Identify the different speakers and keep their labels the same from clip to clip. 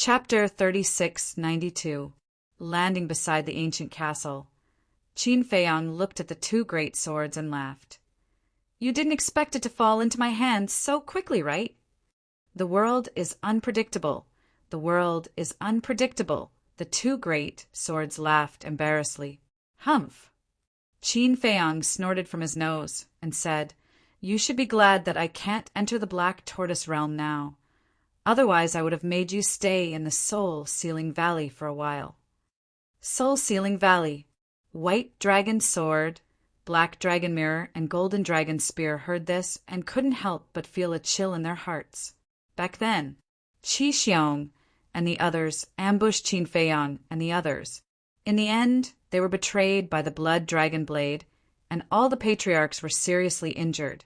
Speaker 1: Chapter 3692. Landing beside the ancient castle. Qin Feiyang looked at the two great swords and laughed. You didn't expect it to fall into my hands so quickly, right? The world is unpredictable. The world is unpredictable. The two great swords laughed embarrassedly. Humph! Qin Feiyang snorted from his nose and said, You should be glad that I can't enter the Black Tortoise realm now. Otherwise I would have made you stay in the Soul-Sealing Valley for a while. Soul-Sealing Valley. White Dragon Sword, Black Dragon Mirror, and Golden Dragon Spear heard this and couldn't help but feel a chill in their hearts. Back then, Qi Xiong and the others ambushed Qin Feiyang and the others. In the end, they were betrayed by the Blood Dragon Blade, and all the patriarchs were seriously injured,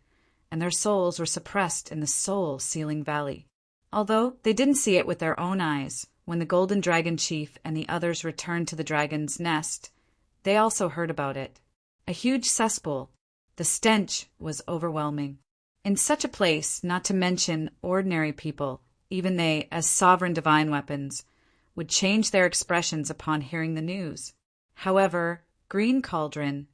Speaker 1: and their souls were suppressed in the Soul-Sealing Valley. Although they didn't see it with their own eyes, when the Golden Dragon Chief and the others returned to the dragon's nest, they also heard about it. A huge cesspool. The stench was overwhelming. In such a place, not to mention ordinary people, even they, as sovereign divine weapons, would change their expressions upon hearing the news. However, Green Cauldron,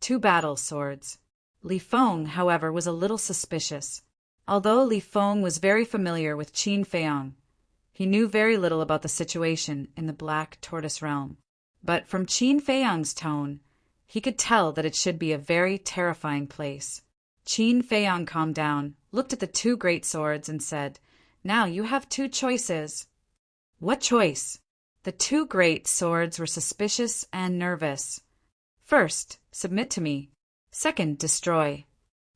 Speaker 1: two battle swords. Li Feng, however, was a little suspicious. Although Li Feng was very familiar with Qin Feiyang, he knew very little about the situation in the Black Tortoise realm. But from Qin Feiyang's tone, he could tell that it should be a very terrifying place. Qin Feiyang calmed down, looked at the two great swords, and said, Now you have two choices. What choice? The two great swords were suspicious and nervous. First, submit to me. Second, destroy.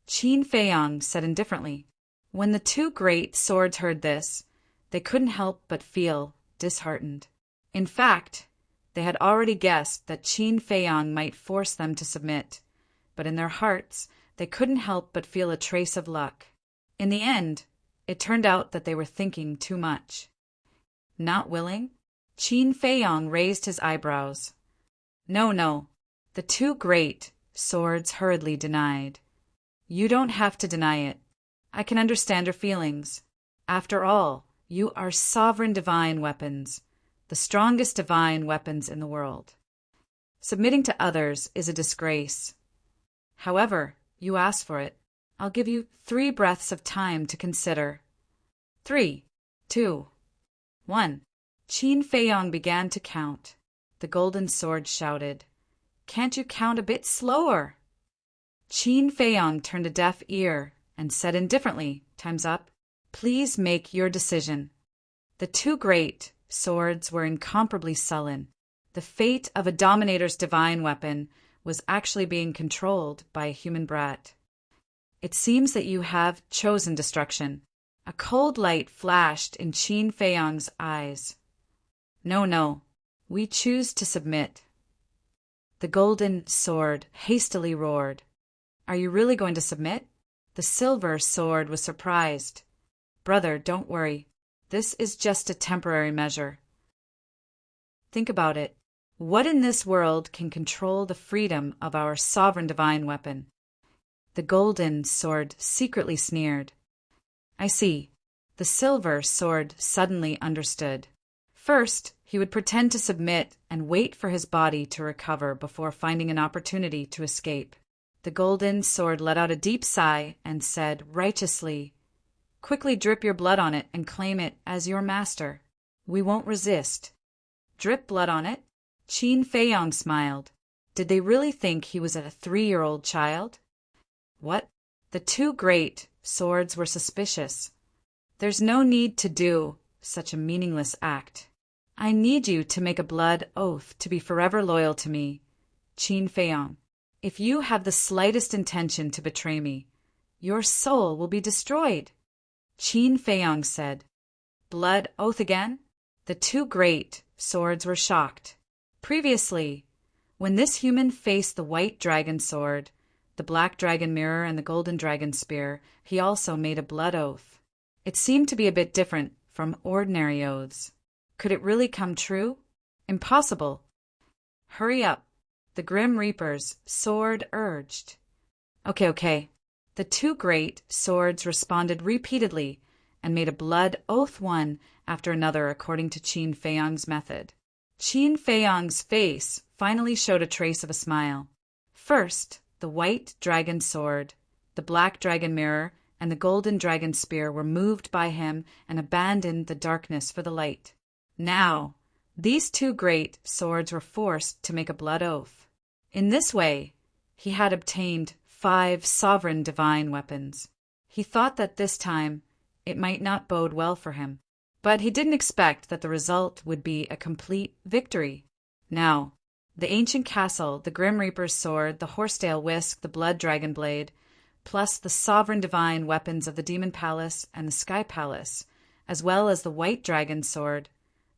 Speaker 1: Qin Feiyang said indifferently. When the two great swords heard this, they couldn't help but feel disheartened. In fact, they had already guessed that Qin Feiyang might force them to submit, but in their hearts they couldn't help but feel a trace of luck. In the end, it turned out that they were thinking too much. Not willing? Qin Feiyang raised his eyebrows. No. The two great swords hurriedly denied. You don't have to deny it. I can understand your feelings. After all, you are sovereign divine weapons, the strongest divine weapons in the world. Submitting to others is a disgrace. However, you asked for it. I'll give you 3 breaths of time to consider. 3, 2, 1. Qin Feiyang began to count. The golden sword shouted, Can't you count a bit slower? Qin Feiyang turned a deaf ear and said indifferently, Time's up. Please make your decision. The two great swords were incomparably sullen. The fate of a dominator's divine weapon was actually being controlled by a human brat. It seems that you have chosen destruction. A cold light flashed in Qin Feiyang's eyes. No, we choose to submit. The golden sword hastily roared. Are you really going to submit? The silver sword was surprised. Brother, don't worry. This is just a temporary measure. Think about it. What in this world can control the freedom of our sovereign divine weapon? The golden sword secretly sneered. I see. The silver sword suddenly understood. First, he would pretend to submit and wait for his body to recover before finding an opportunity to escape. The golden sword let out a deep sigh and said righteously, Quickly drip your blood on it and claim it as your master. We won't resist. Drip blood on it? Qin Feiyang smiled. Did they really think he was a 3-year-old child? What? The two great swords were suspicious. There's no need to do such a meaningless act. I need you to make a blood oath to be forever loyal to me, Qin Feiyang. If you have the slightest intention to betray me, your soul will be destroyed. Qin Feiyang said. Blood oath again? The two great swords were shocked. Previously, when this human faced the white dragon sword, the black dragon mirror, and the golden dragon spear, he also made a blood oath. It seemed to be a bit different from ordinary oaths. Could it really come true? Impossible. Hurry up. The Grim Reaper's sword urged. Okay. The two great swords responded repeatedly and made a blood oath one after another according to Qin Feiyang's method. Qin Feiyang's face finally showed a trace of a smile. First, the white dragon sword, the black dragon mirror, and the golden dragon spear were moved by him and abandoned the darkness for the light. Now, these two great swords were forced to make a blood oath. In this way, he had obtained 5 sovereign divine weapons. He thought that this time it might not bode well for him, but he didn't expect that the result would be a complete victory. Now, the ancient castle, the Grim Reaper's sword, the horsetail whisk, the blood dragon blade, plus the sovereign divine weapons of the Demon Palace and the Sky Palace, as well as the white dragon sword,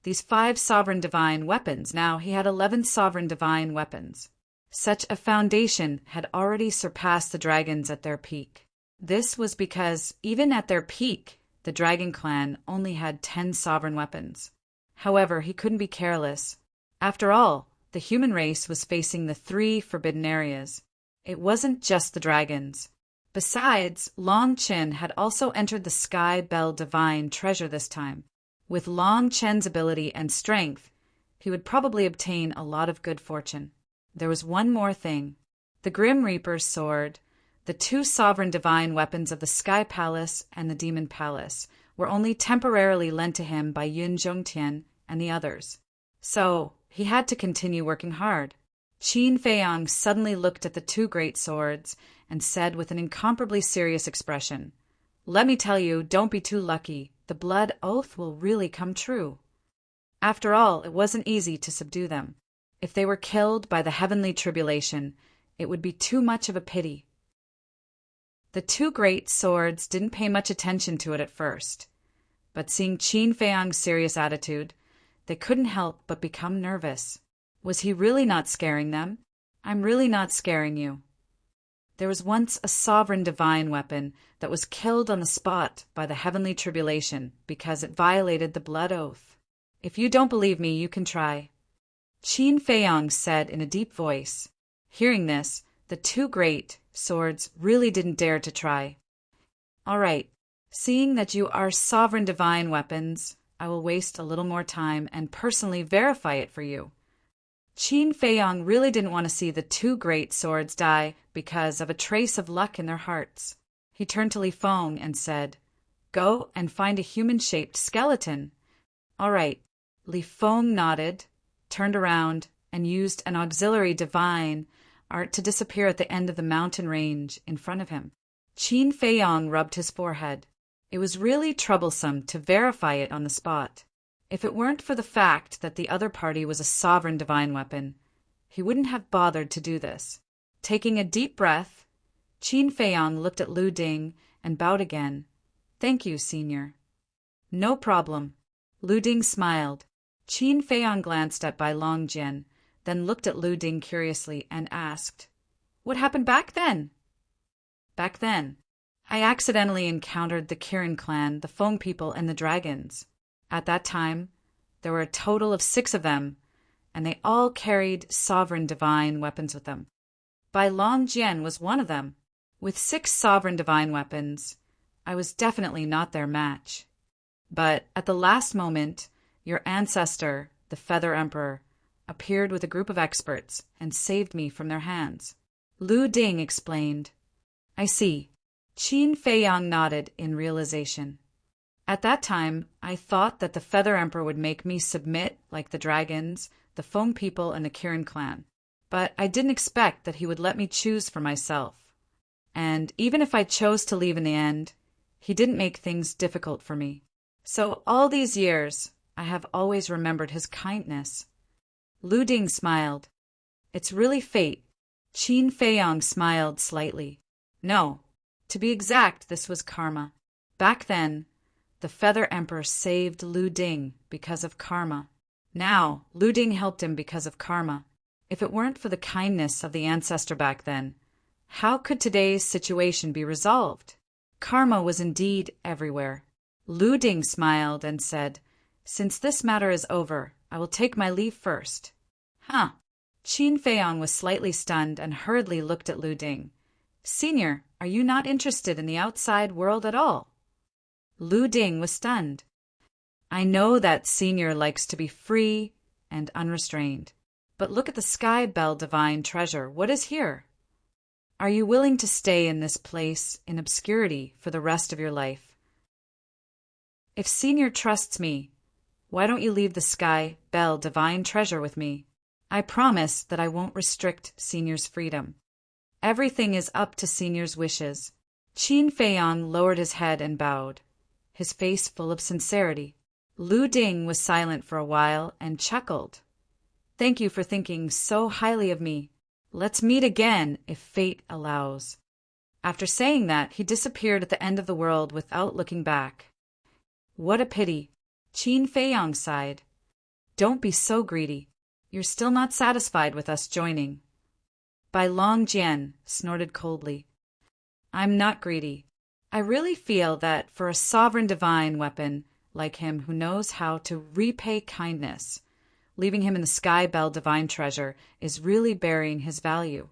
Speaker 1: these 5 sovereign divine weapons. Now he had 11 sovereign divine weapons. Such a foundation had already surpassed the dragons at their peak. This was because, even at their peak, the dragon clan only had 10 sovereign weapons. However, he couldn't be careless. After all, the human race was facing the 3 forbidden areas. It wasn't just the dragons. Besides, Long Chen had also entered the Sky Bell Divine Treasure this time. With Long Chen's ability and strength, he would probably obtain a lot of good fortune. There was one more thing. The Grim Reaper's sword, the 2 sovereign divine weapons of the Sky Palace and the Demon Palace, were only temporarily lent to him by Yun Zhongtian and the others. So, he had to continue working hard. Qin Feiyang suddenly looked at the 2 great swords and said with an incomparably serious expression, "Let me tell you, don't be too lucky. The blood oath will really come true." After all, it wasn't easy to subdue them. If they were killed by the heavenly tribulation, it would be too much of a pity. The 2 great swords didn't pay much attention to it at first, but seeing Qin Feiyang's serious attitude, they couldn't help but become nervous. Was he really not scaring them? "I'm really not scaring you. There was once a sovereign divine weapon that was killed on the spot by the heavenly tribulation because it violated the blood oath. If you don't believe me, you can try," Qin Feiyang said in a deep voice. Hearing this, the 2 great swords really didn't dare to try. "All right, seeing that you are sovereign divine weapons, I will waste a little more time and personally verify it for you." Qin Feiyang really didn't want to see the 2 great swords die because of a trace of luck in their hearts. He turned to Li Feng and said, "Go and find a human-shaped skeleton." "All right." Li Feng nodded, turned around, and used an auxiliary divine art to disappear at the end of the mountain range in front of him. Qin Feiyang rubbed his forehead. It was really troublesome to verify it on the spot. If it weren't for the fact that the other party was a sovereign divine weapon, he wouldn't have bothered to do this. Taking a deep breath, Qin Feiyang looked at Lu Ding and bowed again. "Thank you, Senior." "No problem." Lu Ding smiled. Qin Feiyang glanced at Bai Longjian, then looked at Lu Ding curiously and asked, "What happened back then?" "Back then, I accidentally encountered the Kirin clan, the Feng people, and the dragons. At that time, there were a total of 6 of them, and they all carried sovereign divine weapons with them. Bai Longjian was one of them. With 6 sovereign divine weapons, I was definitely not their match. But at the last moment, your ancestor, the Feather Emperor, appeared with a group of experts and saved me from their hands." Lu Ding explained. "I see." Qin Feiyang nodded in realization. "At that time, I thought that the Feather Emperor would make me submit like the dragons, the Feng people, and the Kirin clan. But I didn't expect that he would let me choose for myself. And even if I chose to leave in the end, he didn't make things difficult for me. So all these years, I have always remembered his kindness." Lu Ding smiled. "It's really fate." Qin Feiyang smiled slightly. "No. To be exact, this was karma. Back then, the Feather Emperor saved Lu Ding because of karma. Now, Lu Ding helped him because of karma. If it weren't for the kindness of the ancestor back then, how could today's situation be resolved?" Karma was indeed everywhere. Lu Ding smiled and said, "Since this matter is over, I will take my leave first." "Huh." Qin Feiyang was slightly stunned and hurriedly looked at Lu Ding. "Senior, are you not interested in the outside world at all?" Lu Ding was stunned. I know that Senior likes to be free and unrestrained. But look at the Sky Bell Divine Treasure. What is here? Are you willing to stay in this place in obscurity for the rest of your life? If Senior trusts me, why don't you leave the Sky Bell Divine Treasure with me? I promise that I won't restrict Senior's freedom. Everything is up to Senior's wishes. Qin Feiyang lowered his head and bowed, his face full of sincerity. Lu Ding was silent for a while and chuckled. Thank you for thinking so highly of me. Let's meet again if fate allows. After saying that, he disappeared at the end of the world without looking back. What a pity. Qin Feiyang sighed. Don't be so greedy. You're still not satisfied with us joining. Bai Longjian snorted coldly. I'm not greedy. I really feel that for a sovereign divine weapon like him who knows how to repay kindness, leaving him in the Sky Bell Divine Treasure is really burying his value.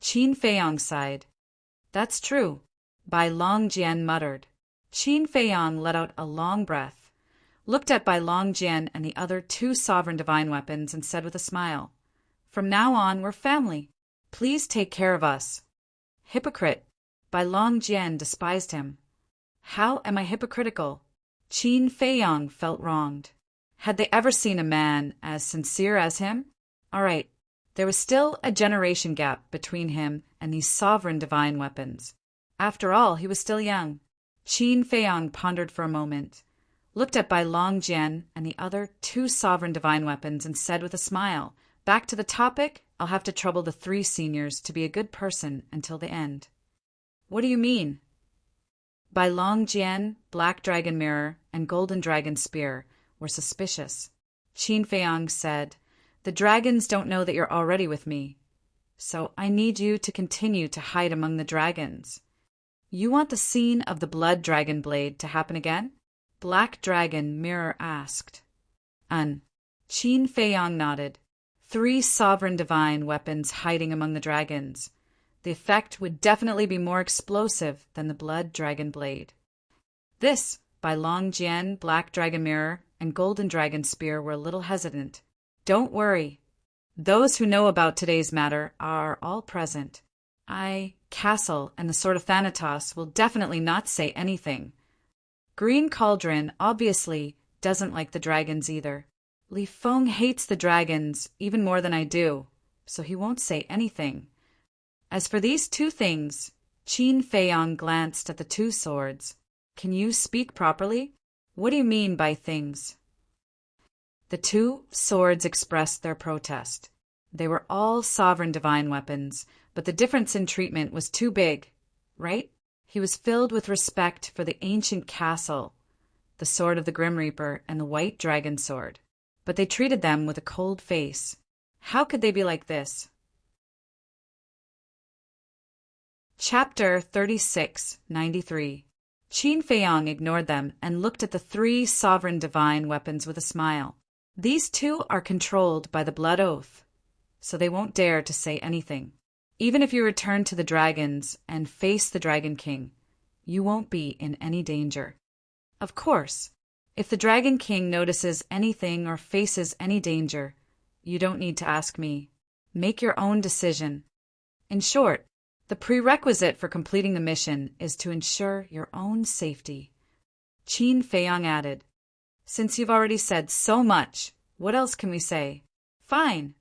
Speaker 1: Qin Feiyang sighed. That's true, Bai Longjian muttered. Qin Feiyang let out a long breath, looked at Bai Longjian and the other two sovereign divine weapons and said with a smile, From now on, we're family. Please take care of us. Hypocrite. Bai Longjian despised him. How am I hypocritical? Qin Feiyang felt wronged. Had they ever seen a man as sincere as him? All right, there was still a generation gap between him and these sovereign divine weapons. After all, he was still young. Qin Feiyang pondered for a moment, looked at Bai Longjian and the other two sovereign divine weapons and said with a smile, Back to the topic, I'll have to trouble the three seniors to be a good person until the end. What do you mean? Bai Longjian, Black Dragon Mirror, and Golden Dragon Spear were suspicious. Qin Feiyang said, The dragons don't know that you're already with me, so I need you to continue to hide among the dragons. You want the scene of the Blood Dragon Blade to happen again? Black Dragon Mirror asked. Qin Feiyang nodded. 3 sovereign divine weapons hiding among the dragons. The effect would definitely be more explosive than the Blood Dragon Blade. This, Bai Longjian, Black Dragon Mirror, and Golden Dragon Spear were a little hesitant. Don't worry. Those who know about today's matter are all present. Castle, and the Sword of Thanatos will definitely not say anything. Green Cauldron obviously doesn't like the dragons either. Li Feng hates the dragons even more than I do, so he won't say anything. As for these 2 things, Qin Feiyang glanced at the 2 swords. Can you speak properly? What do you mean by things? The 2 swords expressed their protest. They were all sovereign divine weapons, but the difference in treatment was too big, right? He was filled with respect for the ancient castle, the sword of the Grim Reaper, and the white dragon sword. But they treated them with a cold face. How could they be like this? Chapter 3693. Qin Feiyang ignored them and looked at the 3 sovereign divine weapons with a smile. These 2 are controlled by the Blood Oath, so they won't dare to say anything. Even if you return to the dragons and face the Dragon King, you won't be in any danger. Of course, if the Dragon King notices anything or faces any danger, you don't need to ask me. Make your own decision. In short, the prerequisite for completing the mission is to ensure your own safety. Qin Feiyang added, Since you've already said so much, what else can we say? Fine.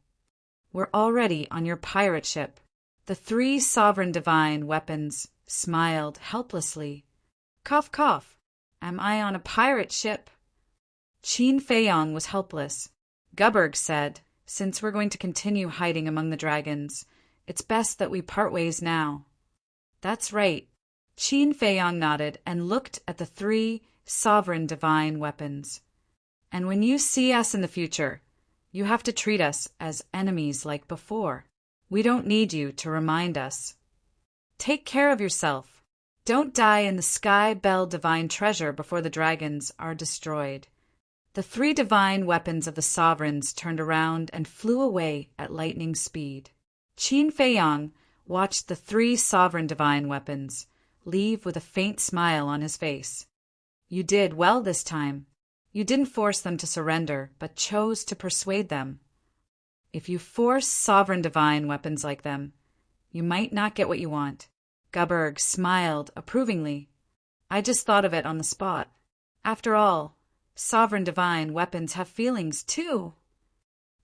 Speaker 1: We're already on your pirate ship. The 3 sovereign divine weapons smiled helplessly. Cough, cough. Am I on a pirate ship? Qin Feiyang was helpless. Gubberg said, Since we're going to continue hiding among the dragons, it's best that we part ways now. That's right. Qin Feiyang nodded and looked at the 3 sovereign divine weapons. And when you see us in the future, you have to treat us as enemies like before. We don't need you to remind us. Take care of yourself. Don't die in the Sky Bell Divine Treasure before the dragons are destroyed. The 3 divine weapons of the sovereigns turned around and flew away at lightning speed. Qin Feiyang watched the 3 sovereign divine weapons leave with a faint smile on his face. You did well this time. You didn't force them to surrender, but chose to persuade them. If you force sovereign divine weapons like them, you might not get what you want. Gubberg smiled approvingly. I just thought of it on the spot. After all, sovereign divine weapons have feelings too.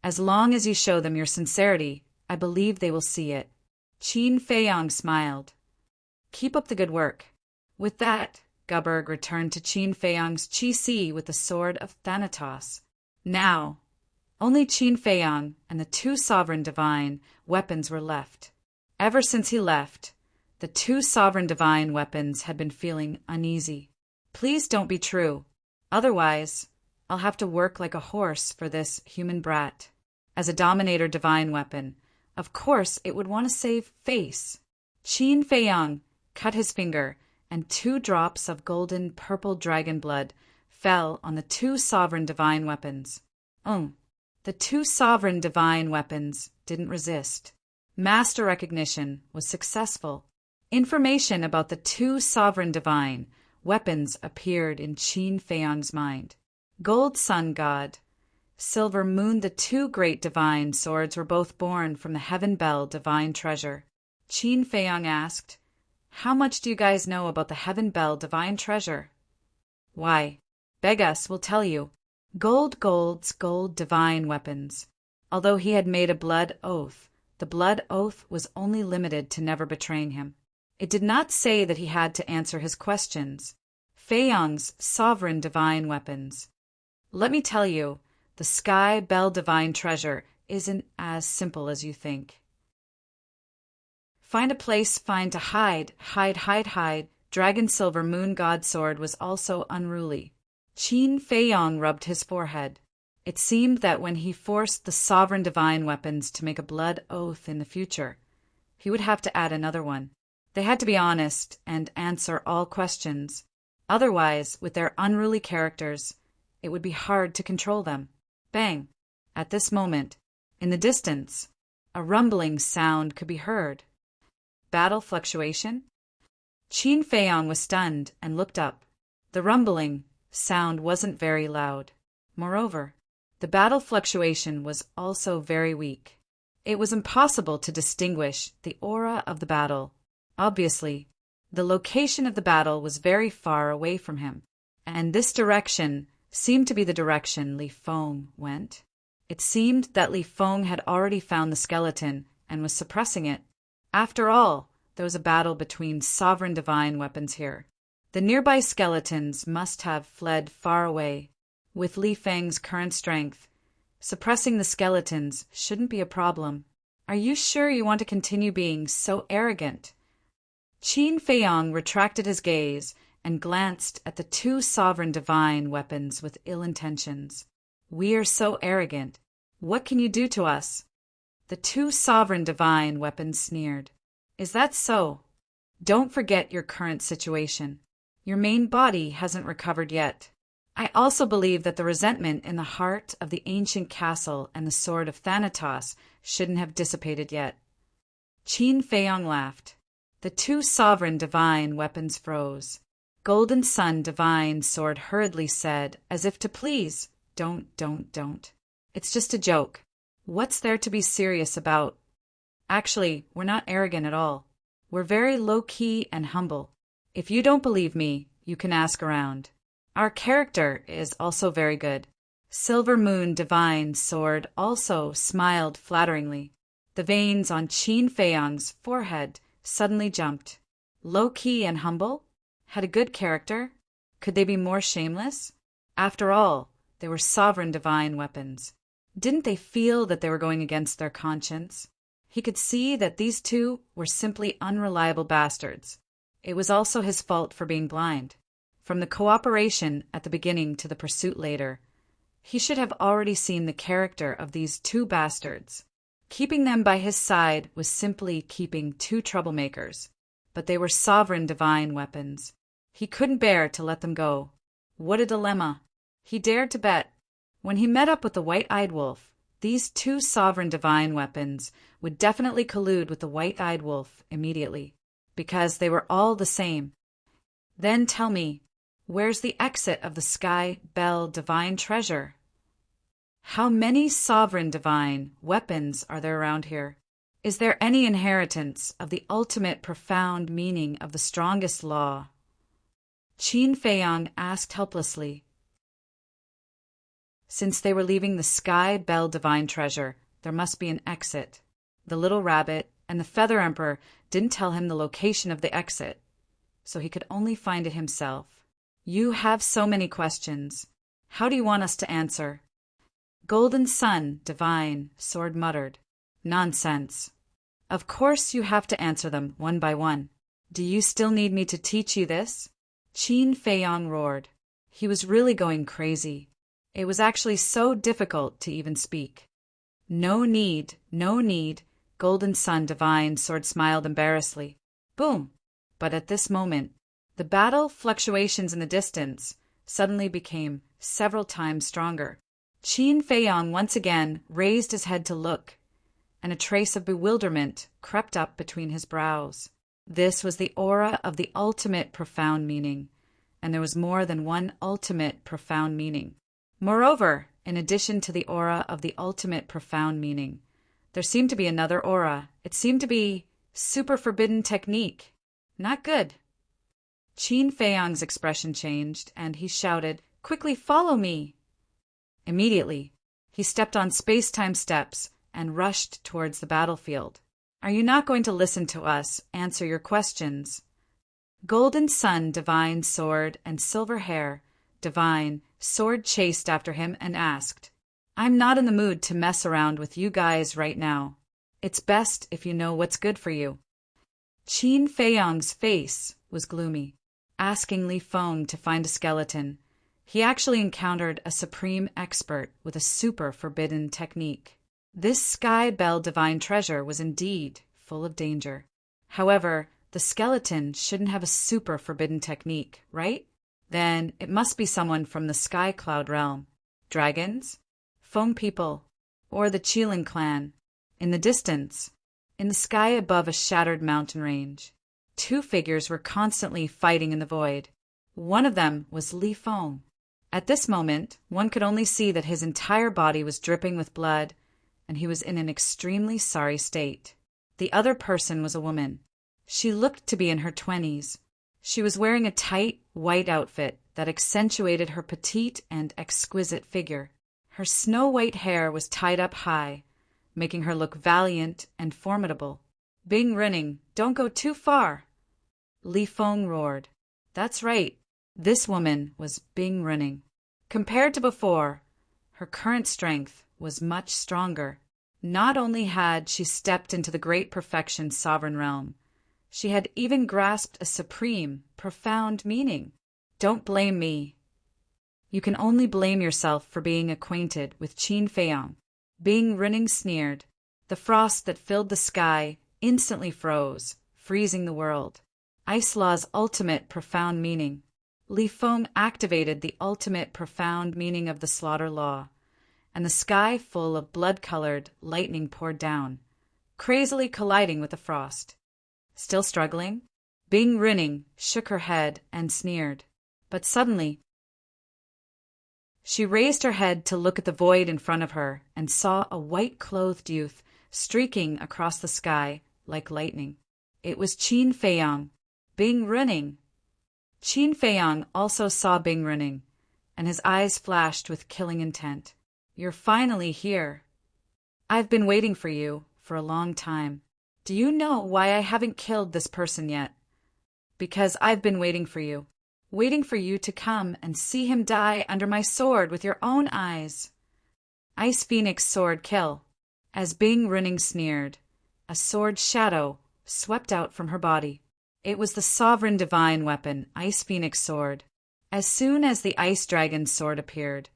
Speaker 1: As long as you show them your sincerity, I believe they will see it. Qin Feiyang smiled. Keep up the good work. With that, Gubberg returned to Qin Feiyang's Qi with the sword of Thanatos. Now, only Qin Feiyang and the two sovereign divine weapons were left. Ever since he left, the two sovereign divine weapons had been feeling uneasy. Please don't be true. Otherwise, I'll have to work like a horse for this human brat. As a dominator divine weapon, of course it would want to save face. Qin Feiyang cut his finger, and 2 drops of golden purple dragon blood fell on the two sovereign divine weapons. The two sovereign divine weapons didn't resist. Master recognition was successful. Information about the two sovereign divine weapons appeared in Qin Feiyang's mind. Gold Sun God, Silver Moon, the 2 great divine swords were both born from the Heaven Bell divine treasure. Qin Feiyang asked, How much do you guys know about the Heaven Bell divine treasure? Why, Begas will tell you. Gold's gold divine weapons. Although he had made a blood oath, the blood oath was only limited to never betraying him. It did not say that he had to answer his questions. Feiyang's sovereign divine weapons. Let me tell you, the Sky Bell divine treasure isn't as simple as you think. Find a place fine to hide. Dragon Silver Moon God sword was also unruly. Qin Feiyang rubbed his forehead. It seemed that when he forced the sovereign divine weapons to make a blood oath in the future, he would have to add another one. They had to be honest and answer all questions. Otherwise, with their unruly characters, it would be hard to control them. Bang! At this moment, in the distance, a rumbling sound could be heard. Battle fluctuation? Qin Feiyang was stunned and looked up. The rumbling sound wasn't very loud. Moreover, the battle fluctuation was also very weak. It was impossible to distinguish the aura of the battle. Obviously, the location of the battle was very far away from him, and this direction seemed to be the direction Li Feng went. It seemed that Li Feng had already found the skeleton and was suppressing it. After all, there was a battle between sovereign divine weapons here. The nearby skeletons must have fled far away. With Li Feng's current strength, suppressing the skeletons shouldn't be a problem. Are you sure you want to continue being so arrogant? Qin Feiyang retracted his gaze and glanced at the two sovereign divine weapons with ill intentions. We're so arrogant. What can you do to us? The two sovereign divine weapons sneered. Is that so? Don't forget your current situation. Your main body hasn't recovered yet. I also believe that the resentment in the heart of the ancient castle and the sword of Thanatos shouldn't have dissipated yet. Qin Feiyang laughed. The two sovereign divine weapons froze. Golden Sun divine sword hurriedly said, as if to please, Don't. It's just a joke. What's there to be serious about? Actually, we're not arrogant at all. We're very low-key and humble. If you don't believe me, you can ask around. Our character is also very good. Silver Moon divine sword also smiled flatteringly. The veins on Qin Feiyang's forehead suddenly jumped. Low-key and humble? Had a good character? Could they be more shameless? After all, they were sovereign divine weapons. Didn't they feel that they were going against their conscience? He could see that these two were simply unreliable bastards. It was also his fault for being blind. From the cooperation at the beginning to the pursuit later, he should have already seen the character of these two bastards. Keeping them by his side was simply keeping two troublemakers, but they were sovereign divine weapons. He couldn't bear to let them go. What a dilemma! He dared to bet. When he met up with the white-eyed wolf, these two sovereign divine weapons would definitely collude with the white-eyed wolf immediately, because they were all the same. Then tell me, Where's the exit of the Sky Bell Divine Treasure? How many sovereign divine weapons are there around here? Is there any inheritance of the ultimate profound meaning of the strongest law? Qin Feiyang asked helplessly. Since they were leaving the Sky Bell Divine Treasure, there must be an exit. The little rabbit and the Feather Emperor didn't tell him the location of the exit, so he could only find it himself. You have so many questions. How do you want us to answer? Golden Sun, Divine, Sword muttered. Nonsense. Of course you have to answer them one by one. Do you still need me to teach you this? Qin Feiyang roared. He was really going crazy. It was actually so difficult to even speak. No need, no need, Golden Sun Divine Sword smiled embarrassedly. Boom! But at this moment, the battle fluctuations in the distance suddenly became several times stronger. Qin Feiyang once again raised his head to look, and a trace of bewilderment crept up between his brows. This was the aura of the ultimate profound meaning, and there was more than one ultimate profound meaning. Moreover, in addition to the aura of the ultimate profound meaning, there seemed to be another aura. It seemed to be super forbidden technique. Not good. Qin Feiyang's expression changed, and he shouted, "Quickly follow me!" Immediately, he stepped on space-time steps and rushed towards the battlefield. Are you not going to listen to us answer your questions? Golden Sun, Divine Sword, and Silver Hair, Divine Sword chased after him and asked, I'm not in the mood to mess around with you guys right now. It's best if you know what's good for you. Qin Feiyang's face was gloomy, asking Li Feng to find a skeleton. He actually encountered a supreme expert with a super forbidden technique. This Sky Bell Divine Treasure was indeed full of danger. However, the skeleton shouldn't have a super forbidden technique, right? Then it must be someone from the Sky Cloud realm. Dragons? Feng people? Or the Qilin clan? In the distance, in the sky above a shattered mountain range, two figures were constantly fighting in the void. One of them was Li Feng. At this moment, one could only see that his entire body was dripping with blood, and he was in an extremely sorry state. The other person was a woman. She looked to be in her 20s. She was wearing a tight, white outfit that accentuated her petite and exquisite figure. Her snow-white hair was tied up high, making her look valiant and formidable. Bing Rinning, don't go too far! Li Feng roared. That's right, this woman was Bing Rinning. Compared to before, her current strength was much stronger. Not only had she stepped into the great perfection sovereign realm, she had even grasped a supreme, profound meaning. Don't blame me. You can only blame yourself for being acquainted with Qin Feiyang. Bing Rinning sneered. The frost that filled the sky instantly froze, freezing the world. Ice Law's ultimate profound meaning. Li Feng activated the ultimate profound meaning of the Slaughter Law, and the sky full of blood-colored lightning poured down, crazily colliding with the frost. Still struggling? Bing Rinning shook her head and sneered. But suddenly, she raised her head to look at the void in front of her and saw a white-clothed youth streaking across the sky like lightning. It was Qin Feiyang. Bing Rinning. Qin Feiyang also saw Bing Rinning, and his eyes flashed with killing intent. You're finally here. I've been waiting for you for a long time. Do you know why I haven't killed this person yet? Because I've been waiting for you to come and see him die under my sword with your own eyes. Ice Phoenix sword kill. As Bing Rinning sneered, a sword shadow swept out from her body. It was the sovereign divine weapon, Ice Phoenix sword. As soon as the Ice Dragon's sword appeared,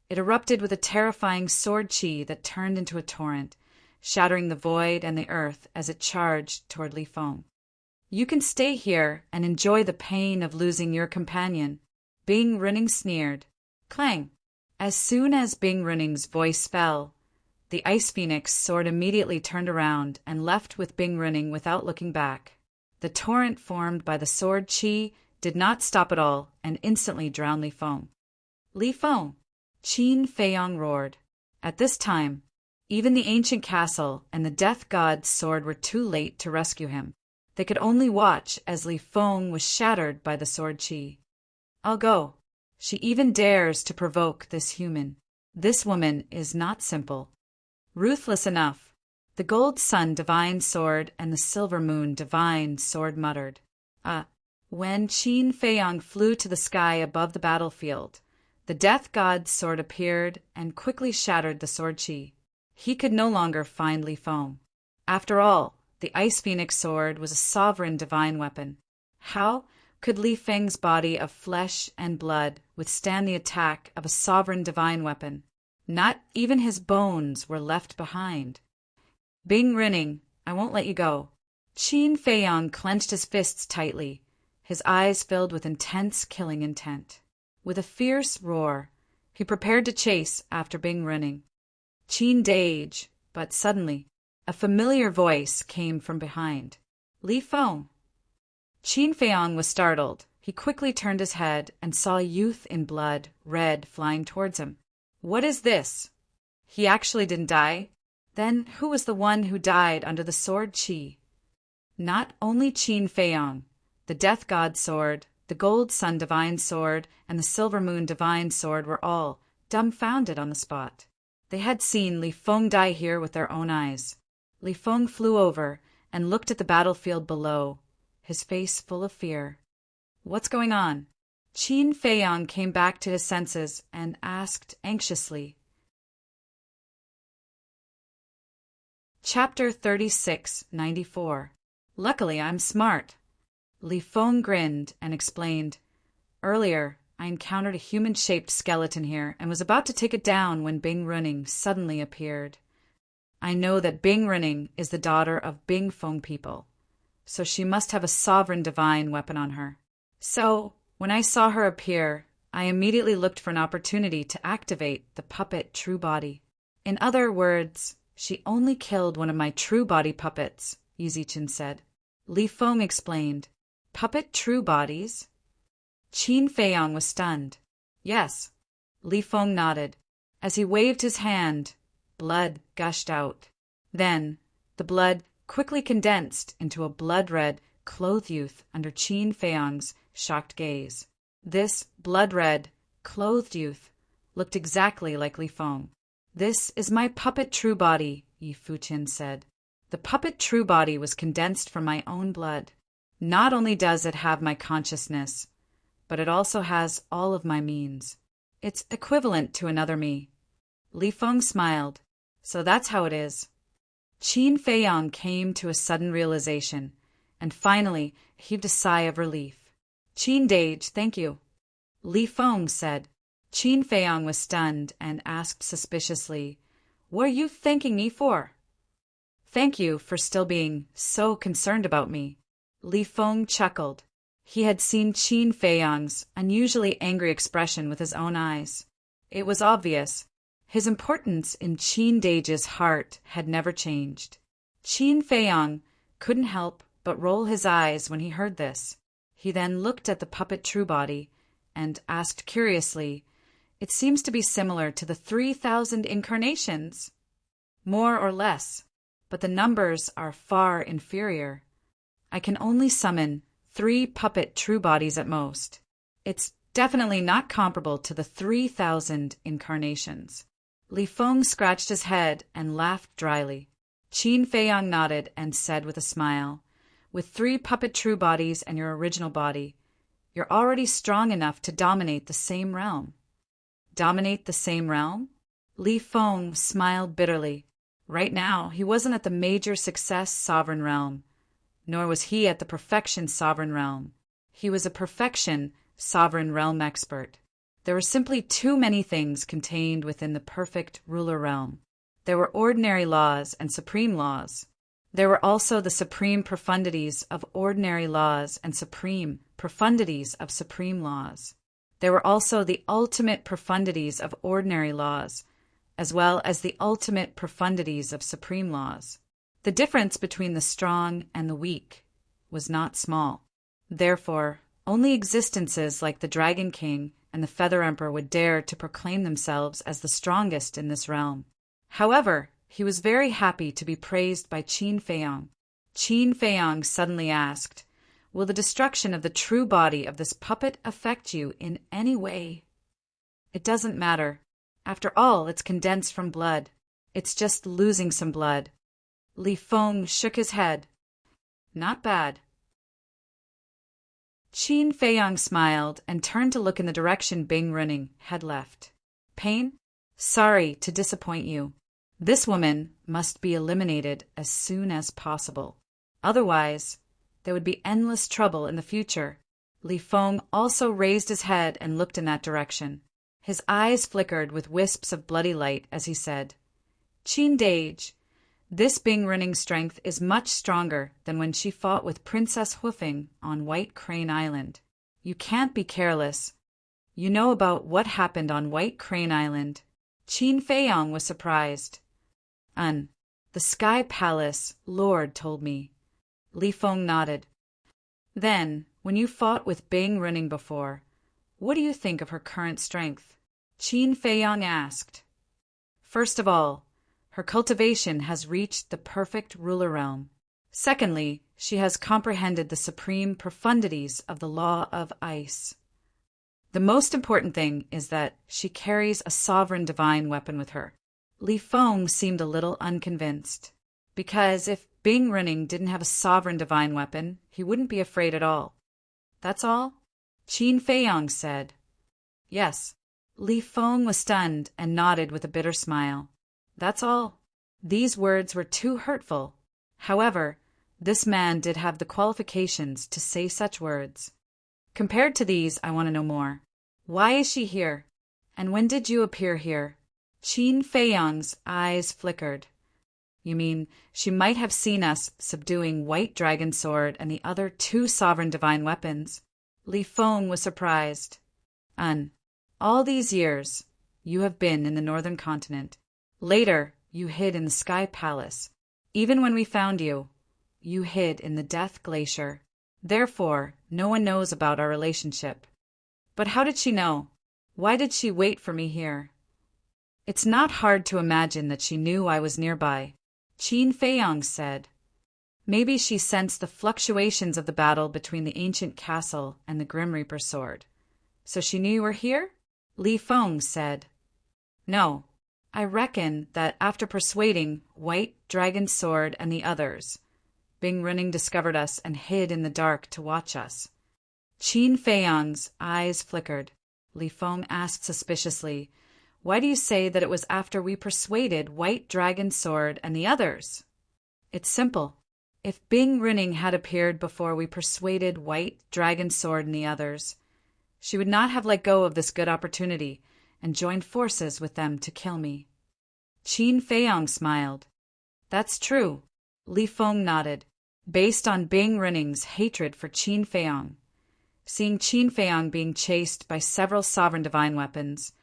Speaker 1: it erupted with a terrifying sword chi that turned into a torrent, shattering the void and the earth as it charged toward Li Feng. You can stay here and enjoy the pain of losing your companion. Bing Rinning sneered. Clang! As soon as Bing Rinning's voice fell, the Ice Phoenix sword immediately turned around and left with Bing Rinning without looking back. The torrent formed by the sword chi did not stop at all and instantly drowned Li Feng. Li Feng! Qin Feiyang roared. At this time, even the ancient castle and the death god's sword were too late to rescue him. They could only watch as Li Feng was shattered by the sword qi. I'll go. She even dares to provoke this human. This woman is not simple. Ruthless enough. The gold sun divine sword and the silver moon divine sword muttered. When Qin Feiyang flew to the sky above the battlefield, the death god's sword appeared and quickly shattered the sword qi. He could no longer find Li Feng. After all, the Ice Phoenix sword was a sovereign divine weapon. How could Li Feng's body of flesh and blood withstand the attack of a sovereign divine weapon? Not even his bones were left behind. Bing Rinning, I won't let you go. Qin Feiyang clenched his fists tightly, his eyes filled with intense killing intent. With a fierce roar, he prepared to chase after Bing Rinning. Qin Dage, but suddenly, a familiar voice came from behind. Li Feng. Qin Feiyang was startled. He quickly turned his head and saw a youth in blood, red, flying towards him. What is this? He actually didn't die? Then who was the one who died under the sword qi? Not only Qin Feiyang, the death god sword, the gold sun divine sword, and the silver moon divine sword were all dumbfounded on the spot. They had seen Li Feng die here with their own eyes. Li Feng flew over and looked at the battlefield below, his face full of fear. What's going on? Qin Feiyang came back to his senses and asked anxiously. Chapter 36-94. Luckily, I'm smart. Li Feng grinned and explained. Earlier, I encountered a human-shaped skeleton here and was about to take it down when Bing Rinning suddenly appeared. I know that Bing Rinning is the daughter of Bing Feng people, so she must have a sovereign divine weapon on her. So, when I saw her appear, I immediately looked for an opportunity to activate the puppet true body. In other words, she only killed one of my true body puppets, Yuzichin said. Li Feng explained. Puppet true bodies? Qin Feiyang was stunned. Yes. Li Feng nodded. As he waved his hand, blood gushed out. Then, the blood quickly condensed into a blood-red, clothed youth under Qin Feiyang's shocked gaze. This blood-red, clothed youth looked exactly like Li Feng. This is my puppet true body, Yi Fuqin said. The puppet true body was condensed from my own blood. Not only does it have my consciousness, but it also has all of my means. It's equivalent to another me. Li Feng smiled. So that's how it is. Qin Feiyang came to a sudden realization, and finally heaved a sigh of relief. Qin Dage, thank you. Li Feng said. Qin Feiyang was stunned and asked suspiciously, What are you thanking me for? Thank you for still being so concerned about me. Li Feng chuckled. He had seen Qin Feiyang's unusually angry expression with his own eyes. It was obvious. His importance in Qin Dage's heart had never changed. Qin Feiyang couldn't help but roll his eyes when he heard this. He then looked at the puppet true body and asked curiously, It seems to be similar to the 3,000 incarnations. More or less, but the numbers are far inferior. I can only summon 3 puppet true bodies at most. It's definitely not comparable to the 3,000 incarnations. Li Feng scratched his head and laughed dryly. Qin Feiyang nodded and said with a smile, With 3 puppet true bodies and your original body, you're already strong enough to dominate the same realm. Dominate the same realm? Li Feng smiled bitterly. Right now, he wasn't at the major success sovereign realm, nor was he at the perfection sovereign realm. He was a perfection sovereign realm expert. There were simply too many things contained within the perfect ruler realm. There were ordinary laws and supreme laws. There were also the supreme profundities of ordinary laws and supreme profundities of supreme laws. There were also the ultimate profundities of ordinary laws, as well as the ultimate profundities of supreme laws. The difference between the strong and the weak was not small. Therefore, Only existences like the Dragon King and the Feather Emperor would dare to proclaim themselves as the strongest in this realm. However, he was very happy to be praised by Qin Feiyang. Qin Feiyang suddenly asked, "Will the destruction of the true body of this puppet affect you in any way?" "It doesn't matter. After all, it's condensed from blood. It's just losing some blood." Li Feng shook his head. "Not bad." Qin Feiyang smiled and turned to look in the direction Bing Running had left. "Pain? Sorry to disappoint you. This woman must be eliminated as soon as possible. Otherwise, there would be endless trouble in the future." Li Feng also raised his head and looked in that direction. His eyes flickered with wisps of bloody light as he said, "Qin Dage, this Bing Running strength is much stronger than when she fought with Princess Hoofing on White Crane Island. You can't be careless. You know about what happened on White Crane Island." Qin Feiyang was surprised. The Sky Palace Lord told me." Li Feng nodded. "Then, when you fought with Bing Running before, what do you think of her current strength?" Qin Feiyang asked. "First of all, her cultivation has reached the perfect ruler realm. Secondly, she has comprehended the supreme profundities of the law of ice. The most important thing is that she carries a sovereign divine weapon with her." Li Feng seemed a little unconvinced. Because if Bing Running didn't have a sovereign divine weapon, he wouldn't be afraid at all. "That's all?" Qin Feiyang said. "Yes." Li Feng was stunned and nodded with a bitter smile. "That's all." These words were too hurtful. However, this man did have the qualifications to say such words. "Compared to these, I want to know more. Why is she here? And when did you appear here?" Qin Feiyang's eyes flickered. "You mean she might have seen us subduing White Dragon Sword and the other 2 sovereign divine weapons?" Li Feng was surprised. All these years, you have been in the northern continent. Later, you hid in the Sky Palace. Even when we found you, you hid in the Death Glacier. Therefore, no one knows about our relationship. But how did she know? Why did she wait for me here?" "It's not hard to imagine that she knew I was nearby," Qin Feiyang said. "Maybe she sensed the fluctuations of the battle between the ancient castle and the Grim Reaper's sword. So she knew you were here?" Li Feng said. "No. I reckon that after persuading White Dragon Sword and the others, Bing Running discovered us and hid in the dark to watch us." Qin Feiyang's eyes flickered. Li Feng asked suspiciously, "Why do you say that it was after we persuaded White Dragon Sword and the others?" "It's simple. If Bing Running had appeared before we persuaded White Dragon Sword and the others, she would not have let go of this good opportunity and joined forces with them to kill me." Qin Feiyang smiled. "That's true." Li Feng nodded, based on Bing Running's hatred for Qin Feiyang. Seeing Qin Feiyang being chased by several sovereign divine weapons,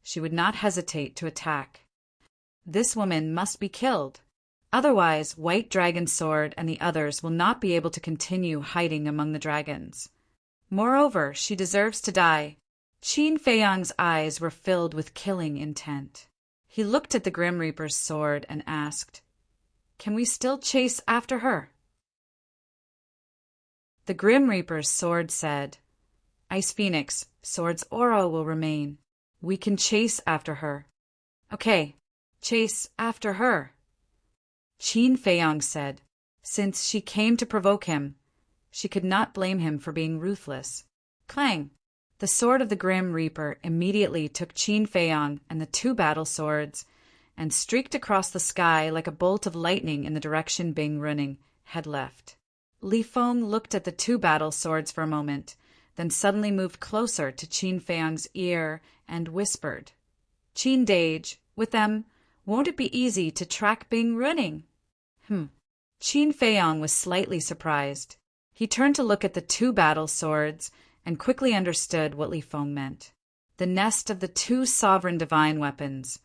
Speaker 1: she would not hesitate to attack. This woman must be killed. Otherwise, White Dragon Sword and the others will not be able to continue hiding among the dragons. Moreover, she deserves to die. Qin Feiyang's eyes were filled with killing intent. He looked at the Grim Reaper's sword and asked, "Can we still chase after her?" The Grim Reaper's sword said, "Ice Phoenix, sword's aura will remain. We can chase after her." "Okay, chase after her." Qin Feiyang said, since she came to provoke him, she could not blame him for being ruthless. Clang! The sword of the Grim Reaper immediately took Qin Feiyang and the 2 battle swords and streaked across the sky like a bolt of lightning in the direction Bing Running had left. Li Feng looked at the 2 battle swords for a moment, then suddenly moved closer to Qin Feiyang's ear and whispered, "Qin Dage, with them, won't it be easy to track Bing Running?" Qin Feiyang was slightly surprised. He turned to look at the 2 battle swords and quickly understood what Li Feng meant. The nest of the 2 sovereign divine weapons,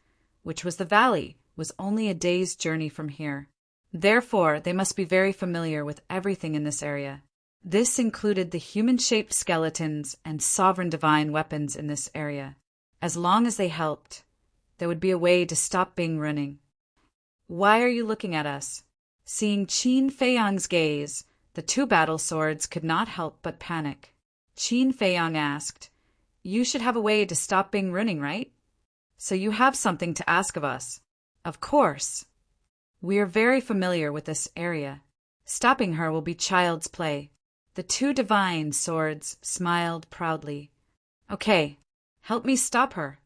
Speaker 1: which was the valley, was only a day's journey from here. Therefore, they must be very familiar with everything in this area. This included the human-shaped skeletons and sovereign divine weapons in this area. As long as they helped, there would be a way to stop Bing running. Why are you looking at us? Seeing Qin Feiyang's gaze, the two battle swords could not help but panic. Qin Feiyang asked, "You should have a way to stop Bing running, right? So you have something to ask of us." "Of course. We are very familiar with this area. Stopping her will be child's play." The two divine swords smiled proudly. "Okay, help me stop her,"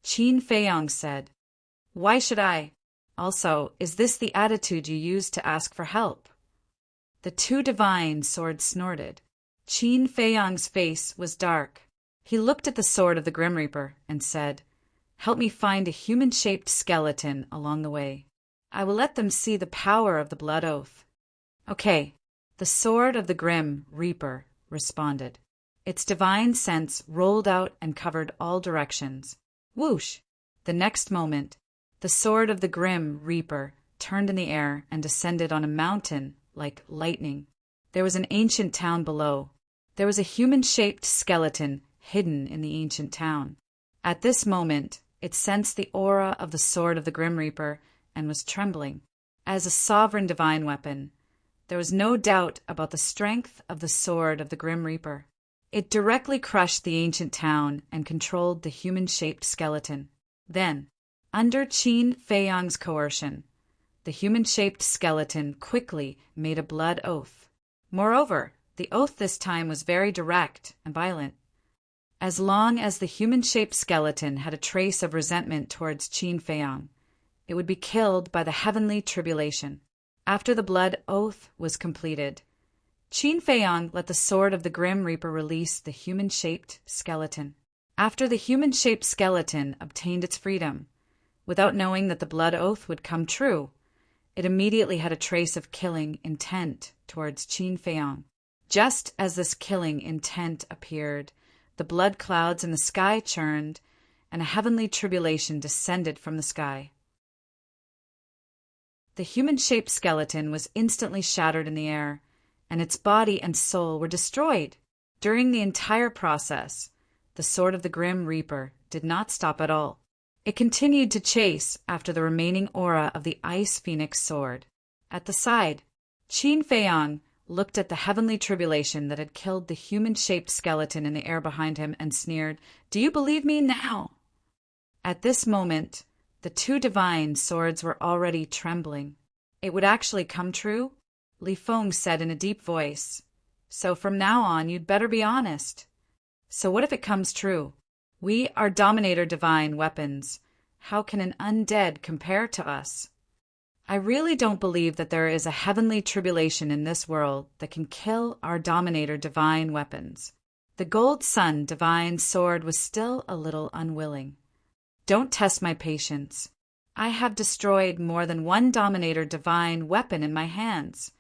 Speaker 1: Qin Feiyang said. "Why should I? Also, is this the attitude you use to ask for help?" The two divine swords snorted. Qin Feiyang's face was dark. He looked at the sword of the Grim Reaper and said, "Help me find a human-shaped skeleton along the way. I will let them see the power of the blood oath." "Okay," the sword of the Grim Reaper responded. Its divine sense rolled out and covered all directions. Whoosh! The next moment, the sword of the Grim Reaper turned in the air and descended on a mountain like lightning. There was an ancient town below. There was a human-shaped skeleton hidden in the ancient town. At this moment, it sensed the aura of the sword of the Grim Reaper and was trembling. As a sovereign divine weapon, there was no doubt about the strength of the sword of the Grim Reaper. It directly crushed the ancient town and controlled the human-shaped skeleton. Then, under Qin Feiyang's coercion, the human-shaped skeleton quickly made a blood oath. Moreover, the oath this time was very direct and violent. As long as the human-shaped skeleton had a trace of resentment towards Qin Feiyang, it would be killed by the heavenly tribulation. After the blood oath was completed, Qin Feiyang let the sword of the Grim Reaper release the human-shaped skeleton. After the human-shaped skeleton obtained its freedom, without knowing that the blood oath would come true, it immediately had a trace of killing intent towards Qin Feiyang. Just as this killing intent appeared, the blood clouds in the sky churned, and a heavenly tribulation descended from the sky. The human-shaped skeleton was instantly shattered in the air, and its body and soul were destroyed. During the entire process, the sword of the Grim Reaper did not stop at all. It continued to chase after the remaining aura of the Ice Phoenix sword. At the side, Qin Feiyang looked at the heavenly tribulation that had killed the human-shaped skeleton in the air behind him and sneered, "Do you believe me now?" At this moment, the two divine swords were already trembling. "It would actually come true?" Li Feng said in a deep voice. "So from now on, you'd better be honest." "So what if it comes true? We are Dominator divine weapons. How can an undead compare to us?" "I really don't believe that there is a heavenly tribulation in this world that can kill our Dominator divine weapons." The Gold Sun divine sword was still a little unwilling. "Don't test my patience. I have destroyed more than one Dominator divine weapon in my hands."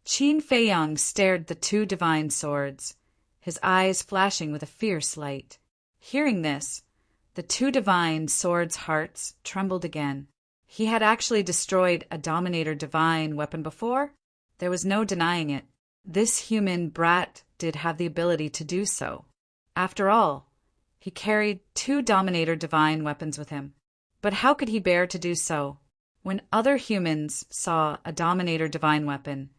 Speaker 1: Qin Feiyang stared the two divine swords, his eyes flashing with a fierce light. Hearing this, the two divine swords' hearts trembled again. He had actually destroyed a Dominator divine weapon before. There was no denying it. This human brat did have the ability to do so. After all, he carried two Dominator divine weapons with him. But how could he bear to do so? When other humans saw a Dominator divine weapon,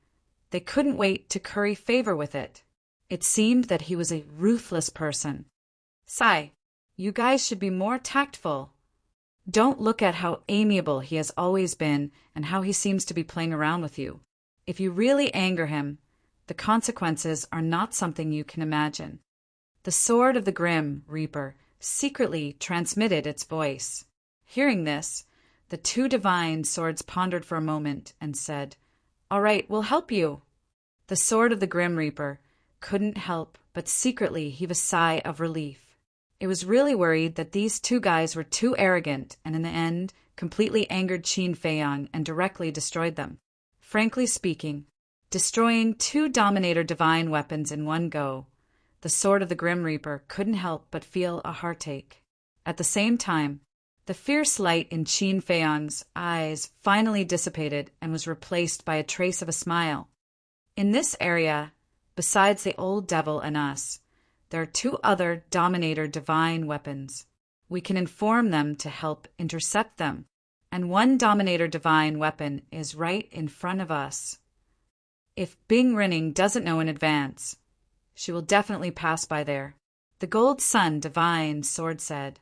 Speaker 1: they couldn't wait to curry favor with it. It seemed that he was a ruthless person. "Sai, you guys should be more tactful. Don't look at how amiable he has always been and how he seems to be playing around with you. If you really anger him, the consequences are not something you can imagine." The sword of the Grim Reaper secretly transmitted its voice. Hearing this, the two divine swords pondered for a moment and said, "All right, we'll help you." The sword of the Grim Reaper couldn't help but secretly heave a sigh of relief. It was really worried that these two guys were too arrogant and in the end completely angered Qin Feiyang and directly destroyed them. Frankly speaking, destroying two Dominator divine weapons in one go, the sword of the Grim Reaper couldn't help but feel a heartache. At the same time, the fierce light in Qin Feiyang's eyes finally dissipated and was replaced by a trace of a smile. In this area, Besides the old devil and us, there are two other Dominator divine weapons. We can inform them to help intercept them, and one Dominator divine weapon is right in front of us. If Bing Rinning doesn't know in advance, she will definitely pass by there. The Gold Sun divine sword said.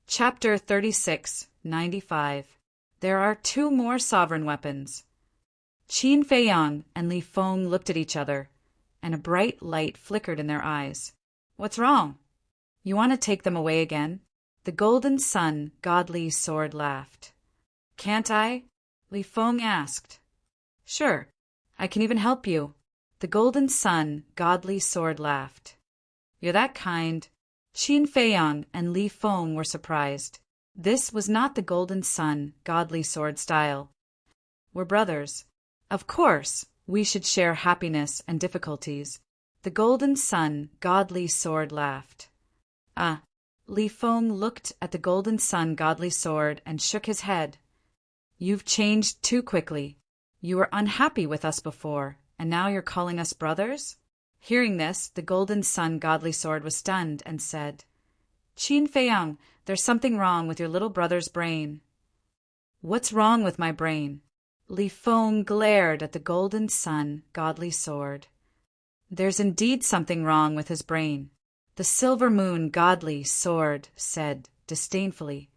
Speaker 1: Chapter 3695. There are two more sovereign weapons. Qin Feiyang and Li Feng looked at each other, and a bright light flickered in their eyes. What's wrong? You want to take them away again? The Golden Sun godly sword laughed. Can't I? Li Feng asked. Sure, I can even help you. The Golden Sun godly sword laughed. You're that kind. Qin Feiyang and Li Feng were surprised. This was not the Golden Sun godly sword style. We're brothers. Of course, we should share happiness and difficulties. The Golden Sun godly sword laughed. Ah, Li Feng looked at the Golden Sun godly sword and shook his head. You've changed too quickly. You were unhappy with us before, and now you're calling us brothers? Hearing this, the Golden Sun godly sword was stunned and said, Qin Feiyang, there's something wrong with your little brother's brain. What's wrong with my brain? Li Feng glared at the Golden Sun godly sword. There's indeed something wrong with his brain. The Silver Moon godly sword said disdainfully.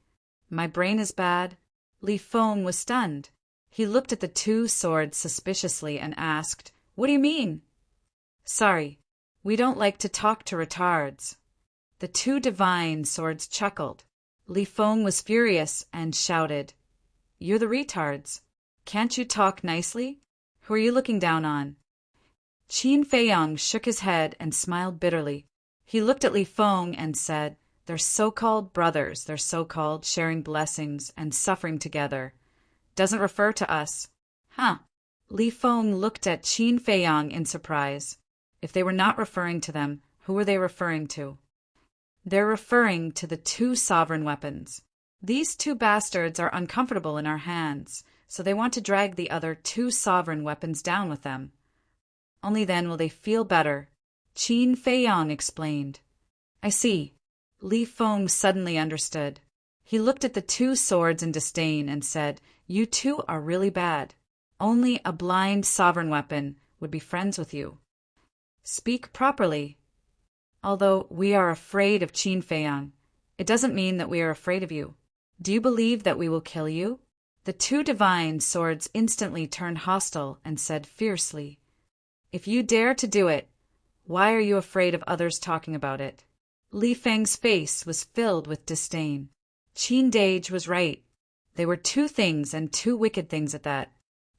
Speaker 1: My brain is bad? Li Feng was stunned. He looked at the two swords suspiciously and asked, What do you mean? Sorry, we don't like to talk to retards. The two divine swords chuckled. Li Feng was furious and shouted, You're the retards. Can't you talk nicely? Who are you looking down on? Qin Feiyang shook his head and smiled bitterly. He looked at Li Feng and said, They're so-called brothers, they're so-called sharing blessings and suffering together. Doesn't refer to us. Huh. Li Feng looked at Qin Feiyang in surprise. If they were not referring to them, who were they referring to? They're referring to the two sovereign weapons. These two bastards are uncomfortable in our hands, so they want to drag the other two sovereign weapons down with them. Only then will they feel better, Qin Feiyang explained. I see. Li Feng suddenly understood. He looked at the two swords in disdain and said, You two are really bad. Only a blind sovereign weapon would be friends with you. Speak properly. Although we are afraid of Qin Feiyang, it doesn't mean that we are afraid of you. Do you believe that we will kill you? The two divine swords instantly turned hostile and said fiercely, If you dare to do it, why are you afraid of others talking about it? Li Feng's face was filled with disdain. Qin Dage was right. They were two things and two wicked things at that.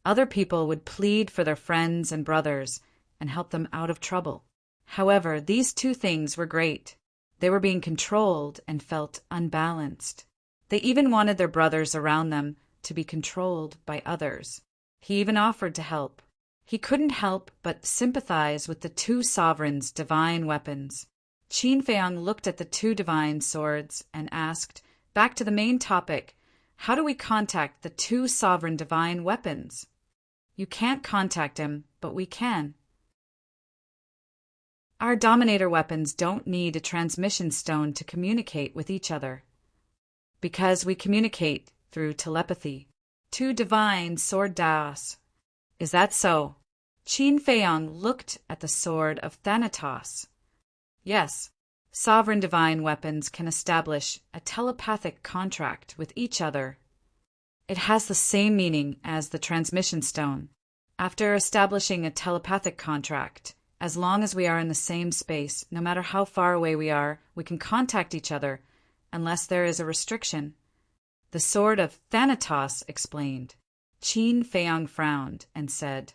Speaker 1: Other people would plead for their friends and brothers and help them out of trouble. However, these two things were great. They were being controlled and felt unbalanced. They even wanted their brothers around them to be controlled by others. He even offered to help. He couldn't help but sympathize with the two sovereigns' divine weapons. Qin Feiyang looked at the two divine swords and asked, Back to the main topic, how do we contact the two sovereign divine weapons? You can't contact him, but we can. Our Dominator weapons don't need a transmission stone to communicate with each other. Because we communicate through telepathy. Two divine sword daos. Is that so? Qin Feiyang looked at the sword of Thanatos. Yes, sovereign divine weapons can establish a telepathic contract with each other. It has the same meaning as the transmission stone. After establishing a telepathic contract, as long as we are in the same space, no matter how far away we are, we can contact each other, unless there is a restriction. The sword of Thanatos explained. Qin Feiyang frowned and said,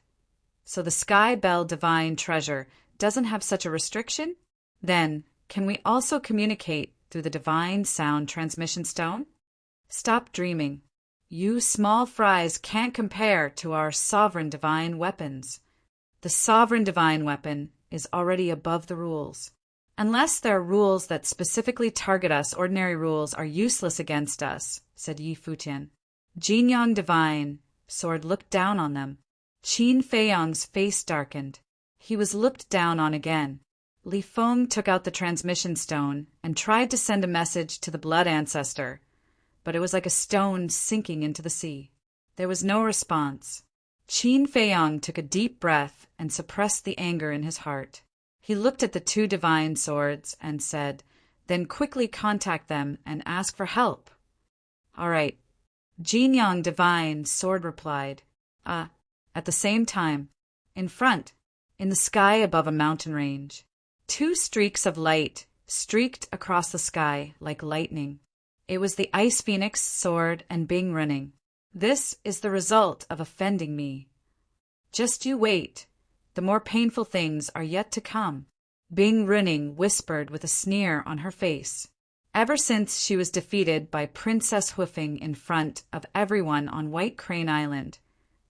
Speaker 1: So the Sky Bell divine treasure doesn't have such a restriction? Then, can we also communicate through the divine sound transmission stone? Stop dreaming. You small fries can't compare to our sovereign divine weapons. The sovereign divine weapon is already above the rules. Unless there are rules that specifically target us, ordinary rules are useless against us, said Yi Futian. Jinyang divine sword looked down on them. Qin Feiyong's face darkened. He was looked down on again. Li Feng took out the transmission stone and tried to send a message to the blood ancestor, but it was like a stone sinking into the sea. There was no response. Qin Feiyong took a deep breath and suppressed the anger in his heart. He looked at the two divine swords and said, "Then quickly contact them and ask for help." "All right." Jinyang Divine Sword replied. At the same time, in front, in the sky above a mountain range, two streaks of light streaked across the sky like lightning. It was the Ice Phoenix sword and Bing running. "This is the result of offending me. Just you wait. The more painful things are yet to come." Bing running whispered with a sneer on her face. Ever since she was defeated by Princess Hoofing in front of everyone on White Crane Island,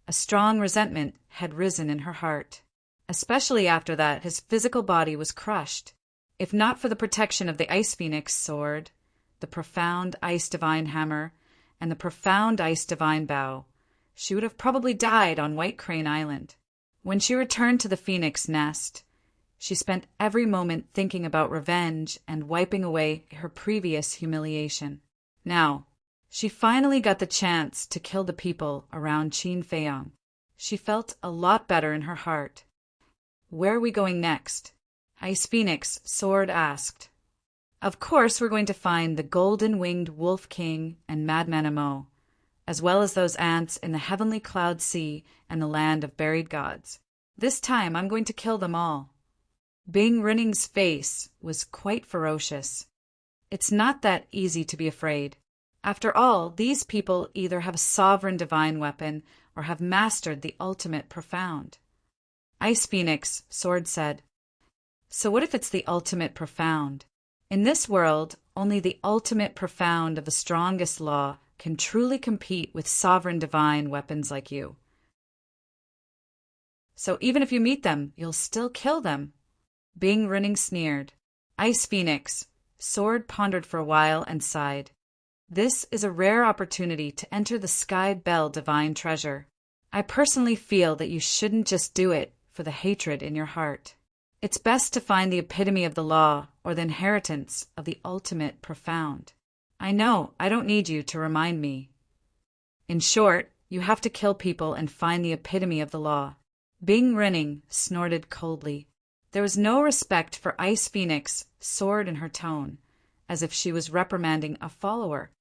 Speaker 1: a strong resentment had risen in her heart. Especially after that, his physical body was crushed. If not for the protection of the Ice Phoenix sword, the profound Ice Divine hammer, and the profound Ice Divine bow, she would have probably died on White Crane Island. When she returned to the Phoenix nest, she spent every moment thinking about revenge and wiping away her previous humiliation. Now, she finally got the chance to kill the people around Qin Feiyong. She felt a lot better in her heart. "Where are we going next?" Ice Phoenix Sword asked. "Of course we're going to find the golden-winged Wolf King and Madman Amo, as well as those ants in the heavenly cloud sea and the land of buried gods. This time I'm going to kill them all." Bing Running's face was quite ferocious. It's not that easy to be afraid. After all, these people either have a sovereign divine weapon or have mastered the ultimate profound. Ice Phoenix Sword said, "So what if it's the ultimate profound? In this world, only the ultimate profound of the strongest law can truly compete with sovereign divine weapons like you. So even if you meet them, you'll still kill them." Bing Running sneered. Ice Phoenix Sword pondered for a while and sighed. "This is a rare opportunity to enter the Sky Bell divine treasure. I personally feel that you shouldn't just do it for the hatred in your heart. It's best to find the epitome of the law or the inheritance of the ultimate profound. I know I don't need you to remind me. In short, you have to kill people and find the epitome of the law." Bing Running snorted coldly. There was no respect for Ice Phoenix Sword in her tone, as if she was reprimanding a follower.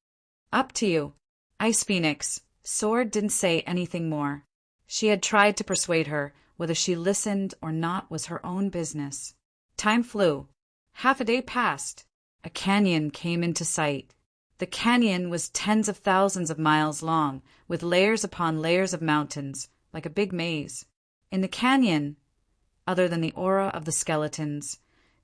Speaker 1: "Up to you." Ice Phoenix Sword didn't say anything more. She had tried to persuade her. Whether she listened or not was her own business. Time flew. Half a day passed. A canyon came into sight. The canyon was tens of thousands of miles long, with layers upon layers of mountains, like a big maze. In the canyon, other than the aura of the skeletons,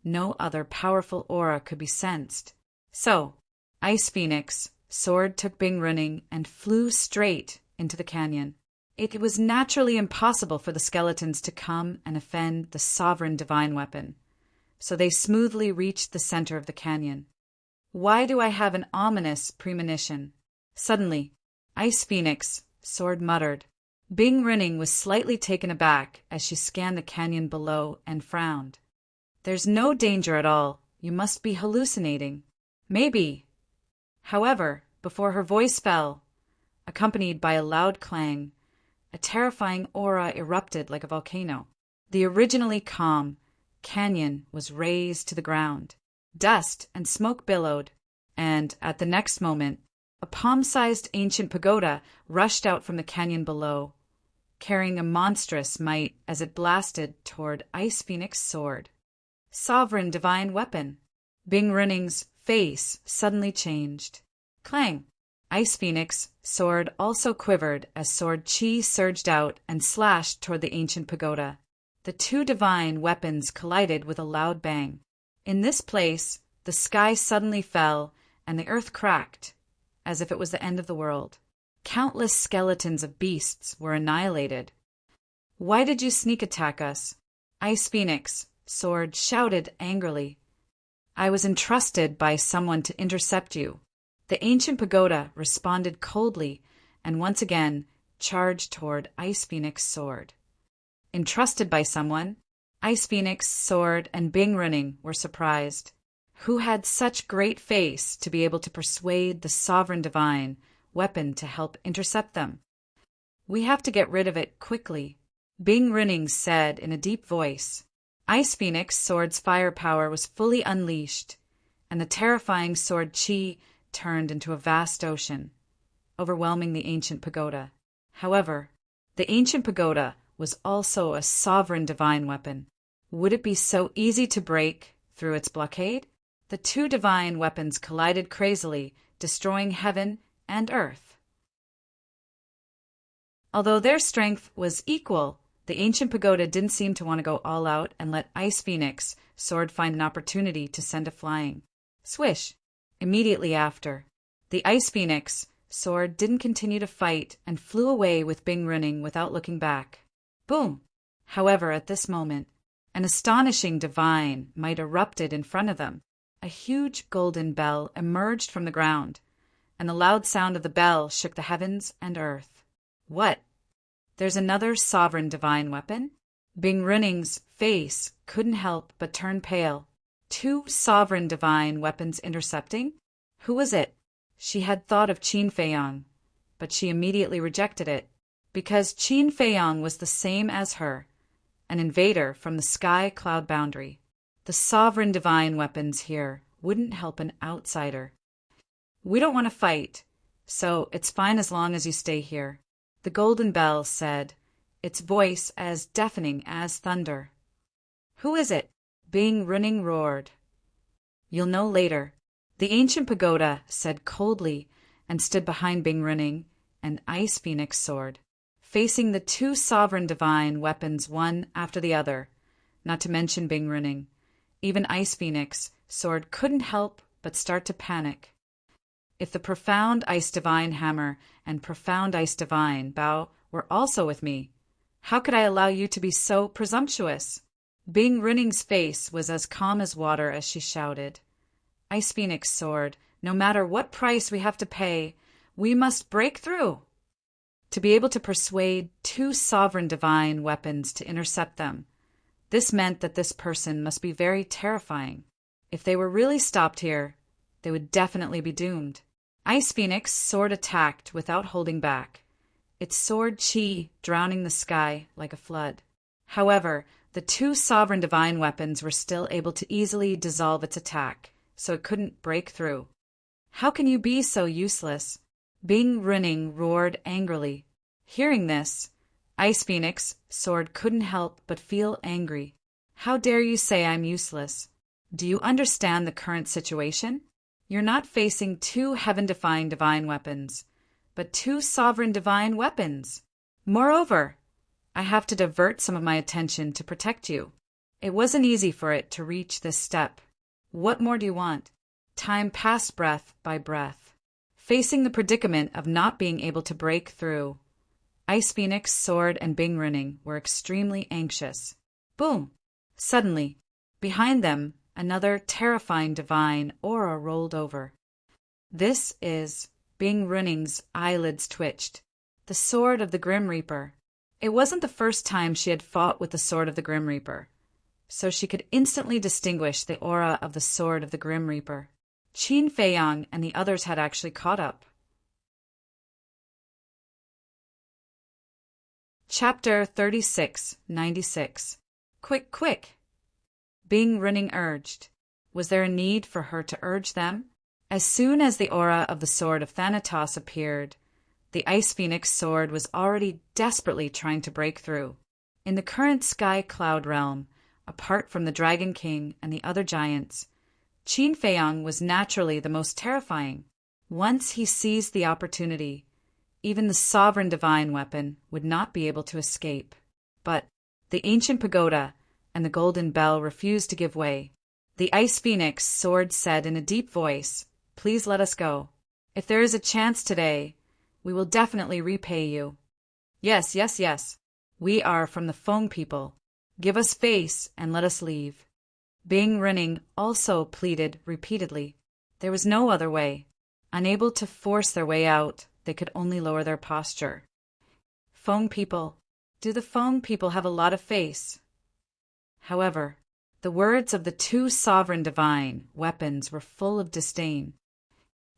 Speaker 1: no other powerful aura could be sensed. So, Ice Phoenix Sword took Bing Running and flew straight into the canyon. It was naturally impossible for the skeletons to come and offend the sovereign divine weapon, so they smoothly reached the center of the canyon. Why do I have an ominous premonition? Suddenly, Ice Phoenix Sword muttered. Bing Running was slightly taken aback as she scanned the canyon below and frowned. "There's no danger at all. You must be hallucinating." "Maybe." However, before her voice fell, accompanied by a loud clang, a terrifying aura erupted like a volcano. The originally calm canyon was razed to the ground. Dust and smoke billowed, and at the next moment, a palm-sized ancient pagoda rushed out from the canyon below, carrying a monstrous might as it blasted toward Ice Phoenix Sword. Sovereign divine weapon. Bing Running's face suddenly changed. Clang! Ice Phoenix Sword also quivered as Sword Chi surged out and slashed toward the ancient pagoda. The two divine weapons collided with a loud bang. In this place, the sky suddenly fell and the earth cracked, as if it was the end of the world. Countless skeletons of beasts were annihilated. "Why did you sneak attack us?" Ice Phoenix Sword shouted angrily. "I was entrusted by someone to intercept you." The ancient pagoda responded coldly, and once again, charged toward Ice Phoenix's sword. Entrusted by someone, Ice Phoenix, Sword, and Bing Running were surprised. Who had such great face to be able to persuade the sovereign divine weapon to help intercept them? We have to get rid of it quickly, Bing Running said in a deep voice. Ice Phoenix, Sword's firepower was fully unleashed, and the terrifying sword Chi turned into a vast ocean, overwhelming the ancient pagoda. However, the ancient pagoda was also a sovereign divine weapon. Would it be so easy to break through its blockade? The two divine weapons collided crazily, destroying heaven and earth. Although their strength was equal, the ancient pagoda didn't seem to want to go all out and let Ice Phoenix, Sword find an opportunity to send it flying. Swish! Immediately after, the Ice Phoenix, Sword didn't continue to fight and flew away with Bing Running without looking back. Boom! However, at this moment, an astonishing divine might erupted in front of them. A huge golden bell emerged from the ground, and the loud sound of the bell shook the heavens and earth. What? There's another sovereign divine weapon? Bing Running's face couldn't help but turn pale. Two sovereign divine weapons intercepting? Who was it? She had thought of Qin Feiyang, but she immediately rejected it, because Qin Feiyang was the same as her, an invader from the sky cloud boundary. The sovereign divine weapons here wouldn't help an outsider. We don't want to fight, so it's fine as long as you stay here, the golden bell said, its voice as deafening as thunder. Who is it? Bing Running roared. You'll know later, the ancient pagoda said coldly and stood behind Bing Running and Ice Phoenix Sword, facing the two sovereign divine weapons one after the other, not to mention Bing Running. Even Ice Phoenix, Sword couldn't help but start to panic. If the profound Ice Divine Hammer and profound Ice Divine Bow were also with me, how could I allow you to be so presumptuous? Bing Running's face was as calm as water as she shouted, Ice Phoenix, Sword, no matter what price we have to pay, we must break through. To be able to persuade two sovereign divine weapons to intercept them, this meant that this person must be very terrifying. If they were really stopped here, they would definitely be doomed. Ice Phoenix, Sword attacked without holding back, its sword Chi drowning the sky like a flood. However, the two sovereign divine weapons were still able to easily dissolve its attack, so it couldn't break through. How can you be so useless? Bing Running roared angrily. Hearing this, Ice Phoenix, Sword couldn't help but feel angry. How dare you say I'm useless? Do you understand the current situation? You're not facing two heaven-defying divine weapons, but two sovereign divine weapons. Moreover, I have to divert some of my attention to protect you. It wasn't easy for it to reach this step. What more do you want? Time passed breath by breath. Facing the predicament of not being able to break through, Ice Phoenix, Sword, and Bing Running were extremely anxious. Boom! Suddenly, behind them, another terrifying divine aura rolled over. This is Bing Running's eyelids twitched. The sword of the Grim Reaper. It wasn't the first time she had fought with the sword of the Grim Reaper, so she could instantly distinguish the aura of the sword of the Grim Reaper. Qin Feiyang and the others had actually caught up. Chapter 3696. Quick, quick! Bing Running urged. Was there a need for her to urge them? As soon as the aura of the sword of Thanatos appeared, the Ice Phoenix Sword was already desperately trying to break through. In the current sky cloud realm, apart from the Dragon King and the other giants, Qin Feiyang was naturally the most terrifying. Once he seized the opportunity, even the sovereign divine weapon would not be able to escape. But the ancient pagoda and the golden bell refused to give way. The Ice Phoenix Sword said in a deep voice, "Please let us go. If there is a chance today, we will definitely repay you." Yes, yes, yes. We are from the Feng people. Give us face and let us leave. Bing Running also pleaded repeatedly. There was no other way. Unable to force their way out, they could only lower their posture. Feng people. Do the Feng people have a lot of face? However, the words of the two sovereign divine weapons were full of disdain.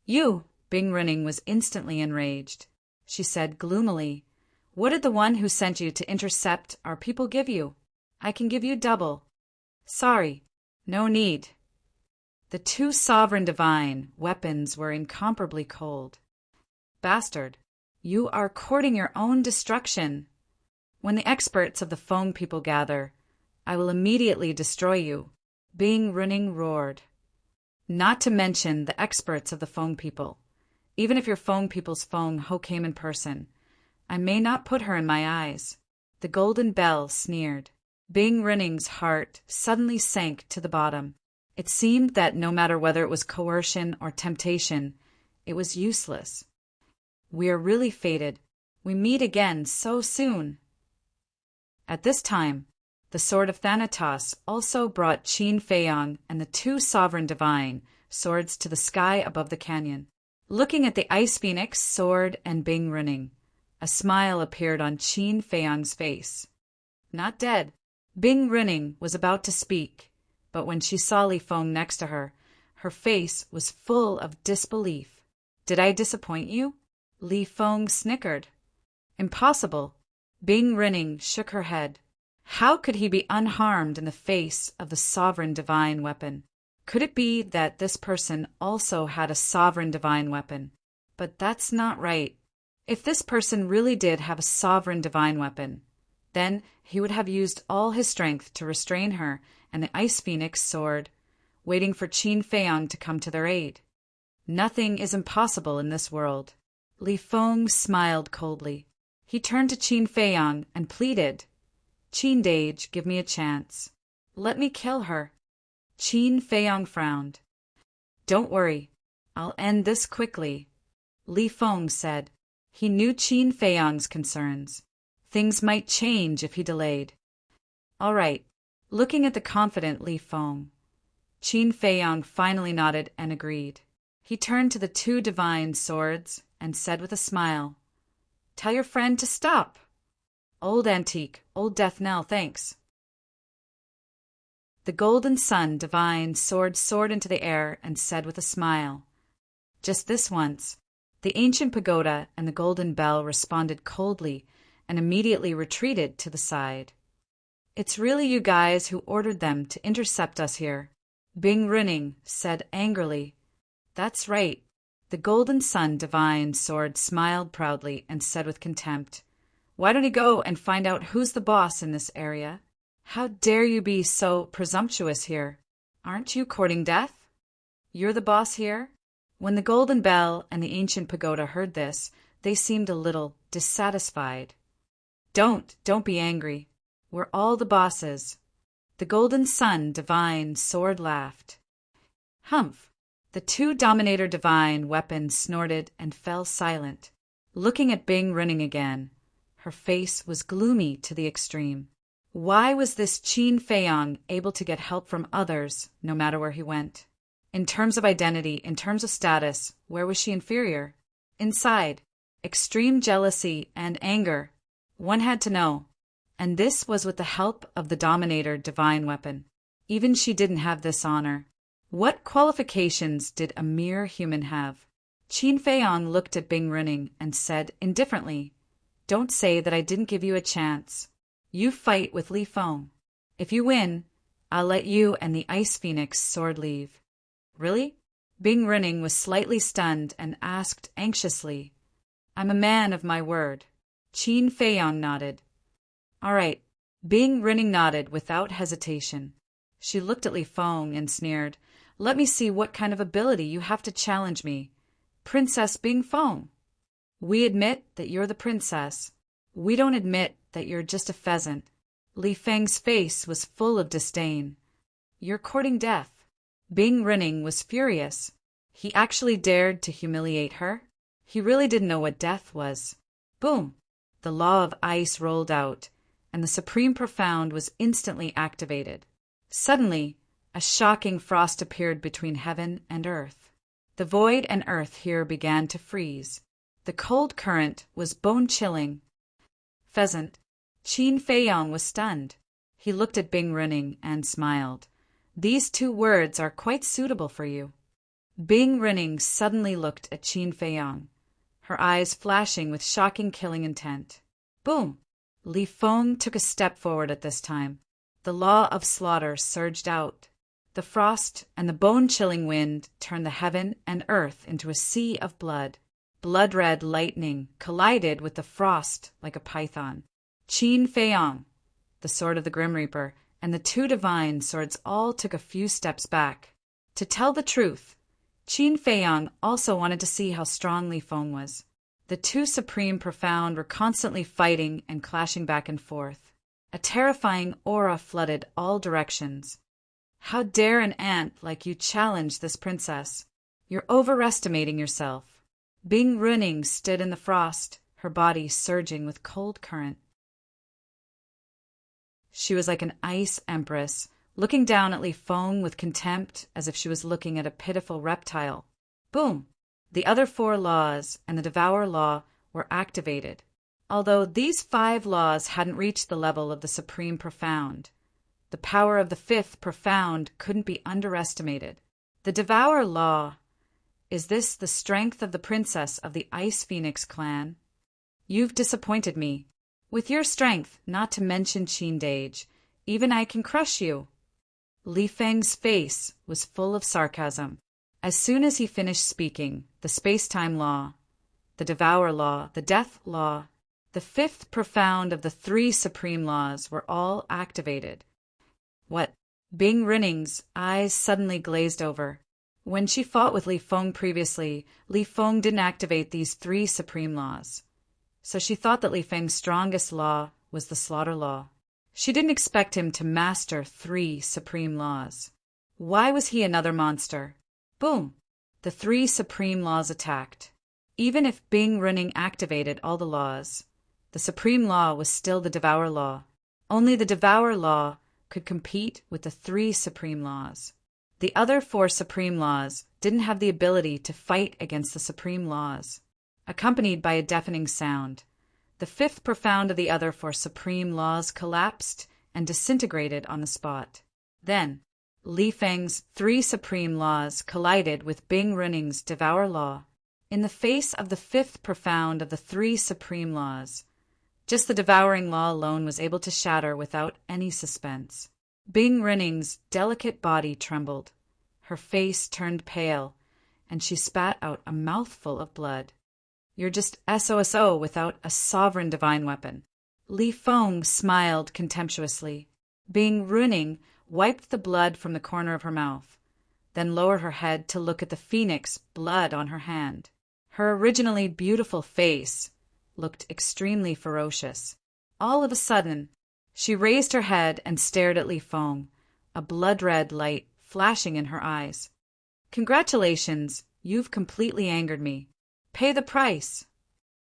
Speaker 1: You, Bing Running was instantly enraged. She said gloomily, "What did the one who sent you to intercept our people give you? I can give you double." "Sorry, no need." The two sovereign divine weapons were incomparably cold. "Bastard, you are courting your own destruction. When the experts of the Feng people gather, I will immediately destroy you," Bing Running roared. "Not to mention the experts of the Feng people. Even if your Feng people's Feng Ho came in person, I may not put her in my eyes." The golden bell sneered. Bing Running's heart suddenly sank to the bottom. It seemed that no matter whether it was coercion or temptation, it was useless. "We are really fated. We meet again so soon." At this time, the sword of Thanatos also brought Qin Feiyang and the two sovereign divine swords to the sky above the canyon. Looking at the ice phoenix sword and Bing Running, a smile appeared on Qin Feiyang's face. Not dead. Bing Running was about to speak, but when she saw Li Feng next to her, her face was full of disbelief. "Did I disappoint you?" Li Feng snickered. "Impossible." Bing Running shook her head. How could he be unharmed in the face of the sovereign divine weapon? Could it be that this person also had a sovereign divine weapon? But that's not right. If this person really did have a sovereign divine weapon, then he would have used all his strength to restrain her and the ice phoenix sword, waiting for Qin Feiyang to come to their aid. Nothing is impossible in this world. Li Feng smiled coldly. He turned to Qin Feiyang and pleaded, "Qin Dage, give me a chance. Let me kill her." Qin Feiyang frowned. "Don't worry, I'll end this quickly," Li Feng said. He knew Qin Feiyang's concerns. Things might change if he delayed. "All right." Looking at the confident Li Feng, Qin Feiyang finally nodded and agreed. He turned to the two divine swords and said with a smile, "Tell your friend to stop. Old antique, old death knell, thanks." The golden sun divine soared into the air and said with a smile, "Just this once." The ancient pagoda and the golden bell responded coldly and immediately retreated to the side. "It's really you guys who ordered them to intercept us here," Bing Running said angrily. "That's right." The golden sun divine sword smiled proudly and said with contempt, "Why don't you go and find out who's the boss in this area? How dare you be so presumptuous here? Aren't you courting death? You're the boss here?" When the golden bell and the ancient pagoda heard this, they seemed a little dissatisfied. Don't be angry. We're all the bosses." The golden sun divine sword laughed. "Humph." The two dominator divine weapons snorted and fell silent. Looking at Bing Running again, her face was gloomy to the extreme. Why was this Qin Feiyang able to get help from others no matter where he went? In terms of identity, in terms of status, where was she inferior? Inside, extreme jealousy and anger. One had to know. And this was with the help of the Dominator divine weapon. Even she didn't have this honor. What qualifications did a mere human have? Qin Feiyang looked at Bing Running and said indifferently, "Don't say that I didn't give you a chance. You fight with Li Feng. If you win, I'll let you and the Ice Phoenix sword leave." "Really?" Bing Running was slightly stunned and asked anxiously. "I'm a man of my word." Qin Feiyang nodded. "All right." Bing Running nodded without hesitation. She looked at Li Feng and sneered, "Let me see what kind of ability you have to challenge me. Princess Bing Feng. We admit that you're the princess. We don't admit that you're just a pheasant." Li Feng's face was full of disdain. "You're courting death." Bing Running was furious. He actually dared to humiliate her. He really didn't know what death was. Boom! The law of ice rolled out, and the Supreme Profound was instantly activated. Suddenly, a shocking frost appeared between heaven and earth. The void and earth here began to freeze. The cold current was bone-chilling. pheasant. Qin Feiyong was stunned. He looked at Bing Runing and smiled. These two words are quite suitable for you. Bing Runing suddenly looked at Qin Feiyong, her eyes flashing with shocking killing intent. Boom! Li Feng took a step forward at this time. The law of slaughter surged out. The frost and the bone-chilling wind turned the heaven and earth into a sea of blood. Blood-red lightning collided with the frost like a python. Qin Feiyong, the sword of the Grim Reaper, and the two divine swords all took a few steps back. To tell the truth, Qin Feiyong also wanted to see how strong Li Feng was. The two supreme profound were constantly fighting and clashing back and forth. A terrifying aura flooded all directions. How dare an ant like you challenge this princess? You're overestimating yourself. Bing Runing stood in the frost, her body surging with cold current. She was like an ice empress, looking down at Li Feng with contempt as if she was looking at a pitiful reptile. Boom! The other 4 laws and the Devour Law were activated. Although these 5 laws hadn't reached the level of the Supreme Profound, the power of the 5th Profound couldn't be underestimated. The Devour Law. Is this the strength of the princess of the Ice Phoenix clan? You've disappointed me. With your strength, not to mention Qin Dage, even I can crush you. Li Feng's face was full of sarcasm. As soon as he finished speaking, the space-time law, the Devour Law, the Death Law, the 5th Profound of the 3 Supreme Laws were all activated. What? Bing Runing's eyes suddenly glazed over. When she fought with Li Feng previously, Li Feng didn't activate these 3 Supreme Laws. So she thought that Li Feng's strongest law was the Slaughter Law. She didn't expect him to master 3 Supreme Laws. Why was he another monster? Boom! The 3 Supreme Laws attacked. Even if Bing Runing activated all the laws, the Supreme Law was still the Devour Law. Only the Devour Law could compete with the 3 Supreme Laws. The other 4 Supreme Laws didn't have the ability to fight against the Supreme Laws. Accompanied by a deafening sound, the 5th Profound of the other 4 Supreme Laws collapsed and disintegrated on the spot. Then, Li Feng's 3 Supreme Laws collided with Bing Runing's Devour Law. In the face of the 5th Profound of the 3 Supreme Laws, just the Devouring Law alone was able to shatter without any suspense. Bing Runing's delicate body trembled. Her face turned pale, and she spat out a mouthful of blood. You're just SOSO without a sovereign divine weapon. Li Feng smiled contemptuously. Bing Runing wiped the blood from the corner of her mouth, then lowered her head to look at the phoenix blood on her hand. Her originally beautiful face looked extremely ferocious. All of a sudden, she raised her head and stared at Li Feng, a blood-red light flashing in her eyes. Congratulations, you've completely angered me. Pay the price.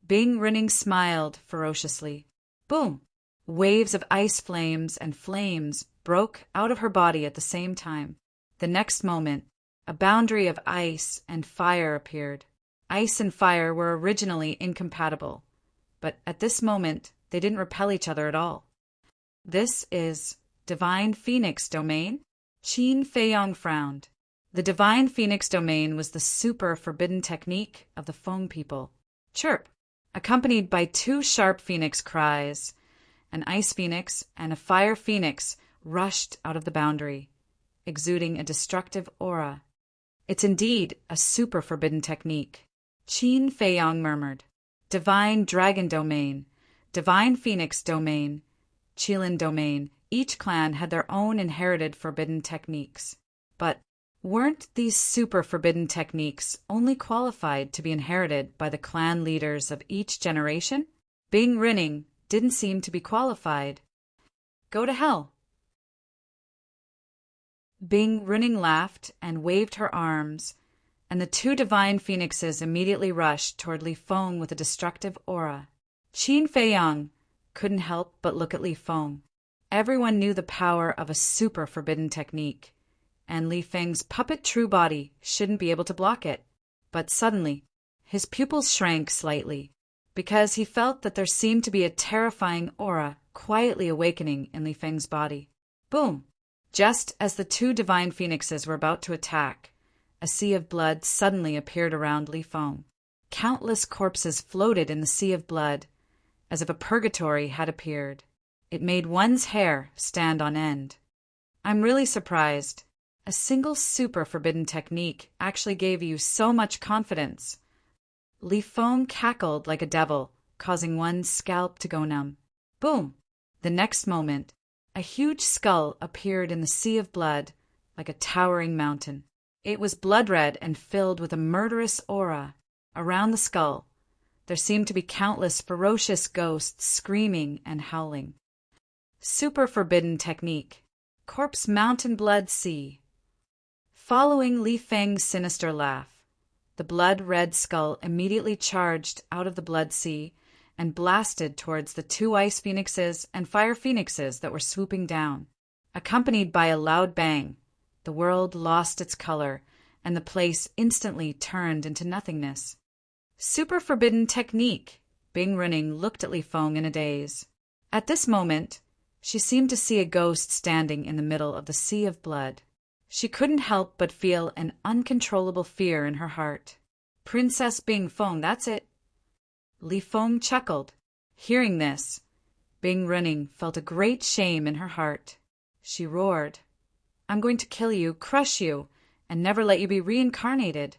Speaker 1: Bing Runing smiled ferociously. Boom! Waves of ice flames and flames broke out of her body at the same time. The next moment, a boundary of ice and fire appeared. Ice and fire were originally incompatible, but at this moment they didn't repel each other at all. This is Divine Phoenix Domain? Qin Feiyong frowned. The Divine Phoenix Domain was the super forbidden technique of the Feng people. Chirp! Accompanied by 2 sharp phoenix cries, an ice phoenix and a fire phoenix rushed out of the boundary, exuding a destructive aura. It's indeed a super forbidden technique. Qin Feiyong murmured. Divine Dragon Domain, Divine Phoenix Domain, Qilin Domain, each clan had their own inherited forbidden techniques. But weren't these super forbidden techniques only qualified to be inherited by the clan leaders of each generation? Bing Runing didn't seem to be qualified. Go to hell. Bing Runing laughed and waved her arms, and the 2 divine phoenixes immediately rushed toward Li Feng with a destructive aura. Qin Feiyong couldn't help but look at Li Feng. Everyone knew the power of a super forbidden technique, and Li Feng's puppet true body shouldn't be able to block it. But suddenly, his pupils shrank slightly. because he felt that there seemed to be a terrifying aura quietly awakening in Li Feng's body. Boom! Just as the two divine phoenixes were about to attack, a sea of blood suddenly appeared around Li Feng. Countless corpses floated in the sea of blood, as if a purgatory had appeared. It made one's hair stand on end. I'm really surprised. A single super forbidden technique actually gave you so much confidence. Li Feng cackled like a devil, causing one's scalp to go numb. Boom! The next moment, a huge skull appeared in the sea of blood, like a towering mountain. It was blood-red and filled with a murderous aura. Around the skull, there seemed to be countless ferocious ghosts screaming and howling. Super forbidden technique. Corpse Mountain Blood Sea. Following Li Feng's sinister laugh, the blood-red skull immediately charged out of the blood sea and blasted towards the two ice phoenixes and fire phoenixes that were swooping down. Accompanied by a loud bang, the world lost its color, and the place instantly turned into nothingness. Super forbidden technique. Bing Running looked at Li Feng in a daze. At this moment, she seemed to see a ghost standing in the middle of the sea of blood. She couldn't help but feel an uncontrollable fear in her heart. Princess Bing Feng, that's it. Li Feng chuckled. Hearing this, Bing Running felt a great shame in her heart. She roared, I'm going to kill you, crush you, and never let you be reincarnated.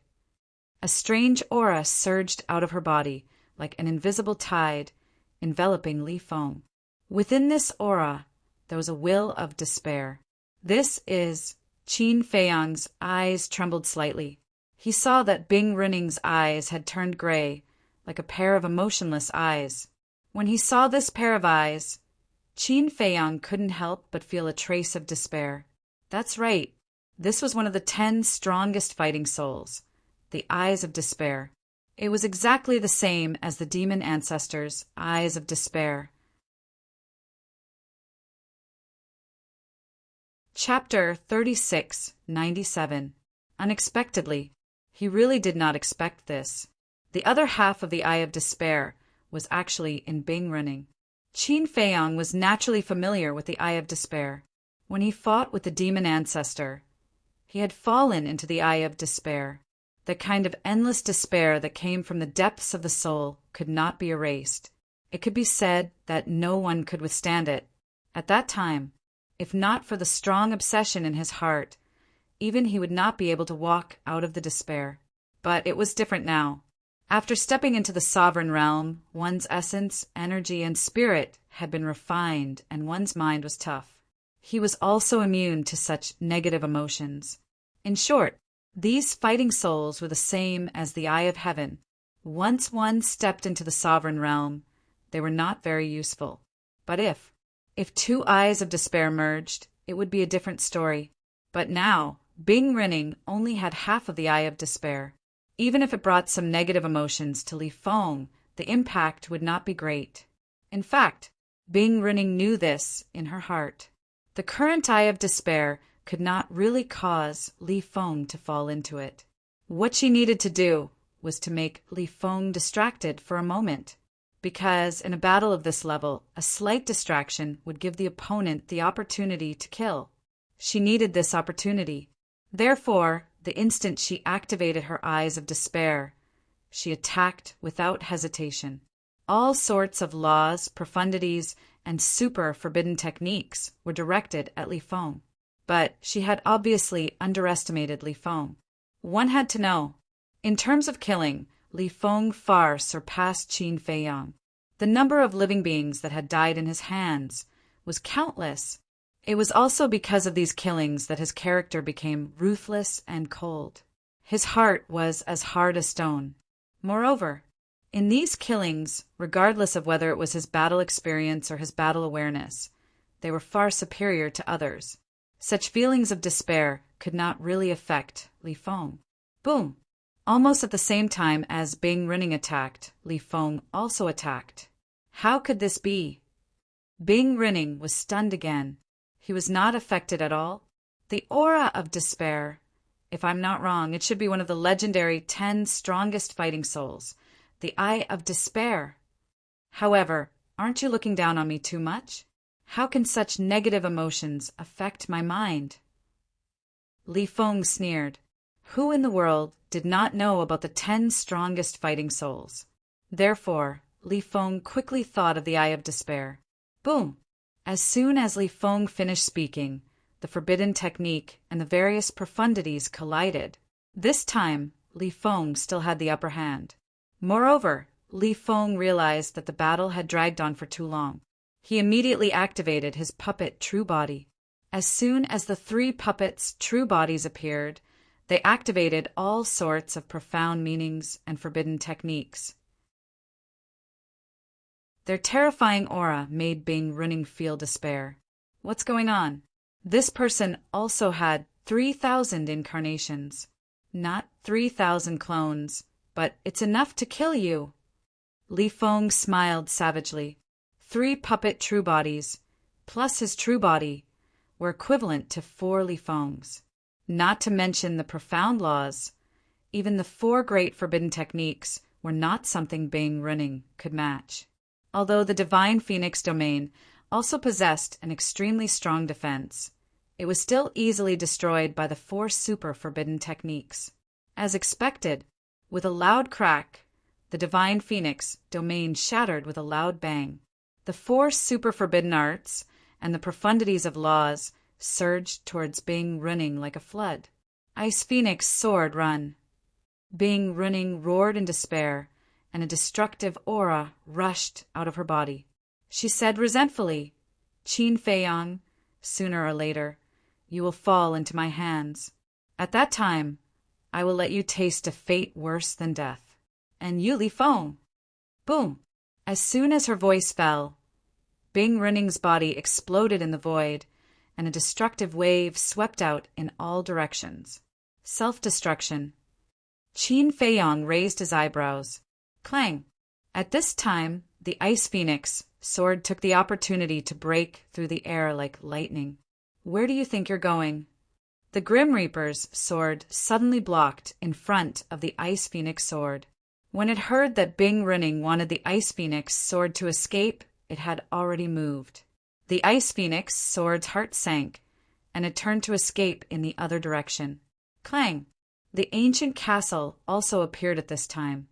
Speaker 1: A strange aura surged out of her body, like an invisible tide, enveloping Li Feng. Within this aura, there was a will of despair. This is... Qin Feiyang's eyes trembled slightly. He saw that Bing Running's eyes had turned gray, like a pair of emotionless eyes. When he saw this pair of eyes, Qin Feiyang couldn't help but feel a trace of despair. That's right. This was one of the 10 strongest fighting souls, the Eyes of Despair. It was exactly the same as the demon ancestors' Eyes of Despair. Chapter 3697. Unexpectedly. He really did not expect this. The other half of the Eye of Despair was actually in Bing Running. Qin Feiyang was naturally familiar with the Eye of Despair. When he fought with the demon ancestor, he had fallen into the Eye of Despair. The kind of endless despair that came from the depths of the soul could not be erased. It could be said that no one could withstand it. At that time, if not for the strong obsession in his heart, even he would not be able to walk out of the despair. But it was different now. After stepping into the sovereign realm, one's essence, energy, and spirit had been refined, and one's mind was tough. He was also immune to such negative emotions. In short, these fighting souls were the same as the Eye of Heaven. Once one stepped into the sovereign realm, they were not very useful. But if two Eyes of Despair merged, it would be a different story. But now, Bing Running only had half of the Eye of Despair. Even if it brought some negative emotions to Li Feng, the impact would not be great. In fact, Bing Running knew this in her heart. The current Eye of Despair could not really cause Li Feng to fall into it. What she needed to do was to make Li Feng distracted for a moment, because in a battle of this level, a slight distraction would give the opponent the opportunity to kill. She needed this opportunity. Therefore, the instant she activated her Eyes of Despair, she attacked without hesitation. All sorts of laws, profundities, and super forbidden techniques were directed at Li Feng. But she had obviously underestimated Li Feng. One had to know. In terms of killing, Li Feng far surpassed Qin Feiyang. The number of living beings that had died in his hands was countless. It was also because of these killings that his character became ruthless and cold. His heart was as hard as stone. Moreover, in these killings, regardless of whether it was his battle experience or his battle awareness, they were far superior to others. Such feelings of despair could not really affect Li Feng. Boom! Almost at the same time as Bing Running attacked, Li Feng also attacked. How could this be? Bing Running was stunned again. He was not affected at all. The aura of despair. If I'm not wrong, it should be one of the legendary 10 strongest fighting souls. The Eye of Despair. However, aren't you looking down on me too much? How can such negative emotions affect my mind? Li Feng sneered. Who in the world did not know about the 10 strongest fighting souls? Therefore, Li Feng quickly thought of the Eye of Despair. Boom! As soon as Li Feng finished speaking, the forbidden technique and the various profundities collided. This time, Li Feng still had the upper hand. Moreover, Li Feng realized that the battle had dragged on for too long. He immediately activated his puppet true body. As soon as the 3 puppets' true bodies appeared, they activated all sorts of profound meanings and forbidden techniques. Their terrifying aura made Bing Running feel despair. What's going on? This person also had 3,000 incarnations. Not 3,000 clones, but it's enough to kill you. Li Feng smiled savagely. 3 puppet true bodies, plus his true body, were equivalent to 4 Li Fengs. Not to mention the profound laws, even the 4 great forbidden techniques were not something Bing Running could match. Although the Divine Phoenix domain also possessed an extremely strong defense, it was still easily destroyed by the 4 super forbidden techniques. As expected, with a loud crack, the Divine Phoenix domain shattered with a loud bang. The 4 super forbidden arts and the profundities of laws surged towards Bing Running like a flood. Ice Phoenix soared run. Bing Running roared in despair, and a destructive aura rushed out of her body. She said resentfully, Qin Feiyang, sooner or later, you will fall into my hands. At that time, I will let you taste a fate worse than death. And you, Li Feng. Boom! As soon as her voice fell, Bing Running's body exploded in the void, and a destructive wave swept out in all directions. Self-destruction. Qin Feiyang raised his eyebrows. Clang! At this time, the Ice Phoenix sword took the opportunity to break through the air like lightning. Where do you think you're going? The Grim Reaper's sword suddenly blocked in front of the Ice Phoenix sword. When it heard that Bing Running wanted the Ice Phoenix sword to escape, it had already moved. The Ice Phoenix sword's heart sank, and it turned to escape in the other direction. Clang! The ancient castle also appeared at this time,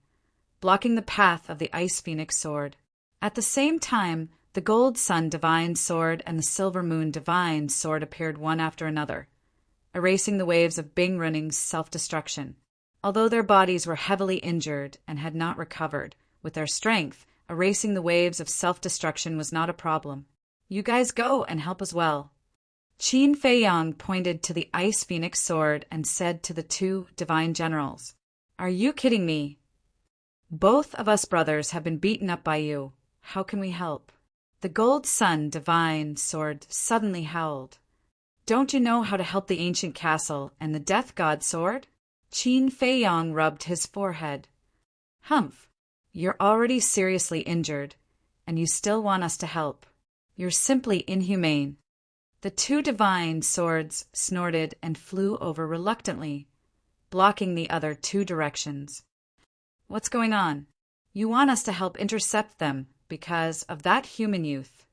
Speaker 1: blocking the path of the Ice Phoenix sword. At the same time, the Gold Sun Divine Sword and the Silver Moon Divine Sword appeared one after another, erasing the waves of Bing Running's self-destruction. Although their bodies were heavily injured and had not recovered, with their strength, erasing the waves of self-destruction was not a problem. You guys go and help as well. Qin Feiyang pointed to the Ice Phoenix sword and said to the 2 divine generals, Are you kidding me? Both of us brothers have been beaten up by you. How can we help? The Gold Sun Divine Sword suddenly howled. Don't you know how to help the ancient castle and the Death God sword? Qin Feiyang rubbed his forehead. Humph, you're already seriously injured, and you still want us to help. You're simply inhumane. The 2 divine swords snorted and flew over reluctantly, blocking the other 2 directions. What's going on? You want us to help intercept them because of that human youth.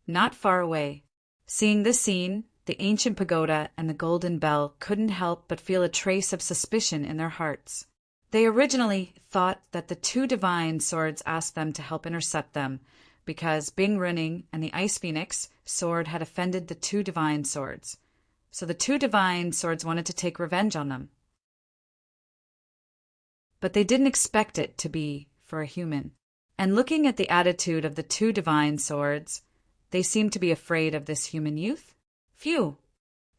Speaker 1: Not far away. Seeing this scene, the ancient pagoda and the golden bell couldn't help but feel a trace of suspicion in their hearts. They originally thought that the 2 divine swords asked them to help intercept them because Bing Running and the Ice Phoenix sword had offended the 2 divine swords. So the 2 divine swords wanted to take revenge on them. But they didn't expect it to be for a human. And looking at the attitude of the 2 divine swords, they seemed to be afraid of this human youth. Phew!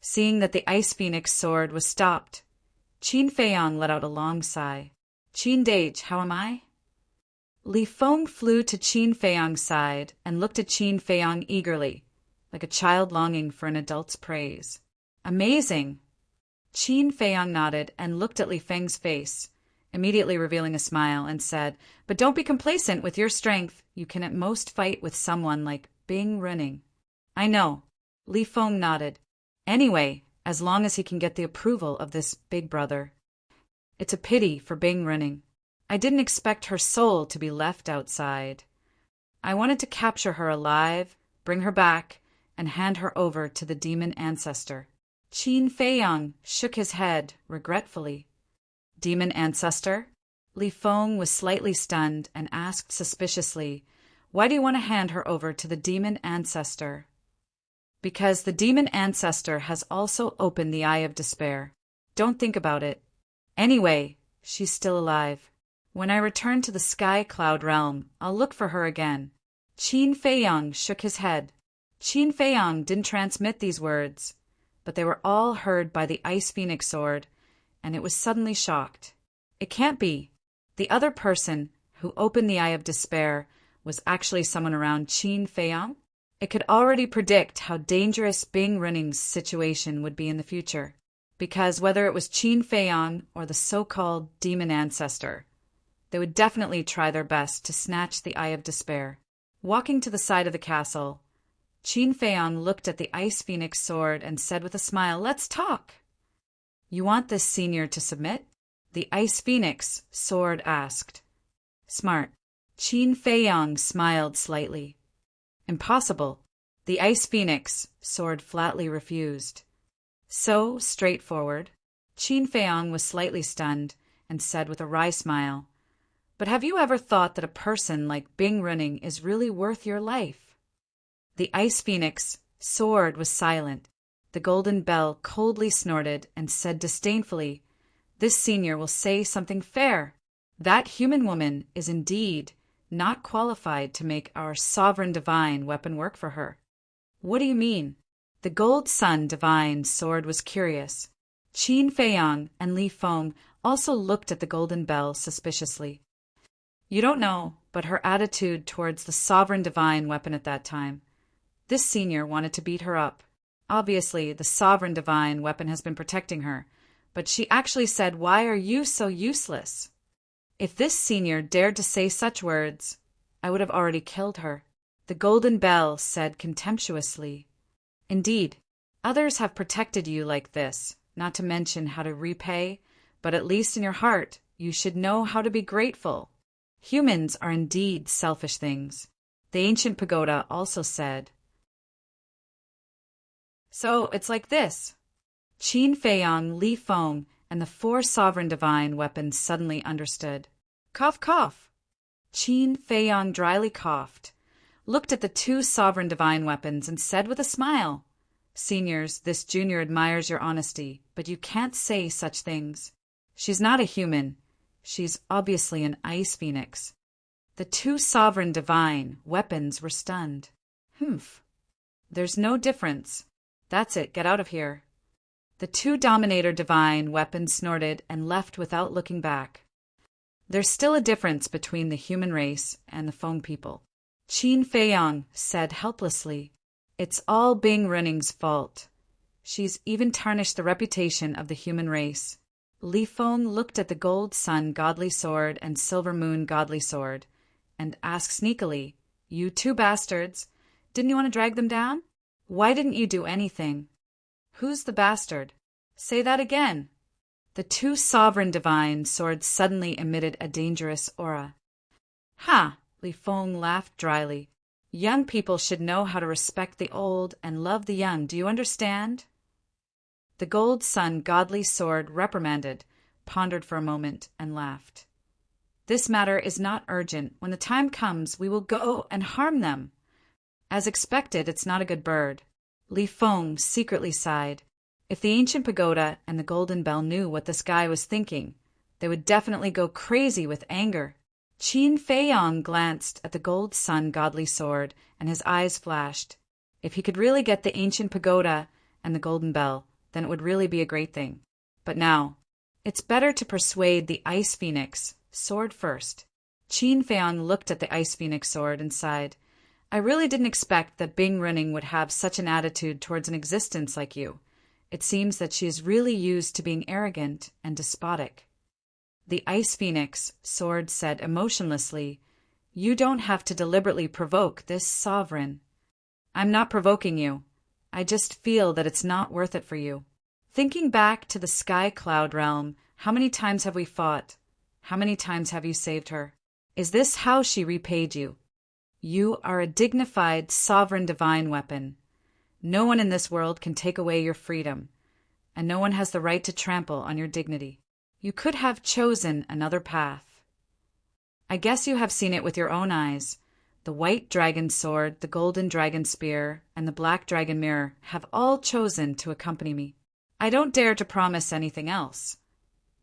Speaker 1: Seeing that the Ice Phoenix sword was stopped, Qin Feiyang let out a long sigh. Qin Dage, how am I? Li Feng flew to Qin Feiyang's side and looked at Qin Feiyang eagerly, like a child longing for an adult's praise. Amazing! Qin Feiyang nodded and looked at Li Feng's face, immediately revealing a smile, and said, But don't be complacent with your strength. You can at most fight with someone like Bing Running. I know. Li Feng nodded. Anyway, as long as he can get the approval of this big brother. It's a pity for Bing Running. I didn't expect her soul to be left outside. I wanted to capture her alive, bring her back, and hand her over to the demon ancestor. Qin Feiyang shook his head regretfully. Demon ancestor? Li Feng was slightly stunned and asked suspiciously, "Why do you want to hand her over to the demon ancestor?" "Because the demon ancestor has also opened the Eye of Despair. Don't think about it. Anyway, she's still alive. When I return to the Sky Cloud realm, I'll look for her again." Qin Feiyang shook his head. Qin Feiyang didn't transmit these words, but they were all heard by the Ice Phoenix Sword, and it was suddenly shocked. It can't be. The other person who opened the Eye of Despair was actually someone around Qin Feiyang? It could already predict how dangerous Bing Running's situation would be in the future, because whether it was Qin Feiyang or the so-called demon ancestor, they would definitely try their best to snatch the Eye of Despair. Walking to the side of the castle, Qin Feiyang looked at the Ice Phoenix Sword and said with a smile, "Let's talk." "You want this senior to submit?" the Ice Phoenix Sword asked. "Smart." Qin Feiyang smiled slightly. "Impossible." The Ice Phoenix Sword flatly refused. "So straightforward." Qin Feiyang was slightly stunned and said with a wry smile, "But have you ever thought that a person like Bing Running is really worth your life?" The Ice Phoenix Sword was silent. The Golden Bell coldly snorted and said disdainfully, "This senior will say something fair. That human woman is indeed not qualified to make our sovereign divine weapon work for her." "What do you mean?" The Gold Sun Divine Sword was curious. Qin Feiyang and Li Feng also looked at the Golden Bell suspiciously. "You don't know, but her attitude towards the sovereign divine weapon at that time. This senior wanted to beat her up. Obviously, the sovereign divine weapon has been protecting her, but she actually said, 'Why are you so useless?' If this senior dared to say such words, I would have already killed her," the Golden Bell said contemptuously. "Indeed, others have protected you like this, not to mention how to repay, but at least in your heart, you should know how to be grateful. Humans are indeed selfish things," the ancient pagoda also said. "So it's like this." Qin Feiyang, Li Feng, and the four sovereign divine weapons suddenly understood. Cough, cough. Qin Feiyang dryly coughed, looked at the two sovereign divine weapons, and said with a smile, "Seniors, this junior admires your honesty, but you can't say such things. She's not a human. She's obviously an ice phoenix." The two sovereign divine weapons were stunned. "Humph. There's no difference. That's it, get out of here." The two Dominator divine weapons snorted and left without looking back. "There's still a difference between the human race and the Feng people," Qin Feiyang said helplessly. "It's all Bing Running's fault. She's even tarnished the reputation of the human race." Li Feng looked at the Gold Sun Godly Sword and Silver Moon Godly Sword and asked sneakily, "You two bastards, didn't you want to drag them down? Why didn't you do anything?" "Who's the bastard? Say that again." The two sovereign divine swords suddenly emitted a dangerous aura. "Ha!" Li Feng laughed dryly. "Young people should know how to respect the old and love the young, do you understand?" The Gold Sun Godly Sword reprimanded, pondered for a moment, and laughed. "This matter is not urgent. When the time comes, we will go and harm them." As expected, it's not a good bird. Li Feng secretly sighed. If the ancient pagoda and the Golden Bell knew what this guy was thinking, they would definitely go crazy with anger. Qin Feiyang glanced at the Gold Sun Godly Sword, and his eyes flashed. If he could really get the ancient pagoda and the Golden Bell, then it would really be a great thing. But now, it's better to persuade the Ice Phoenix Sword first. Qin Feiyang looked at the Ice Phoenix Sword and sighed. "I really didn't expect that Bing Running would have such an attitude towards an existence like you. It seems that she is really used to being arrogant and despotic." The Ice Phoenix Sword said emotionlessly, "You don't have to deliberately provoke this sovereign." "I'm not provoking you. I just feel that it's not worth it for you. Thinking back to the Sky Cloud realm, how many times have we fought? How many times have you saved her? Is this how she repaid you? You are a dignified, sovereign divine weapon. No one in this world can take away your freedom, and no one has the right to trample on your dignity. You could have chosen another path. I guess you have seen it with your own eyes. The white dragon sword, the golden dragon spear, and the black dragon mirror have all chosen to accompany me. I don't dare to promise anything else,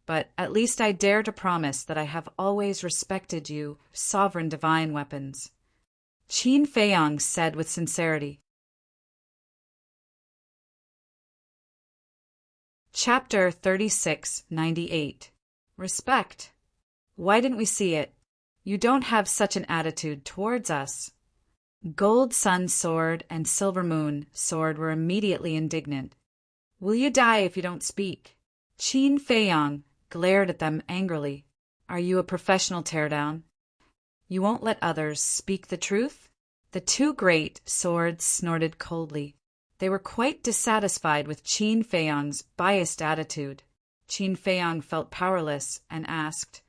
Speaker 1: but at least I dare to promise that I have always respected you, sovereign divine weapons. Qin Feiyang said with sincerity. Chapter 3698. Respect. Why didn't we see it? You don't have such an attitude towards us. Gold Sun Sword and Silver Moon Sword were immediately indignant. Will you die if you don't speak? Qin Feiyang glared at them angrily. Are you a professional teardown? You won't let others speak the truth? The two great swords snorted coldly. They were quite dissatisfied with Qin Feiyang's biased attitude. Qin Feiyang felt powerless and asked,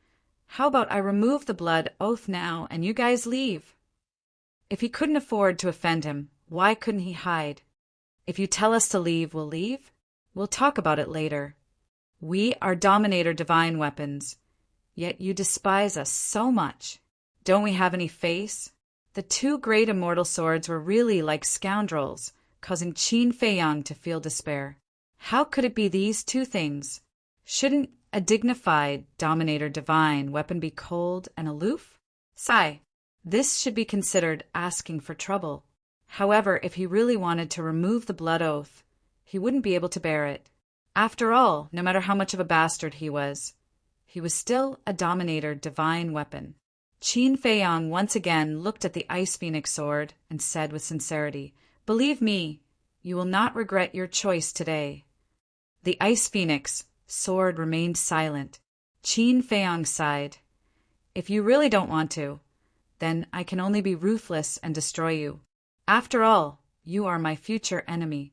Speaker 1: How about I remove the blood oath now and you guys leave? If he couldn't afford to offend him, why couldn't he hide? If you tell us to leave, we'll leave? We'll talk about it later. We are Dominator divine weapons, yet you despise us so much. Don't we have any face? The two great immortal swords were really like scoundrels, causing Qin Feiyang to feel despair. How could it be these two things? Shouldn't a dignified Dominator divine weapon be cold and aloof? Sigh. This should be considered asking for trouble. However, if he really wanted to remove the blood oath, he wouldn't be able to bear it. After all, no matter how much of a bastard he was still a Dominator divine weapon. Qin Feiyang once again looked at the Ice Phoenix sword and said with sincerity, Believe me, you will not regret your choice today. The Ice Phoenix sword remained silent. Qin Feiyang sighed. If you really don't want to, then I can only be ruthless and destroy you. After all, you are my future enemy.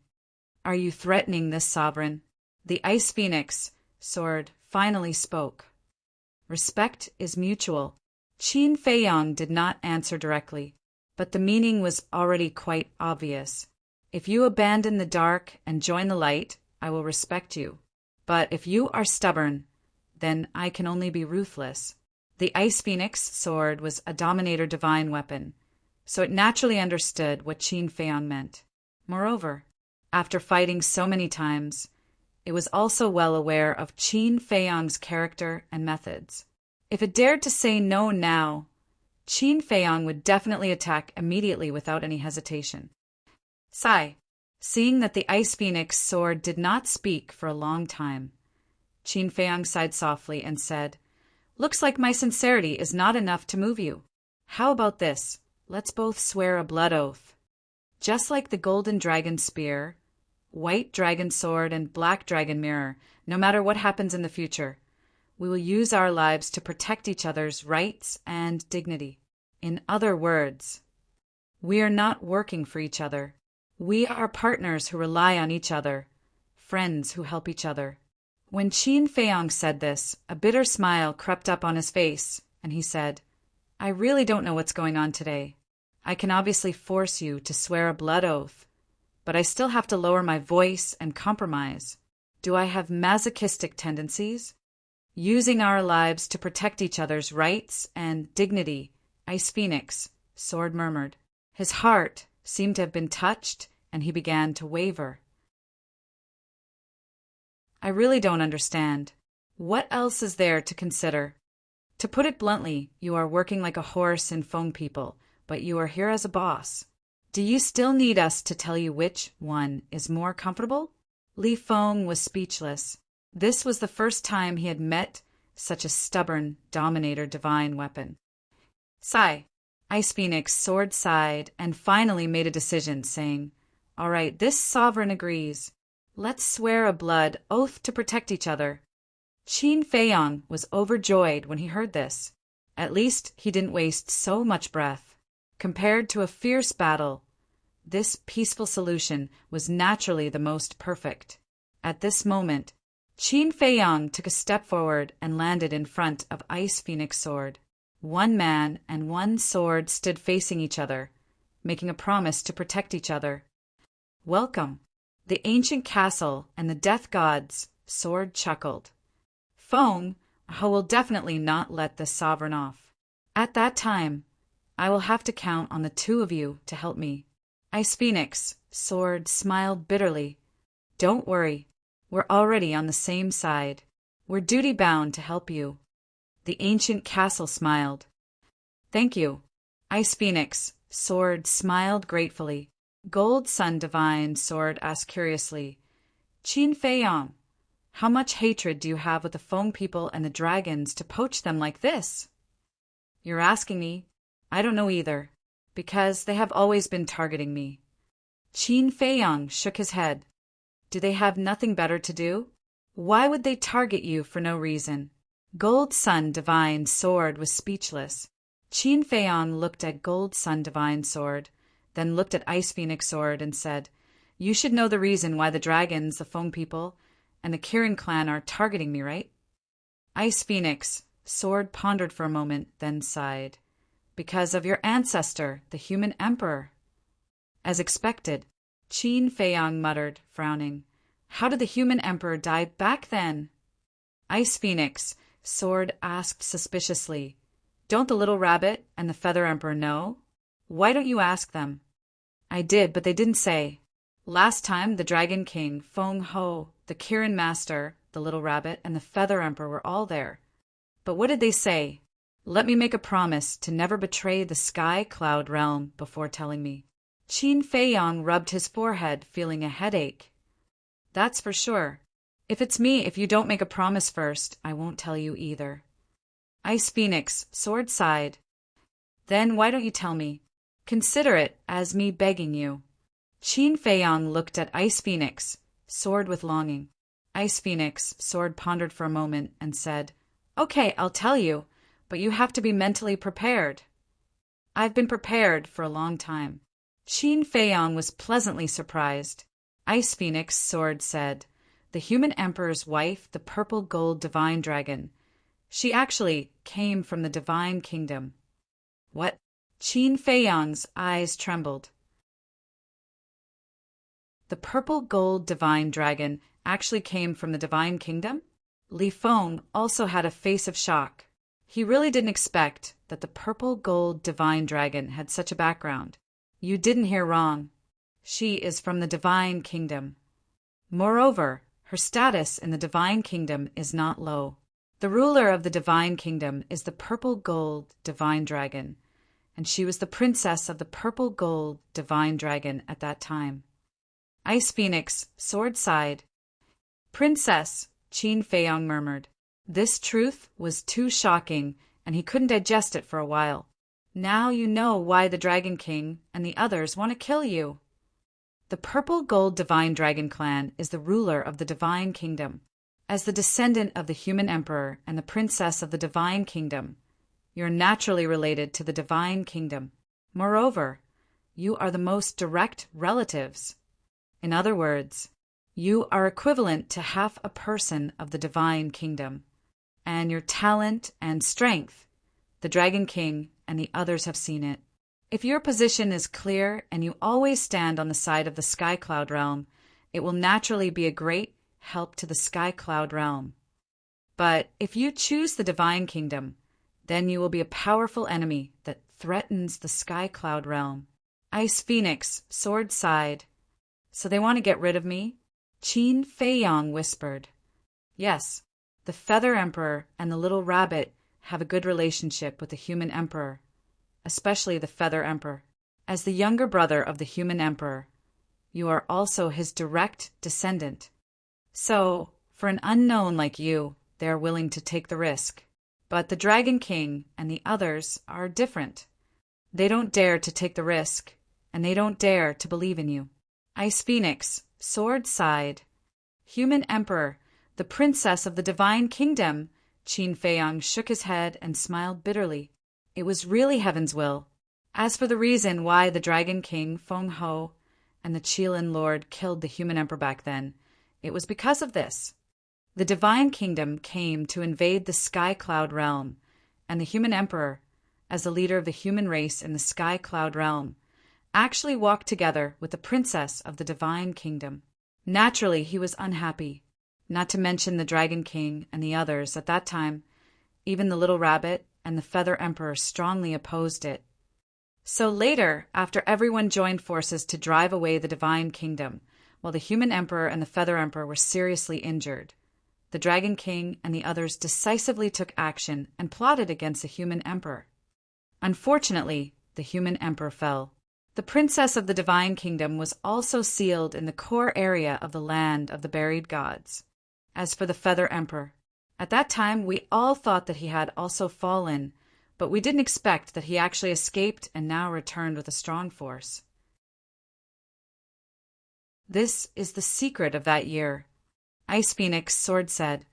Speaker 1: Are you threatening this sovereign? The Ice Phoenix sword finally spoke. Respect is mutual. Qin Feiyang did not answer directly, but the meaning was already quite obvious. If you abandon the dark and join the light, I will respect you. But if you are stubborn, then I can only be ruthless. The Ice Phoenix sword was a Dominator divine weapon, so it naturally understood what Qin Feiyang meant. Moreover, after fighting so many times, it was also well aware of Qin Feiyang's character and methods. If it dared to say no now, Qin Feiyang would definitely attack immediately without any hesitation. Sigh. Seeing that the Ice Phoenix sword did not speak for a long time, Qin Feiyang sighed softly and said, Looks like my sincerity is not enough to move you. How about this? Let's both swear a blood oath. Just like the golden dragon spear, white dragon sword, and black dragon mirror, no matter what happens in the future, we will use our lives to protect each other's rights and dignity. In other words, we are not working for each other. We are partners who rely on each other, friends who help each other. When Qin Feiyang said this, a bitter smile crept up on his face, and he said, I really don't know what's going on today. I can obviously force you to swear a blood oath, but I still have to lower my voice and compromise. Do I have masochistic tendencies? Using our lives to protect each other's rights and dignity, Ice Phoenix sword murmured. His heart seemed to have been touched, and he began to waver. I really don't understand. What else is there to consider? To put it bluntly, you are working like a horse in Feng people, but you are here as a boss. Do you still need us to tell you which one is more comfortable? Li Feng was speechless. This was the first time he had met such a stubborn Dominator divine weapon. Sigh. Ice Phoenix sword sighed and finally made a decision, saying, All right, this sovereign agrees. Let's swear a blood oath to protect each other. Qin Feiyang was overjoyed when he heard this. At least he didn't waste so much breath. Compared to a fierce battle, this peaceful solution was naturally the most perfect. At this moment, Qin Feiyang took a step forward and landed in front of Ice Phoenix sword. One man and one sword stood facing each other, making a promise to protect each other. Welcome. The ancient castle and the death gods, Sword chuckled. Feng, I will definitely not let this sovereign off. At that time, I will have to count on the two of you to help me. Ice Phoenix, Sword smiled bitterly. Don't worry, we're already on the same side. We're duty-bound to help you. The ancient castle smiled. Thank you. Ice Phoenix, Sword smiled gratefully. Gold Sun Divine, Sword asked curiously. Qin Feiyang, how much hatred do you have with the Feng people and the dragons to poach them like this? You're asking me. I don't know either, because they have always been targeting me. Qin Feiyang shook his head. Do they have nothing better to do? Why would they target you for no reason? Gold Sun Divine Sword was speechless. Qin Feiyang looked at Gold Sun Divine Sword, then looked at Ice Phoenix Sword and said, You should know the reason why the dragons, the Feng people, and the Kirin clan are targeting me, right? Ice Phoenix Sword pondered for a moment, then sighed. Because of your ancestor, the human emperor. As expected, Qin Feiyang muttered, frowning. How did the human emperor die back then? Ice Phoenix Sword asked suspiciously. Don't the little rabbit and the feather emperor know? Why don't you ask them? I did, but they didn't say. Last time, the Dragon King, Feng Ho, the Kirin Master, the little rabbit, and the feather emperor were all there. But what did they say? Let me make a promise to never betray the Sky Cloud realm before telling me. Qin Feiyang rubbed his forehead, feeling a headache. That's for sure. If you don't make a promise first, I won't tell you either. Ice Phoenix Sword sighed. Then why don't you tell me? Consider it as me begging you. Qin Feiyang looked at Ice Phoenix Sword with longing. Ice Phoenix Sword pondered for a moment and said, Okay, I'll tell you, but you have to be mentally prepared. I've been prepared for a long time. Qin Feiyang was pleasantly surprised. Ice Phoenix Sword said, The human emperor's wife, the purple gold divine dragon. She actually came from the divine kingdom. What? Qin Feiyang's eyes trembled. The purple gold divine dragon actually came from the divine kingdom? Li Feng also had a face of shock. He really didn't expect that the purple gold divine dragon had such a background. You didn't hear wrong. She is from the divine kingdom. Moreover, her status in the divine kingdom is not low. The ruler of the divine kingdom is the purple gold divine dragon, and she was the princess of the purple gold divine dragon at that time. Ice Phoenix Sword sighed. Princess, Qin Feiyang murmured. This truth was too shocking, and he couldn't digest it for a while. Now you know why the Dragon King and the others want to kill you. The purple gold divine dragon clan is the ruler of the divine kingdom. As the descendant of the human emperor and the princess of the divine kingdom, you're naturally related to the divine kingdom. Moreover, you are the most direct relatives. In other words, you are equivalent to half a person of the divine kingdom. And your talent and strength, the Dragon King and the others have seen it. If your position is clear and you always stand on the side of the Sky Cloud realm, it will naturally be a great help to the Sky Cloud realm. But if you choose the divine kingdom, then you will be a powerful enemy that threatens the Sky Cloud realm. Ice Phoenix Sword sighed. So they want to get rid of me? Qin Feiyang whispered. Yes, the Feather Emperor and the Little Rabbit have a good relationship with the human emperor, especially the Feather Emperor. As the younger brother of the human emperor, you are also his direct descendant. So, for an unknown like you, they are willing to take the risk. But the Dragon King and the others are different. They don't dare to take the risk, and they don't dare to believe in you. Ice Phoenix Sword sighed. Human Emperor, the princess of the divine kingdom, Qin Feiyang shook his head and smiled bitterly. It was really heaven's will. As for the reason why the Dragon King, Feng Ho, and the Qilin Lord killed the human emperor back then, it was because of this. The divine kingdom came to invade the Sky Cloud realm, and the human emperor, as the leader of the human race in the Sky Cloud realm, actually walked together with the princess of the divine kingdom. Naturally, he was unhappy, not to mention the Dragon King and the others at that time. Even the little rabbit and the Feather Emperor strongly opposed it. So later, after everyone joined forces to drive away the divine kingdom, while the human emperor and the Feather Emperor were seriously injured, the Dragon King and the others decisively took action and plotted against the human emperor. Unfortunately, the human emperor fell. The princess of the divine kingdom was also sealed in the core area of the land of the buried gods. As for the Feather Emperor, at that time we all thought that he had also fallen, but we didn't expect that he actually escaped and now returned with a strong force. This is the secret of that year. Ice Phoenix Sword said.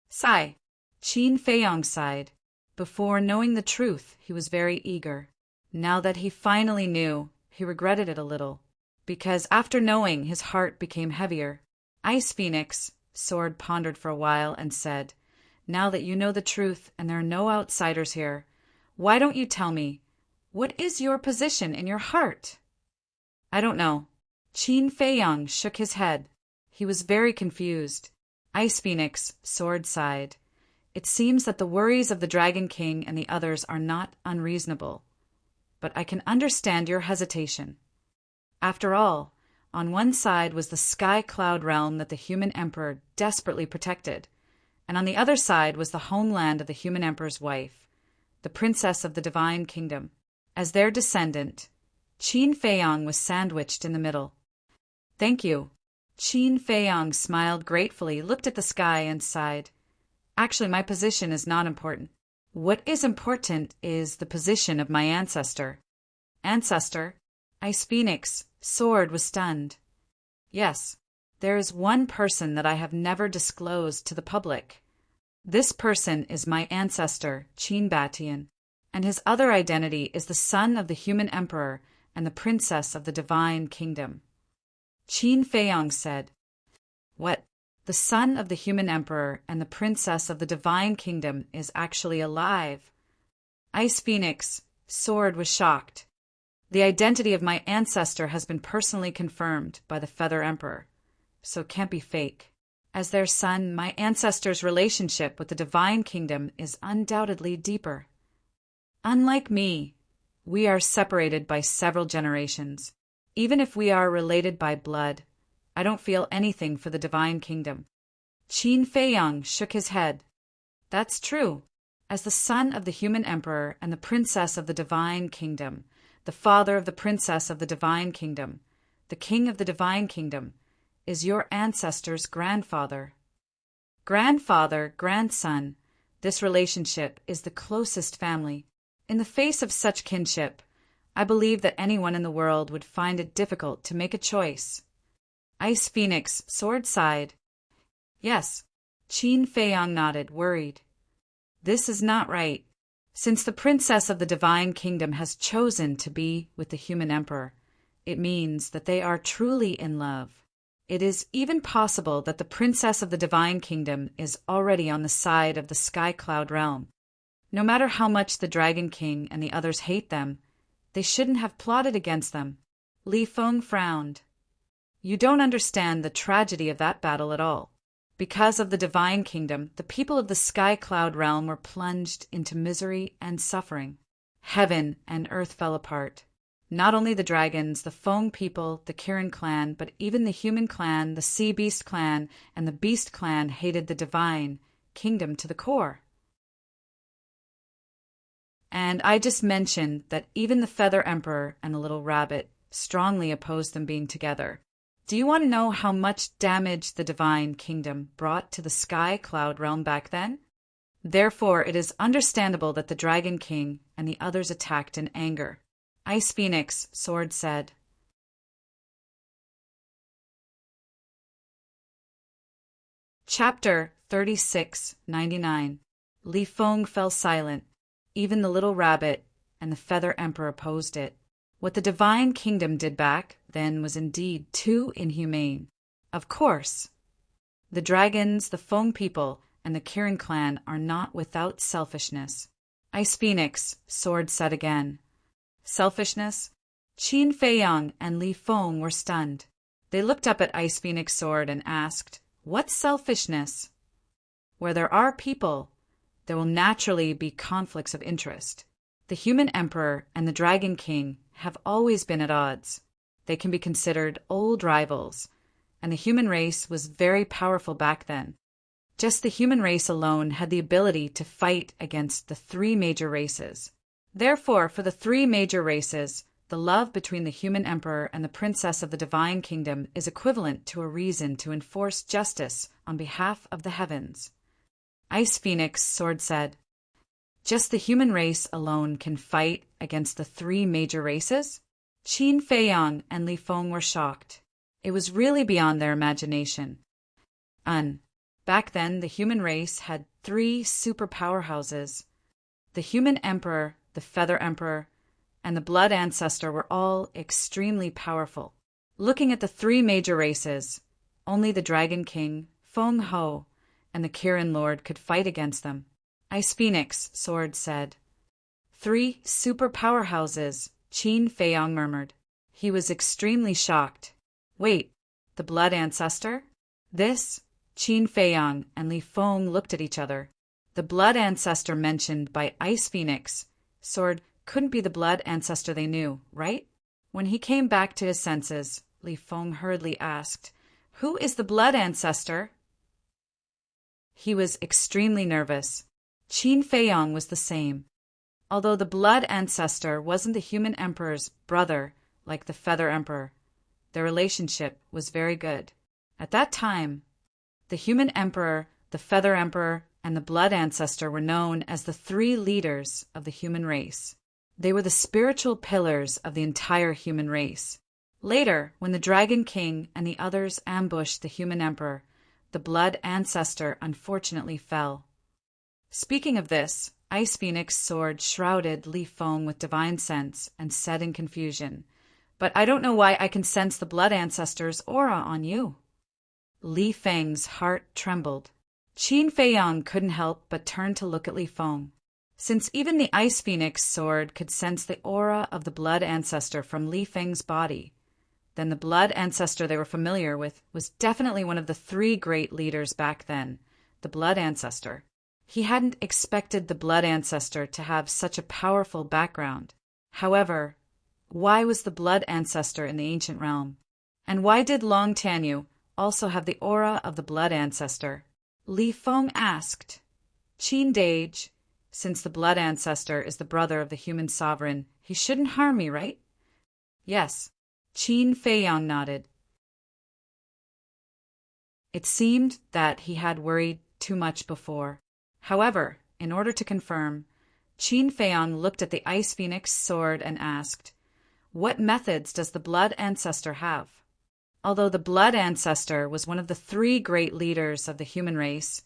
Speaker 1: Sigh. Qin Feiyong sighed. Before knowing the truth, he was very eager. Now that he finally knew, he regretted it a little, because after knowing, his heart became heavier. Ice Phoenix Sword pondered for a while and said, Now that you know the truth and there are no outsiders here, why don't you tell me, what is your position in your heart? I don't know. Qin Feiyong shook his head. He was very confused. Ice Phoenix Sword sighed. It seems that the worries of the Dragon King and the others are not unreasonable, but I can understand your hesitation. After all, on one side was the Sky Cloud realm that the human emperor desperately protected, and on the other side was the homeland of the human emperor's wife, the princess of the divine kingdom. As their descendant, Qin Feiyong was sandwiched in the middle. Thank you. Qin Feiyong smiled gratefully, looked at the sky, and sighed. Actually, my position is not important. What is important is the position of my ancestor. Ancestor? Ice Phoenix Sword was stunned. Yes, there is one person that I have never disclosed to the public. This person is my ancestor, Qin Batian, and his other identity is the son of the human emperor and the princess of the divine kingdom. Qin Feiyong said, What? The son of the human emperor and the princess of the divine kingdom is actually alive. Ice Phoenix Sword was shocked. The identity of my ancestor has been personally confirmed by the Feather Emperor, so it can't be fake. As their son, my ancestor's relationship with the divine kingdom is undoubtedly deeper. Unlike me, we are separated by several generations. Even if we are related by blood, I don't feel anything for the divine kingdom. Qin Feiyong shook his head. That's true. As the son of the human emperor and the princess of the divine kingdom, the father of the princess of the divine kingdom, the king of the divine kingdom, is your ancestor's grandfather. Grandfather, grandson, this relationship is the closest family. In the face of such kinship, I believe that anyone in the world would find it difficult to make a choice. Ice Phoenix Sword sighed. Yes. Qin Feiyong nodded, worried. This is not right. Since the princess of the divine kingdom has chosen to be with the human emperor, it means that they are truly in love. It is even possible that the princess of the divine kingdom is already on the side of the Sky Cloud realm. No matter how much the Dragon King and the others hate them, they shouldn't have plotted against them. Li Feng frowned. You don't understand the tragedy of that battle at all. Because of the divine kingdom, the people of the Sky Cloud realm were plunged into misery and suffering. Heaven and earth fell apart. Not only the dragons, the Feng people, the Kirin clan, but even the human clan, the Sea Beast clan, and the Beast clan hated the divine kingdom to the core. And I just mentioned that even the Feather Emperor and the Little Rabbit strongly opposed them being together. Do you want to know how much damage the divine kingdom brought to the Sky Cloud realm back then? Therefore, it is understandable that the Dragon King and the others attacked in anger. Ice Phoenix Sword said. Chapter 3699. Li Feng fell silent. Even the Little Rabbit and the Feather Emperor opposed it. What the divine kingdom did back then was indeed too inhumane. Of course, the dragons, the Feng people, and the Kirin clan are not without selfishness. Ice Phoenix, sword said again. Selfishness? Qin Feiyang and Li Feng were stunned. They looked up at Ice Phoenix Sword and asked, "What's selfishness?" Where there are people, there will naturally be conflicts of interest. The human emperor and the dragon king have always been at odds. They can be considered old rivals, and the human race was very powerful back then. Just the human race alone had the ability to fight against the three major races. Therefore, for the three major races, the love between the human emperor and the princess of the divine kingdom is equivalent to a reason to enforce justice on behalf of the heavens. Ice Phoenix Sword said, "Just the human race alone can fight against the three major races?" Qin Feiyang and Li Feng were shocked. It was really beyond their imagination. Back then, the human race had three super powerhouses. The human emperor, the feather emperor, and the blood ancestor were all extremely powerful. Looking at the three major races, only the dragon king, Feng Ho, and the Kirin Lord could fight against them. Ice Phoenix Sword said. "Three super powerhouses," Qin Feiyang murmured. He was extremely shocked. "Wait, the blood ancestor?" This, Qin Feiyang and Li Feng looked at each other. The blood ancestor mentioned by Ice Phoenix Sword couldn't be the blood ancestor they knew, right? When he came back to his senses, Li Feng hurriedly asked, "Who is the blood ancestor?" He was extremely nervous. Qin Feiyang was the same. Although the blood ancestor wasn't the human emperor's brother like the feather emperor, their relationship was very good. At that time, the human emperor, the feather emperor, and the blood ancestor were known as the three leaders of the human race. They were the spiritual pillars of the entire human race. Later, when the Dragon King and the others ambushed the human emperor, the blood ancestor unfortunately fell. Speaking of this, Ice Phoenix Sword shrouded Li Feng with divine sense and said in confusion, "But I don't know why I can sense the blood ancestor's aura on you." Li Feng's heart trembled. Qin Feiyang couldn't help but turn to look at Li Feng. Since even the Ice Phoenix Sword could sense the aura of the blood ancestor from Li Feng's body, then the blood ancestor they were familiar with was definitely one of the three great leaders back then, the blood ancestor. He hadn't expected the blood ancestor to have such a powerful background. However, why was the blood ancestor in the ancient realm? And why did Long Tanyu also have the aura of the blood ancestor? Li Feng asked. Qin Dage, since the blood ancestor is the brother of the human sovereign, he shouldn't harm me, right? Yes. Qin Feiyang nodded. It seemed that he had worried too much before. However, in order to confirm, Qin Feiyang looked at the Ice Phoenix Sword and asked, "What methods does the blood ancestor have?" Although the blood ancestor was one of the three great leaders of the human race,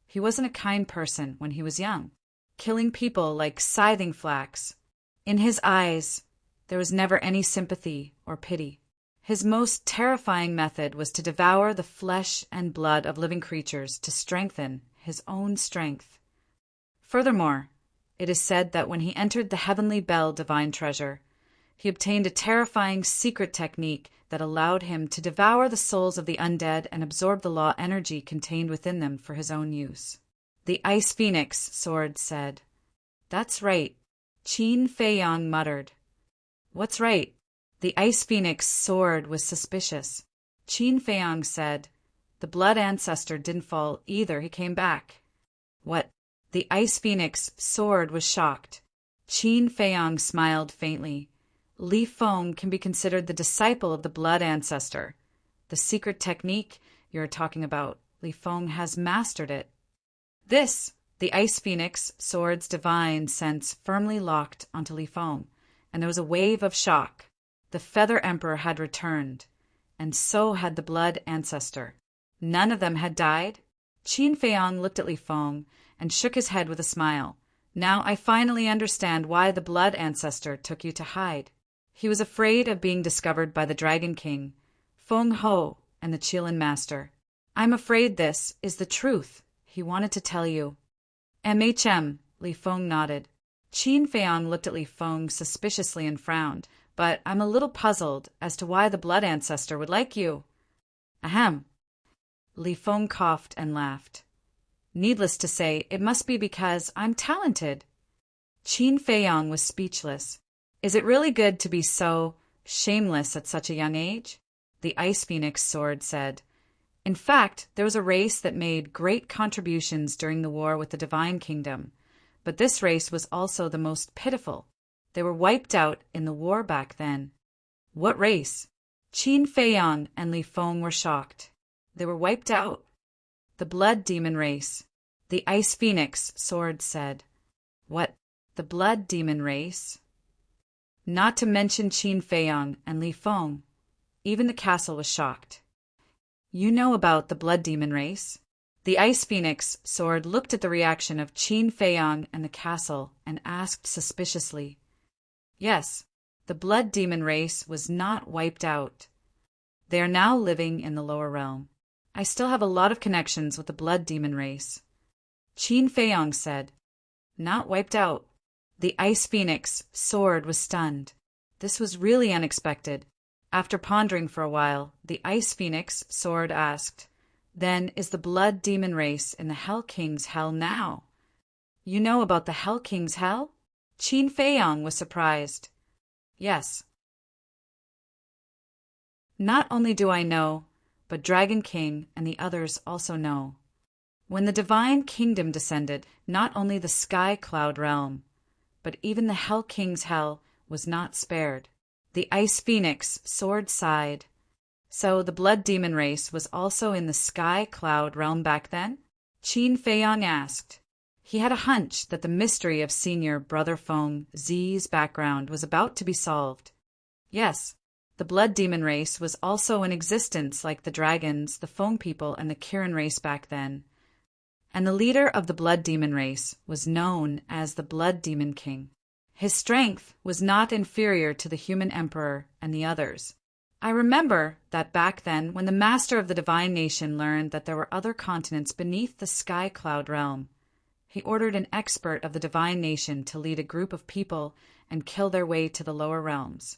Speaker 1: he wasn't a kind person when he was young, killing people like scything flax. In his eyes, there was never any sympathy or pity. His most terrifying method was to devour the flesh and blood of living creatures to strengthen his own strength. Furthermore, it is said that when he entered the Heavenly Bell divine treasure, he obtained a terrifying secret technique that allowed him to devour the souls of the undead and absorb the law energy contained within them for his own use. The Ice Phoenix Sword said. "That's right," Qin Feiyang muttered. "What's right?" The Ice Phoenix Sword was suspicious. Qin Feiyang said, "The blood ancestor didn't fall either, he came back." "What?" The Ice Phoenix Sword was shocked. Qin Feiyang smiled faintly. Li Feng can be considered the disciple of the blood ancestor. The secret technique you're talking about, Li Feng has mastered it. This, the Ice Phoenix Sword's divine sense firmly locked onto Li Feng, and there was a wave of shock. The Feather Emperor had returned, and so had the blood ancestor. None of them had died. Qin Feiyang looked at Li Feng and shook his head with a smile. "Now I finally understand why the blood ancestor took you to hide. He was afraid of being discovered by the Dragon King, Feng Ho, and the Qilin Master. I'm afraid this is the truth he wanted to tell you." "MHM," Li Feng nodded. Qin Feiyang looked at Li Feng suspiciously and frowned, but I'm a little puzzled as to why the blood ancestor would like you. Ahem. Li Feng coughed and laughed. Needless to say, it must be because I'm talented. Qin Feiyang was speechless. Is it really good to be so shameless at such a young age? The Ice Phoenix sword said. In fact, there was a race that made great contributions during the war with the Divine Kingdom, but this race was also the most pitiful. They were wiped out in the war back then. What race? Qin Feiyang and Li Feng were shocked. They were wiped out. The Blood Demon race. The Ice Phoenix sword said. What? The Blood Demon race? Not to mention Qin Feiyang and Li Feng. Even the castle was shocked. You know about the Blood Demon race? The Ice Phoenix sword looked at the reaction of Qin Feiyang and the castle and asked suspiciously. Yes, the Blood Demon race was not wiped out. They are now living in the lower realm. I still have a lot of connections with the Blood Demon race. Qin Feiyang said. Not wiped out. The Ice Phoenix sword was stunned. This was really unexpected. After pondering for a while, the Ice Phoenix sword asked, Then is the Blood Demon race in the Hell King's hell now? You know about the Hell King's hell? Qin Feiyang was surprised. Yes. Not only do I know, but Dragon King and the others also know. When the Divine Kingdom descended, not only the Sky Cloud realm, but even the Hell King's hell was not spared. The Ice Phoenix sword sighed. So the Blood Demon race was also in the Sky Cloud realm back then? Qin Feiyang asked. He had a hunch that the mystery of Senior Brother Feng Zi's background was about to be solved. Yes, the Blood Demon race was also in existence like the dragons, the Feng people, and the Kirin race back then. And the leader of the Blood Demon race was known as the Blood Demon King. His strength was not inferior to the human emperor and the others. I remember that back then, when the master of the Divine Nation learned that there were other continents beneath the Sky Cloud realm, he ordered an expert of the Divine Nation to lead a group of people and kill their way to the lower realms.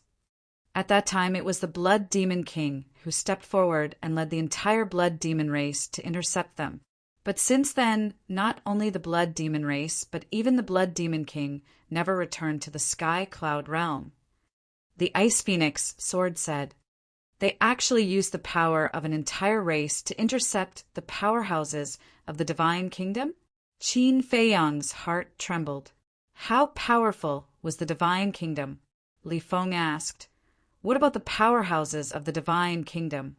Speaker 1: At that time, it was the Blood Demon King who stepped forward and led the entire Blood Demon race to intercept them. But since then, not only the Blood Demon race, but even the Blood Demon King never returned to the Sky Cloud realm. The Ice Phoenix sword said, They actually used the power of an entire race to intercept the powerhouses of the Divine Kingdom? Qin Feiyang's heart trembled. How powerful was the Divine Kingdom? Li Feng asked. What about the powerhouses of the Divine Kingdom?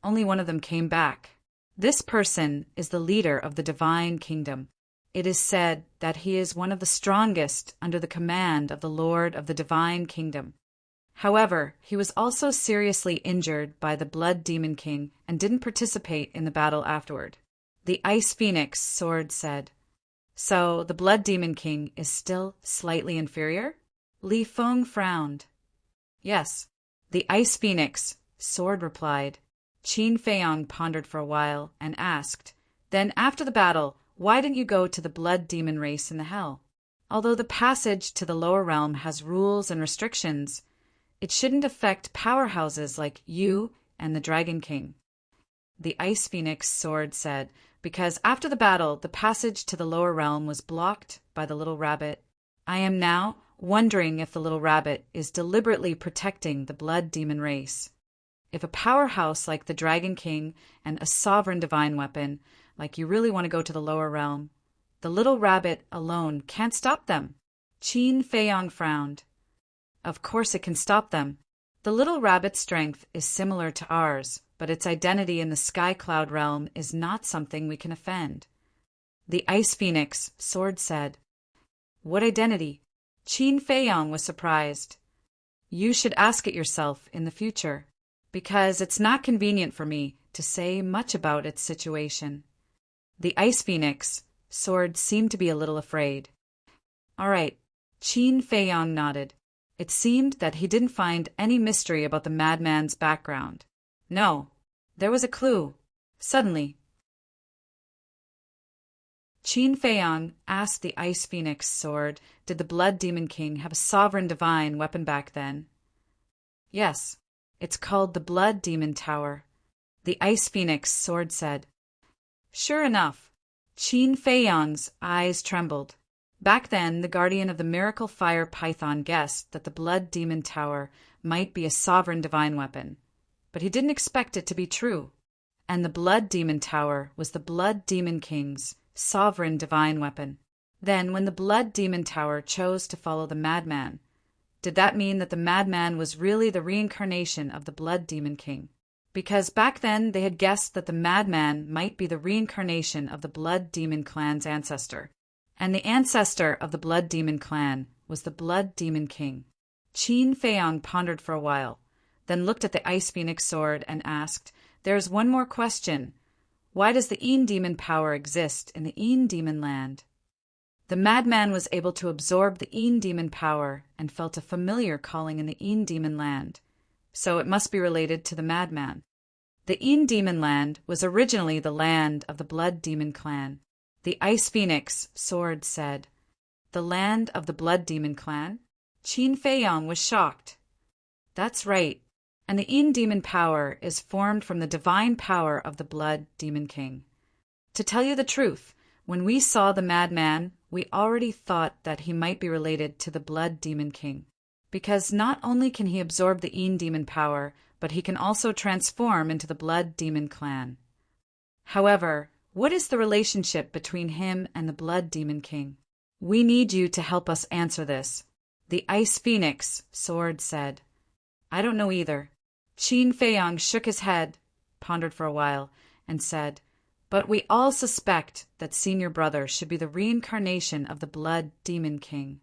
Speaker 1: Only one of them came back. This person is the leader of the Divine Kingdom. It is said that he is one of the strongest under the command of the Lord of the Divine Kingdom. However, he was also seriously injured by the Blood Demon King and didn't participate in the battle afterward. The Ice Phoenix sword said. So the Blood Demon King is still slightly inferior? Li Feng frowned. Yes, the Ice Phoenix sword replied. Qin Feiyang pondered for a while and asked, Then after the battle, why didn't you go to the Blood Demon race in the hell? Although the passage to the lower realm has rules and restrictions, it shouldn't affect powerhouses like you and the Dragon King. The Ice Phoenix sword said, Because after the battle, the passage to the lower realm was blocked by the little rabbit. I am now wondering if the little rabbit is deliberately protecting the Blood Demon race. If a powerhouse like the Dragon King and a sovereign divine weapon, like you really want to go to the lower realm, the little rabbit alone can't stop them. Qin Feiyang frowned. Of course it can stop them. The little rabbit's strength is similar to ours, but its identity in the Sky Cloud realm is not something we can offend. The Ice Phoenix sword said. What identity? Qin Feiyang was surprised. You should ask it yourself in the future, because it's not convenient for me to say much about its situation. The Ice Phoenix sword seemed to be a little afraid. All right, Qin Feiyang nodded. It seemed that he didn't find any mystery about the madman's background. No, there was a clue. Suddenly, Qin Feiyang asked the Ice Phoenix sword, did the Blood Demon King have a sovereign divine weapon back then? Yes, it's called the Blood Demon Tower, the Ice Phoenix sword said. Sure enough, Qin Feiyang's eyes trembled. Back then, the guardian of the Miracle Fire Python guessed that the Blood Demon Tower might be a sovereign divine weapon, but he didn't expect it to be true. And the Blood Demon Tower was the Blood Demon King's sovereign divine weapon. Then, when the Blood Demon Tower chose to follow the madman, did that mean that the madman was really the reincarnation of the Blood Demon King? Because back then they had guessed that the madman might be the reincarnation of the Blood Demon clan's ancestor. And the ancestor of the Blood Demon clan was the Blood Demon King. Qin Feiyang pondered for a while, then looked at the Ice Phoenix sword and asked, "There's one more question. Why does the Een Demon power exist in the Een Demon land?" The madman was able to absorb the Een Demon power and felt a familiar calling in the Een Demon land, so it must be related to the madman. The Een Demon land was originally the land of the Blood Demon clan. The Ice Phoenix sword said, "The land of the Blood Demon clan?" Qin Feiyang was shocked. That's right, and the Een Demon power is formed from the divine power of the Blood Demon King. To tell you the truth, when we saw the madman, we already thought that he might be related to the Blood Demon King, because not only can he absorb the Een Demon power, but he can also transform into the Blood Demon clan. However, what is the relationship between him and the Blood Demon King? We need you to help us answer this. The Ice Phoenix sword said, "I don't know either." Qin Feiyang shook his head, pondered for a while, and said, "But we all suspect that Senior Brother should be the reincarnation of the Blood Demon King."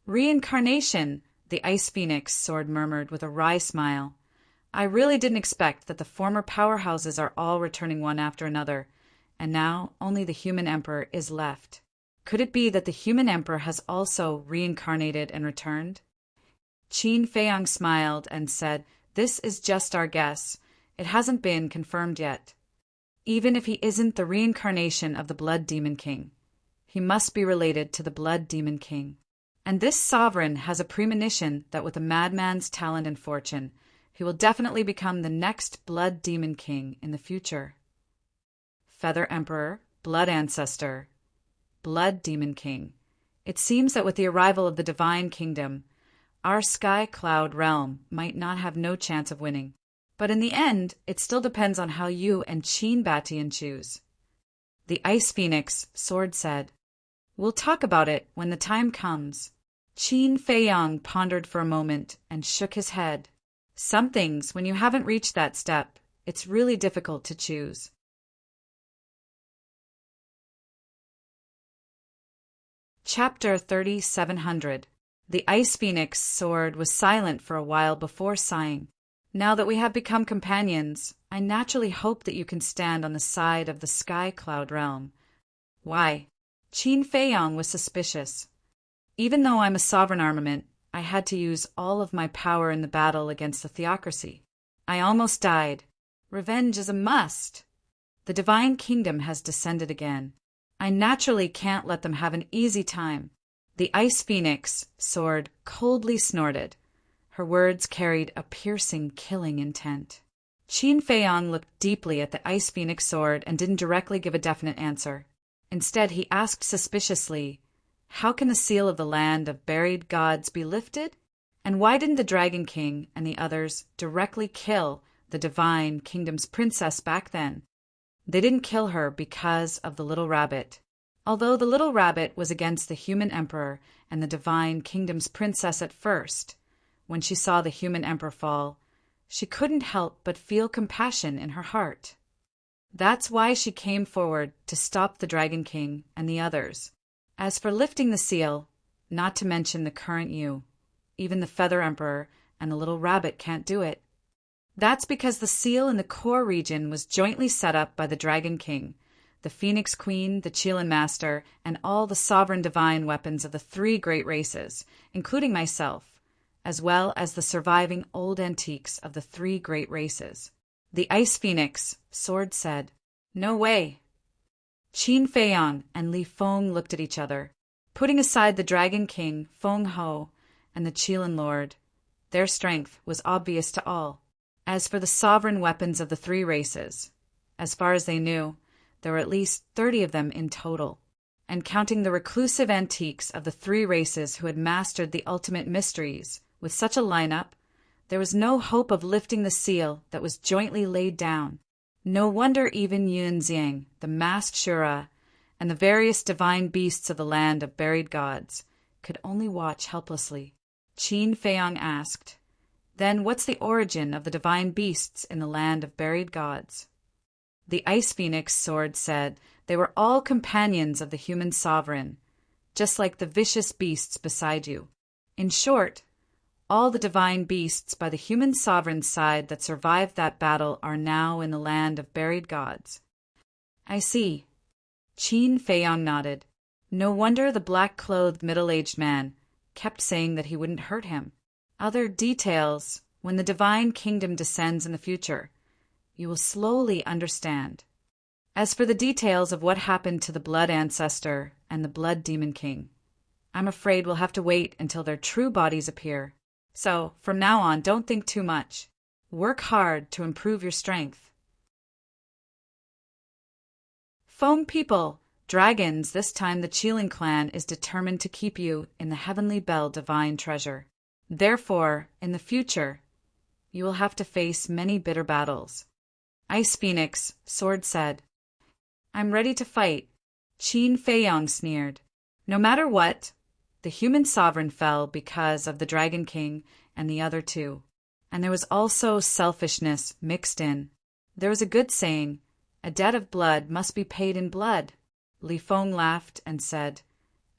Speaker 1: "Reincarnation," the Ice Phoenix sword murmured with a wry smile. "I really didn't expect that the former powerhouses are all returning one after another, and now only the human emperor is left. Could it be that the human emperor has also reincarnated and returned?" Qin Feiyang smiled and said, "This is just our guess. It hasn't been confirmed yet. Even if he isn't the reincarnation of the Blood Demon King, he must be related to the Blood Demon King. And this sovereign has a premonition that with a madman's talent and fortune, he will definitely become the next Blood Demon King in the future." Feather Emperor, Blood Ancestor, Blood Demon King. It seems that with the arrival of the Divine Kingdom, our Sky Cloud realm might not have no chance of winning. But in the end, it still depends on how you and Qin Batian choose. The Ice Phoenix sword said, "We'll talk about it when the time comes." Qin Feiyang pondered for a moment and shook his head. Some things, when you haven't reached that step, it's really difficult to choose. Chapter 3700. The Ice Phoenix sword was silent for a while before sighing. "Now that we have become companions, I naturally hope that you can stand on the side of the Sky Cloud realm." "Why?" Qin Feiyang was suspicious. "Even though I'm a sovereign armament, I had to use all of my power in the battle against the theocracy. I almost died. Revenge is a must. The Divine Kingdom has descended again. I naturally can't let them have an easy time." The Ice Phoenix sword coldly snorted. Her words carried a piercing, killing intent. Qin Feiyang looked deeply at the Ice Phoenix sword and didn't directly give a definite answer. Instead, he asked suspiciously, "How can the seal of the land of buried gods be lifted? And why didn't the Dragon King and the others directly kill the Divine Kingdom's princess back then?" "They didn't kill her because of the little rabbit. Although the little rabbit was against the human emperor and the Divine Kingdom's princess at first, when she saw the human emperor fall, she couldn't help but feel compassion in her heart. That's why she came forward to stop the Dragon King and the others. As for lifting the seal, not to mention the current you, even the Feather Emperor and the little rabbit can't do it. That's because the seal in the core region was jointly set up by the Dragon King, the Phoenix Queen, the Qilin Master, and all the sovereign divine weapons of the three great races, including myself, as well as the surviving old antiques of the three great races." The Ice Phoenix sword said, "No way." Qin Feiyang and Li Feng looked at each other. Putting aside the Dragon King, Feng Ho, and the Qilin Lord, their strength was obvious to all. As for the sovereign weapons of the three races, as far as they knew, there were at least 30 of them in total. And counting the reclusive antiques of the three races who had mastered the ultimate mysteries, with such a lineup, there was no hope of lifting the seal that was jointly laid down. No wonder even Yunxiang, the masked Shura, and the various divine beasts of the land of buried gods could only watch helplessly. Qin Feiyang asked, "Then what's the origin of the divine beasts in the land of buried gods?" The Ice Phoenix sword said they were all companions of the human sovereign, just like the vicious beasts beside you. In short, all the divine beasts by the human sovereign's side that survived that battle are now in the land of buried gods. I see. Qin Feiyang nodded. No wonder the black-clothed middle-aged man kept saying that he wouldn't hurt him. Other details, when the divine kingdom descends in the future, you will slowly understand. As for the details of what happened to the Blood Ancestor and the Blood Demon King, I'm afraid we'll have to wait until their true bodies appear. So, from now on, don't think too much. Work hard to improve your strength. Foam people, dragons, this time the Qilin clan is determined to keep you in the Heavenly Bell divine treasure. Therefore, in the future, you will have to face many bitter battles. Ice Phoenix, sword said. I'm ready to fight. Qin Feiyang sneered. No matter what, the human sovereign fell because of the Dragon King and the other two. And there was also selfishness mixed in. There was a good saying, a debt of blood must be paid in blood. Li Feng laughed and said,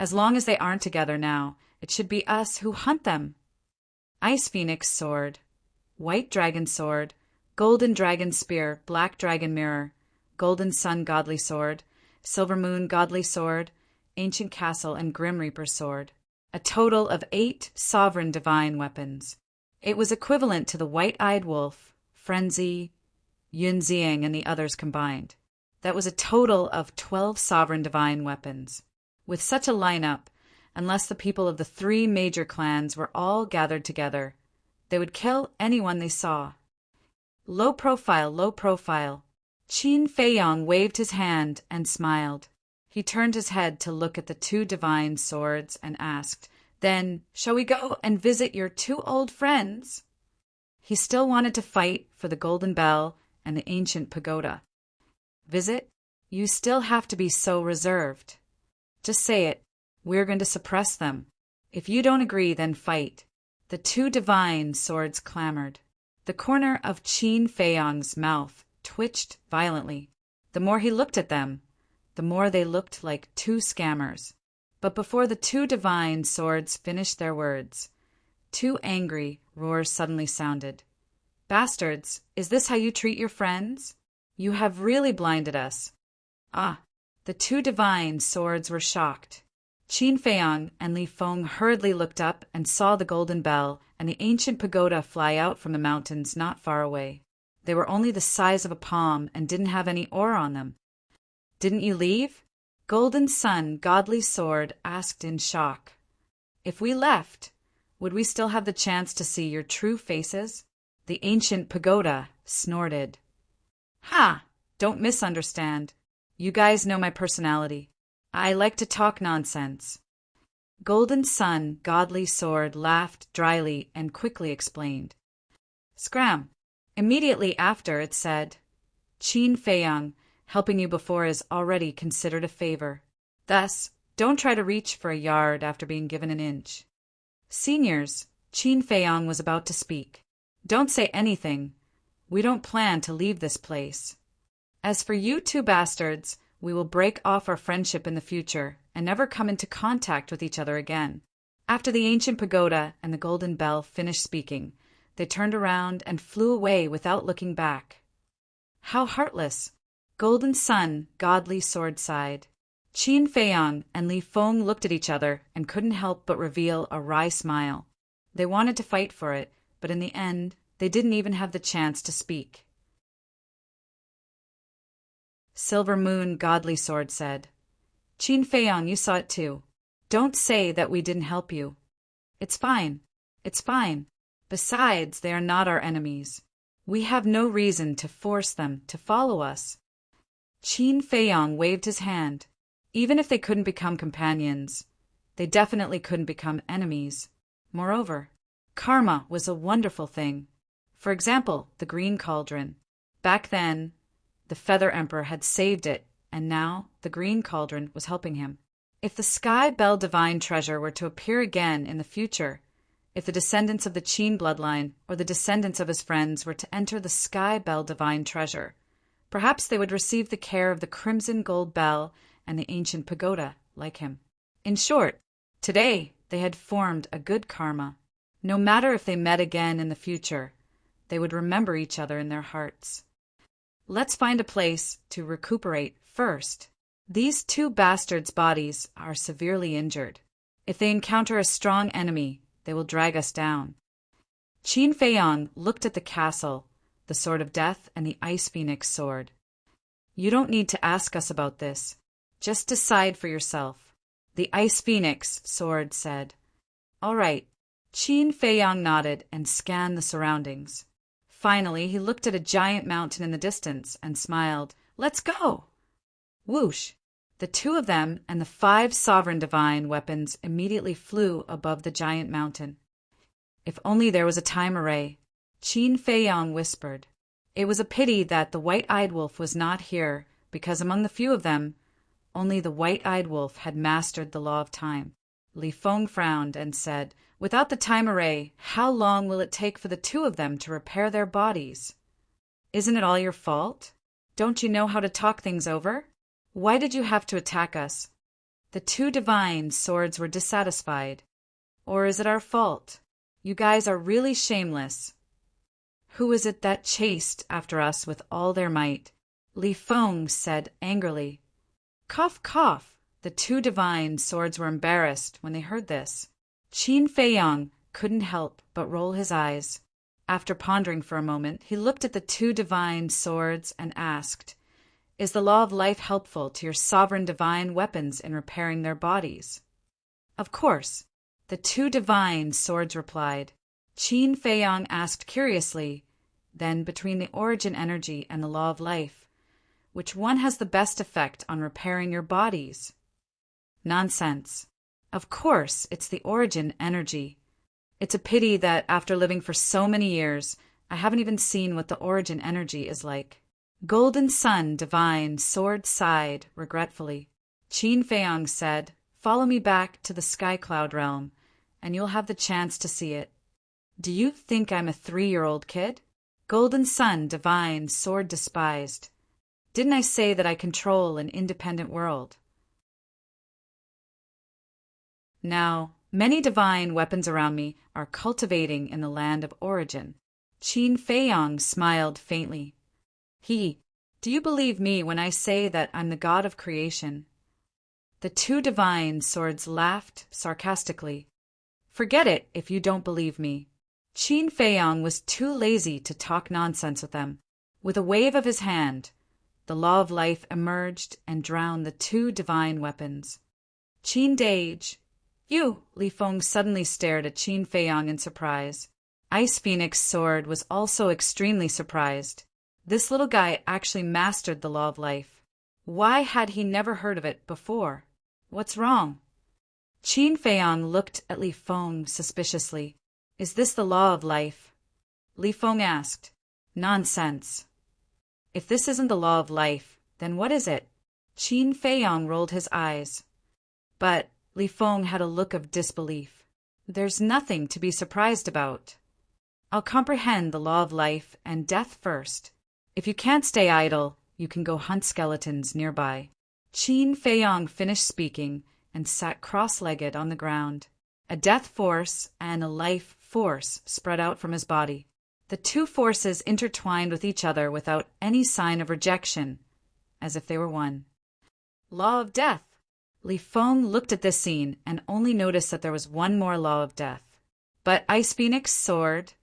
Speaker 1: as long as they aren't together now, it should be us who hunt them. Ice Phoenix sword, White Dragon sword, Golden Dragon spear, Black Dragon mirror, Golden Sun godly sword, Silver Moon godly sword, Ancient Castle and Grim Reaper sword. A total of 8 sovereign divine weapons. It was equivalent to the White-Eyed Wolf, Frenzy, Yunxiang and the others combined. That was a total of 12 sovereign divine weapons. With such a lineup, unless the people of the 3 major clans were all gathered together, they would kill anyone they saw. Low profile, low profile. Qin Feiyang waved his hand and smiled. He turned his head to look at the 2 divine swords and asked, then, shall we go and visit your 2 old friends? He still wanted to fight for the Golden Bell and the ancient pagoda. Visit? You still have to be so reserved. Just say it. We're going to suppress them. If you don't agree, then fight. The 2 divine swords clamored. The corner of Qin Feiyang's mouth twitched violently. The more he looked at them, the more they looked like 2 scammers. But before the 2 divine swords finished their words, 2 angry roars suddenly sounded. Bastards, is this how you treat your friends? You have really blinded us. Ah, the 2 divine swords were shocked. Qin Feiyang and Li Feng hurriedly looked up and saw the Golden Bell and the ancient pagoda fly out from the mountains not far away. They were only the size of a palm and didn't have any ore on them. Didn't you leave? Golden Sun, godly sword, asked in shock. If we left, would we still have the chance to see your true faces? The ancient pagoda snorted. Ha! Don't misunderstand. You guys know my personality. I like to talk nonsense. Golden Sun, godly sword, laughed dryly and quickly explained. Scram. Immediately after it said, Qin Feiyang, helping you before is already considered a favor. Thus, don't try to reach for a yard after being given an inch. Seniors, Qin Feiyang was about to speak. Don't say anything. We don't plan to leave this place. As for you 2 bastards, we will break off our friendship in the future and never come into contact with each other again. After the ancient pagoda and the Golden Bell finished speaking, they turned around and flew away without looking back. How heartless! Golden Sun, godly sword sighed. Qin Feiyang and Li Feng looked at each other and couldn't help but reveal a wry smile. They wanted to fight for it, but in the end, they didn't even have the chance to speak. Silver Moon, godly sword, said. Qin Feiyang, you saw it too. Don't say that we didn't help you. It's fine. It's fine. Besides, they are not our enemies. We have no reason to force them to follow us. Qin Feiyang waved his hand. Even if they couldn't become companions, they definitely couldn't become enemies. Moreover, karma was a wonderful thing. For example, the Green Cauldron. Back then, the Feather Emperor had saved it, and now the Green Cauldron was helping him. If the Sky Bell Divine Treasure were to appear again in the future, if the descendants of the Qin bloodline or the descendants of his friends were to enter the Sky Bell Divine Treasure, perhaps they would receive the care of the Crimson Gold Bell and the ancient pagoda like him. In short, today they had formed a good karma. No matter if they met again in the future, they would remember each other in their hearts. Let's find a place to recuperate first. These two bastards' bodies are severely injured. If they encounter a strong enemy, they will drag us down. Qin Feiyang looked at the castle, the Sword of Death, and the Ice Phoenix sword. You don't need to ask us about this. Just decide for yourself. The Ice Phoenix sword said. All right. Qin Feiyang nodded and scanned the surroundings. Finally, he looked at a giant mountain in the distance and smiled. Let's go! Whoosh! The two of them and the 5 sovereign divine weapons immediately flew above the giant mountain. If only there was a time array, Qin Feiyang whispered. It was a pity that the white-eyed wolf was not here, because among the few of them, only the white-eyed wolf had mastered the law of time. Li Feng frowned and said, Without the time array, how long will it take for the two of them to repair their bodies? Isn't it all your fault? Don't you know how to talk things over? Why did you have to attack us? The two divine swords were dissatisfied. Or is it our fault? You guys are really shameless. Who is it that chased after us with all their might? Li Feng said angrily. Cough, cough. The two divine swords were embarrassed when they heard this. Qin Feiyang couldn't help but roll his eyes. After pondering for a moment, he looked at the two divine swords and asked, Is the law of life helpful to your sovereign divine weapons in repairing their bodies? Of course. The two divine swords replied. Qin Feiyang asked curiously, then between the origin energy and the law of life, which one has the best effect on repairing your bodies? Nonsense. Of course, it's the origin energy. It's a pity that after living for so many years, I haven't even seen what the origin energy is like. Golden Sun Divine Sword sighed regretfully. Qin Feiyang said, Follow me back to the Sky Cloud realm, and you'll have the chance to see it. Do you think I'm a 3-year-old kid? Golden Sun Divine Sword despised. Didn't I say that I control an independent world? Now, many divine weapons around me are cultivating in the land of origin. Qin Feiyang smiled faintly. Do you believe me when I say that I'm the god of creation? The two divine swords laughed sarcastically. Forget it if you don't believe me. Qin Feiyang was too lazy to talk nonsense with them. With a wave of his hand, the law of life emerged and drowned the two divine weapons. Qin Dage. You! Li Feng suddenly stared at Qin Feiyang in surprise. Ice Phoenix sword was also extremely surprised. This little guy actually mastered the law of life. Why had he never heard of it before? What's wrong? Qin Feiyang looked at Li Feng suspiciously. Is this the law of life? Li Feng asked. Nonsense. If this isn't the law of life, then what is it? Qin Feiyang rolled his eyes. But Li Feng had a look of disbelief. There's nothing to be surprised about. I'll comprehend the law of life and death first. If you can't stay idle, you can go hunt skeletons nearby. Qin Feiyang finished speaking and sat cross-legged on the ground. A death force and a life force spread out from his body. The two forces intertwined with each other without any sign of rejection, as if they were one. Law of death. Li Feng looked at this scene and only noticed that there was one more law of death. But Ice Phoenix sword,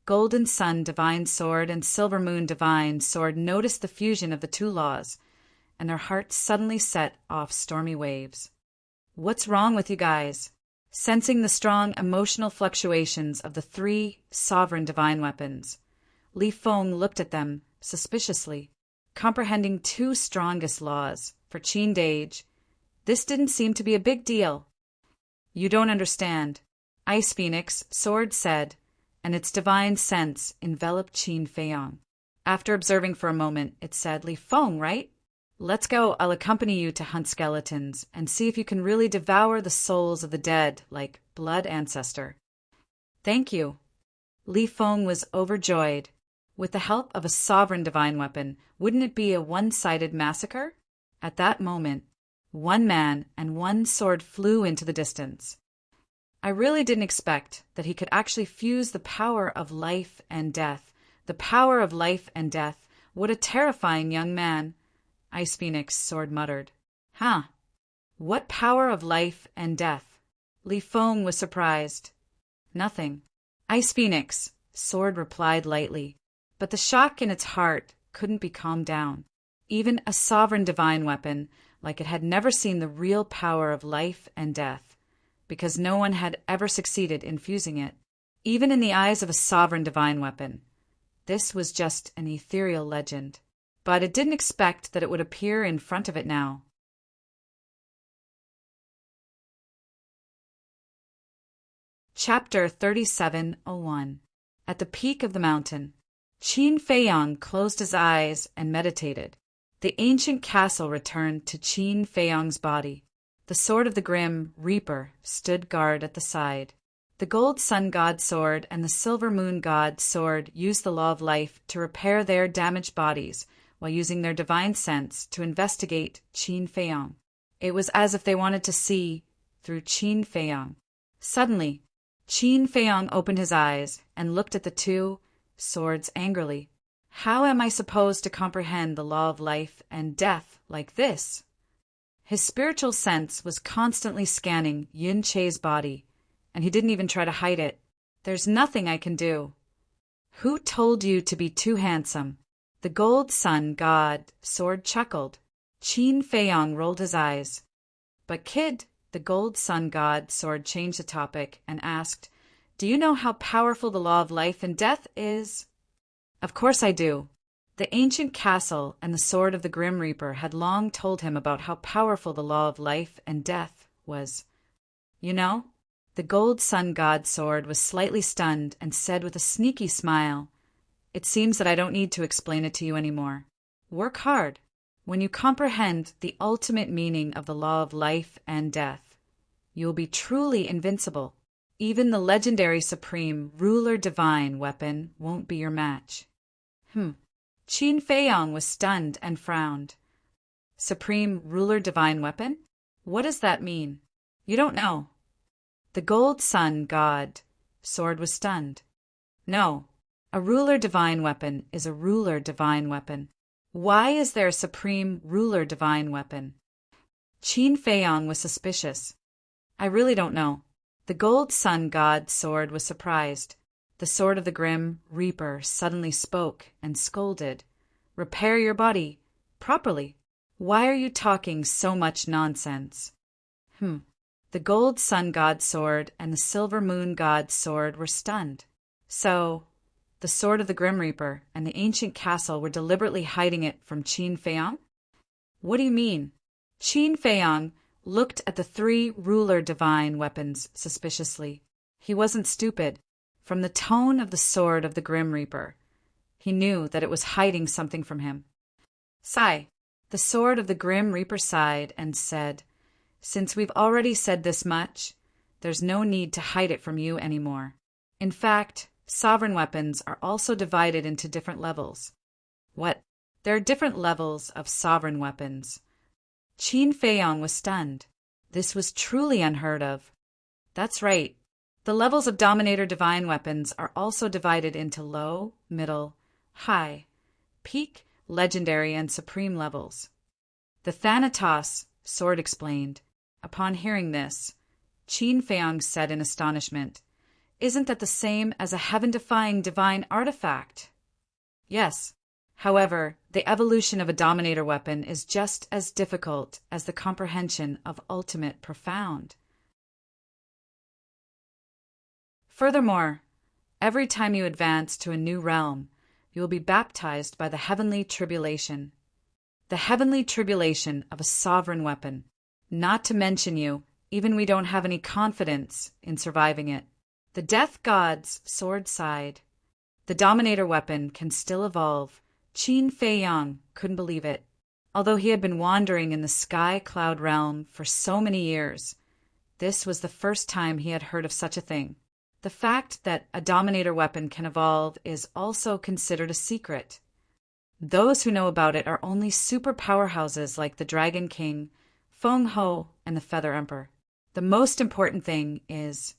Speaker 1: Golden Sun Divine sword, and Silver Moon Divine sword noticed the fusion of the two laws and their hearts suddenly set off stormy waves. "What's wrong with you guys?" Sensing the strong emotional fluctuations of the three sovereign divine weapons, Li Feng looked at them suspiciously. Comprehending two strongest laws for Qin Dage, this didn't seem to be a big deal. "You don't understand," Ice Phoenix Sword said, and its divine sense enveloped Qin Feiyong. After observing for a moment, it said, "Li Feng, right? Let's go. I'll accompany you to hunt skeletons and see if you can really devour the souls of the dead like blood ancestor." "Thank you." Li Feng was overjoyed. With the help of a sovereign divine weapon, wouldn't it be a one-sided massacre? At that moment, one man and one sword flew into the distance. I really didn't expect that he could actually fuse the power of life and death. The power of life and death. What a terrifying young man, Ice Phoenix Sword muttered. "Huh? What power of life and death?" Li Feng was surprised. "Nothing," Ice Phoenix Sword replied lightly, but the shock in its heart couldn't be calmed down. Even a sovereign divine weapon, like it had never seen the real power of life and death, because no one had ever succeeded in fusing it. Even in the eyes of a sovereign divine weapon, this was just an ethereal legend. But it didn't expect that it would appear in front of it now. Chapter 3701. At the peak of the mountain, Qin Feiyong closed his eyes and meditated. The ancient castle returned to Qin Feiyong's body. The sword of the grim Reaper stood guard at the side. The gold sun god sword and the silver moon god sword used the law of life to repair their damaged bodies, while using their divine sense to investigate Qin Feiyong. It was as if they wanted to see through Qin Feiyong. Suddenly, Qin Feiyong opened his eyes and looked at the two swords angrily. "How am I supposed to comprehend the law of life and death like this?" His spiritual sense was constantly scanning Yin Che's body, and he didn't even try to hide it. "There's nothing I can do." "Who told you to be too handsome?" The gold sun god sword chuckled. Qin Feiyong rolled his eyes. "But kid," the gold sun god sword changed the topic and asked, "do you know how powerful the law of life and death is?" "Of course I do." The ancient castle and the sword of the Grim Reaper had long told him about how powerful the law of life and death was. "You know?" The gold sun god sword was slightly stunned and said with a sneaky smile, "It seems that I don't need to explain it to you anymore. Work hard. When you comprehend the ultimate meaning of the law of life and death, you will be truly invincible. Even the legendary supreme ruler divine weapon won't be your match." Qin Feiyong was stunned and frowned. "Supreme ruler divine weapon? What does that mean?" "You don't know." The gold sun god sword was stunned. "No. A ruler divine weapon is a ruler divine weapon. Why is there a supreme ruler divine weapon?" Qin Feiyong was suspicious. "I really don't know." The gold sun god sword was surprised. The sword of the Grim Reaper suddenly spoke and scolded. "Repair your body properly. Why are you talking so much nonsense?" The gold sun god sword and the silver moon god sword were stunned. So, the sword of the Grim Reaper and the ancient castle were deliberately hiding it from Qin Feiyong? "What do you mean?" Qin Feiyong looked at the three ruler divine weapons suspiciously. He wasn't stupid. From the tone of the sword of the Grim Reaper, he knew that it was hiding something from him. "Sigh." The sword of the Grim Reaper sighed and said, "Since we've already said this much, there's no need to hide it from you anymore. In fact, sovereign weapons are also divided into different levels." "What?" "There are different levels of sovereign weapons." Qin Feiyong was stunned. This was truly unheard of. "That's right. The levels of Dominator divine weapons are also divided into low, middle, high, peak, legendary, and supreme levels." The Thanatos sword explained. Upon hearing this, Qin Feiyong said in astonishment, "Isn't that the same as a heaven-defying divine artifact?" "Yes. However, the evolution of a Dominator weapon is just as difficult as the comprehension of ultimate profound. Furthermore, every time you advance to a new realm, you will be baptized by the heavenly tribulation. The heavenly tribulation of a sovereign weapon. Not to mention you, even we don't have any confidence in surviving it. The death god's sword sighed. The Dominator weapon can still evolve. Qin Fei Yang couldn't believe it. Although he had been wandering in the sky cloud realm for so many years, this was the first time he had heard of such a thing. The fact that a Dominator weapon can evolve is also considered a secret. Those who know about it are only super powerhouses like the Dragon King, Feng Ho, and the Feather Emperor. The most important thing is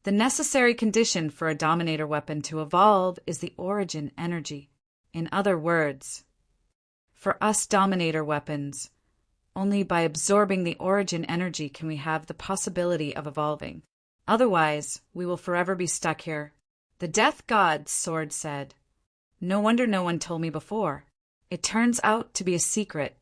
Speaker 1: the necessary condition for a Dominator weapon to evolve is the origin energy. In other words, for us Dominator weapons, only by absorbing the origin energy can we have the possibility of evolving. Otherwise, we will forever be stuck here. The death god's sword said, "No wonder no one told me before. It turns out to be a secret."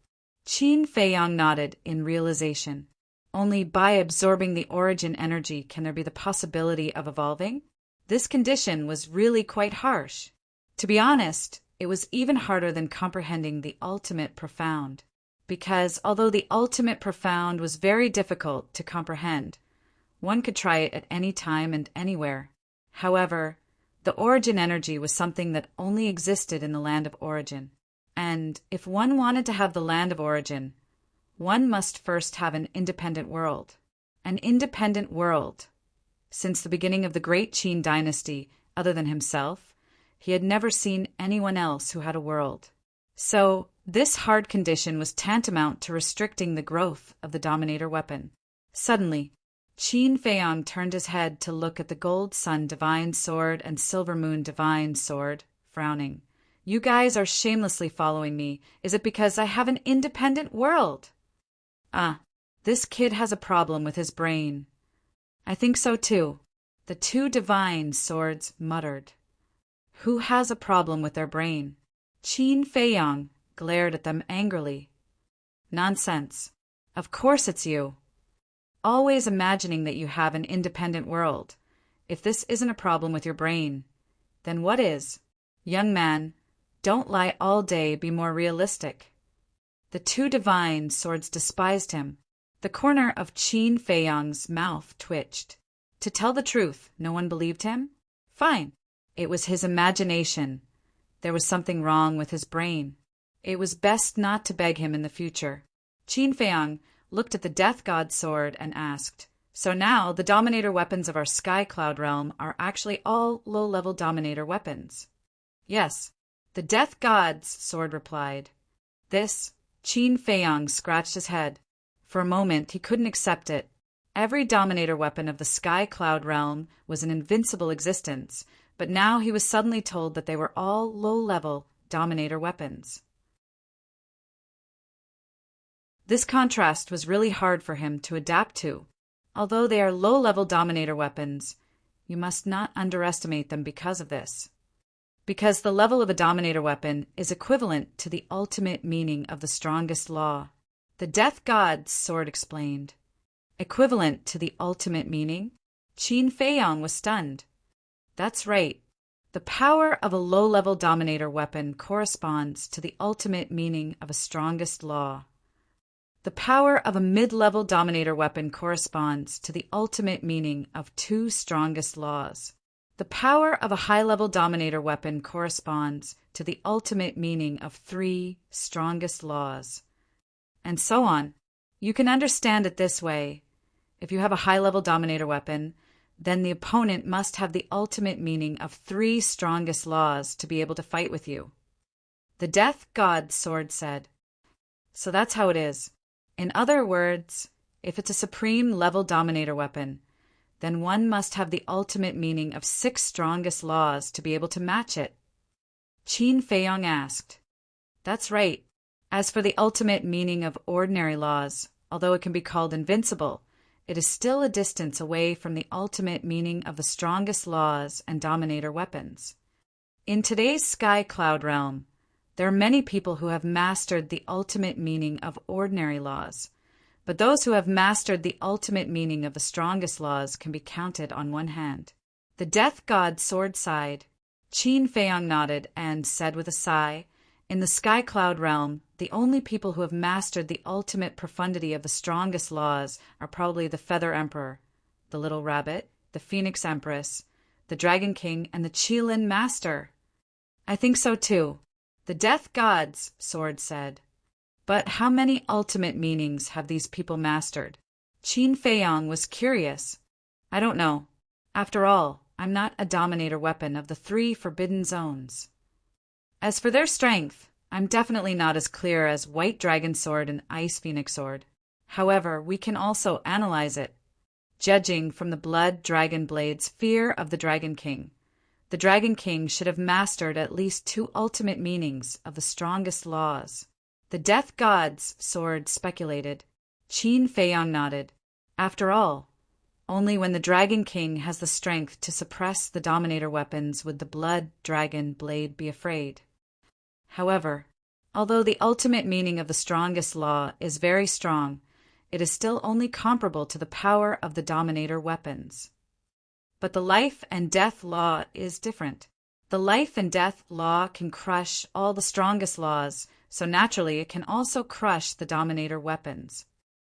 Speaker 1: Qin Fei Yang nodded in realization. Only by absorbing the origin energy can there be the possibility of evolving? This condition was really quite harsh. To be honest, it was even harder than comprehending the ultimate profound. Because although the ultimate profound was very difficult to comprehend, one could try it at any time and anywhere. However, the origin energy was something that only existed in the land of origin. And if one wanted to have the land of origin, one must first have an independent world. An independent world. Since the beginning of the Great Qin dynasty, other than himself, he had never seen anyone else who had a world. So, this hard condition was tantamount to restricting the growth of the Dominator weapon. Suddenly, Qin Fei Yang turned his head to look at the Gold Sun Divine Sword and Silver Moon Divine Sword, frowning. "You guys are shamelessly following me. Is it because I have an independent world?" This kid has a problem with his brain. "I think so too," the two divine swords muttered. Who has a problem with their brain? Qin Fei Yang glared at them angrily. "Nonsense. Of course it's you. Always imagining that you have an independent world. If this isn't a problem with your brain, then what is? Young man, don't lie all day, be more realistic." The two divine swords despised him. The corner of Qin Fei Yang's mouth twitched. To tell the truth, no one believed him? Fine. It was his imagination. There was something wrong with his brain. It was best not to beg him in the future. Qin Fei Yang looked at the Death God's sword and asked, "So now the Dominator weapons of our Sky Cloud realm are actually all low-level Dominator weapons?" "Yes," the Death God's sword replied. Qin Fei Yang scratched his head. For a moment he couldn't accept it. Every Dominator weapon of the Sky Cloud realm was an invincible existence, but now he was suddenly told that they were all low-level Dominator weapons. This contrast was really hard for him to adapt to. Although they are low-level Dominator weapons, you must not underestimate them because of this. Because the level of a Dominator weapon is equivalent to the ultimate meaning of the strongest law. The Death God's sword explained. Equivalent to the ultimate meaning? Qin Fei Yang was stunned. That's right. The power of a low-level Dominator weapon corresponds to the ultimate meaning of a strongest law. The power of a mid-level Dominator weapon corresponds to the ultimate meaning of two strongest laws. The power of a high-level Dominator weapon corresponds to the ultimate meaning of three strongest laws. And so on. You can understand it this way. If you have a high-level Dominator weapon, then the opponent must have the ultimate meaning of three strongest laws to be able to fight with you. The Death God's sword said. So that's how it is. In other words, if it's a supreme level Dominator weapon, then one must have the ultimate meaning of six strongest laws to be able to match it. Qin Fei Yang asked. That's right. As for the ultimate meaning of ordinary laws, although it can be called invincible, it is still a distance away from the ultimate meaning of the strongest laws and Dominator weapons. In today's Sky Cloud realm, There are many people who have mastered the ultimate meaning of ordinary laws, but those who have mastered the ultimate meaning of the strongest laws can be counted on one hand. The death god sword sighed. Qin Feiyang nodded and said with a sigh, in the sky cloud realm, the only people who have mastered the ultimate profundity of the strongest laws are probably the Feather Emperor, the Little Rabbit, the Phoenix Empress, the Dragon King, and the Qilin Master. I think so too. The death gods, Sword said. But how many ultimate meanings have these people mastered? Qin Feiyang was curious. I don't know. After all, I'm not a dominator weapon of the 3 forbidden zones. As for their strength, I'm definitely not as clear as White Dragon Sword and Ice Phoenix Sword. However, we can also analyze it, judging from the Blood Dragon Blade's fear of the Dragon King. The Dragon King should have mastered at least 2 ultimate meanings of the strongest laws. The Death God's Sword speculated. Qin Feiyang nodded. After all, only when the Dragon King has the strength to suppress the Dominator weapons would the Blood Dragon Blade be afraid. However, although the ultimate meaning of the strongest law is very strong, it is still only comparable to the power of the Dominator weapons. But the life and death law is different. The life and death law can crush all the strongest laws, so naturally it can also crush the Dominator weapons.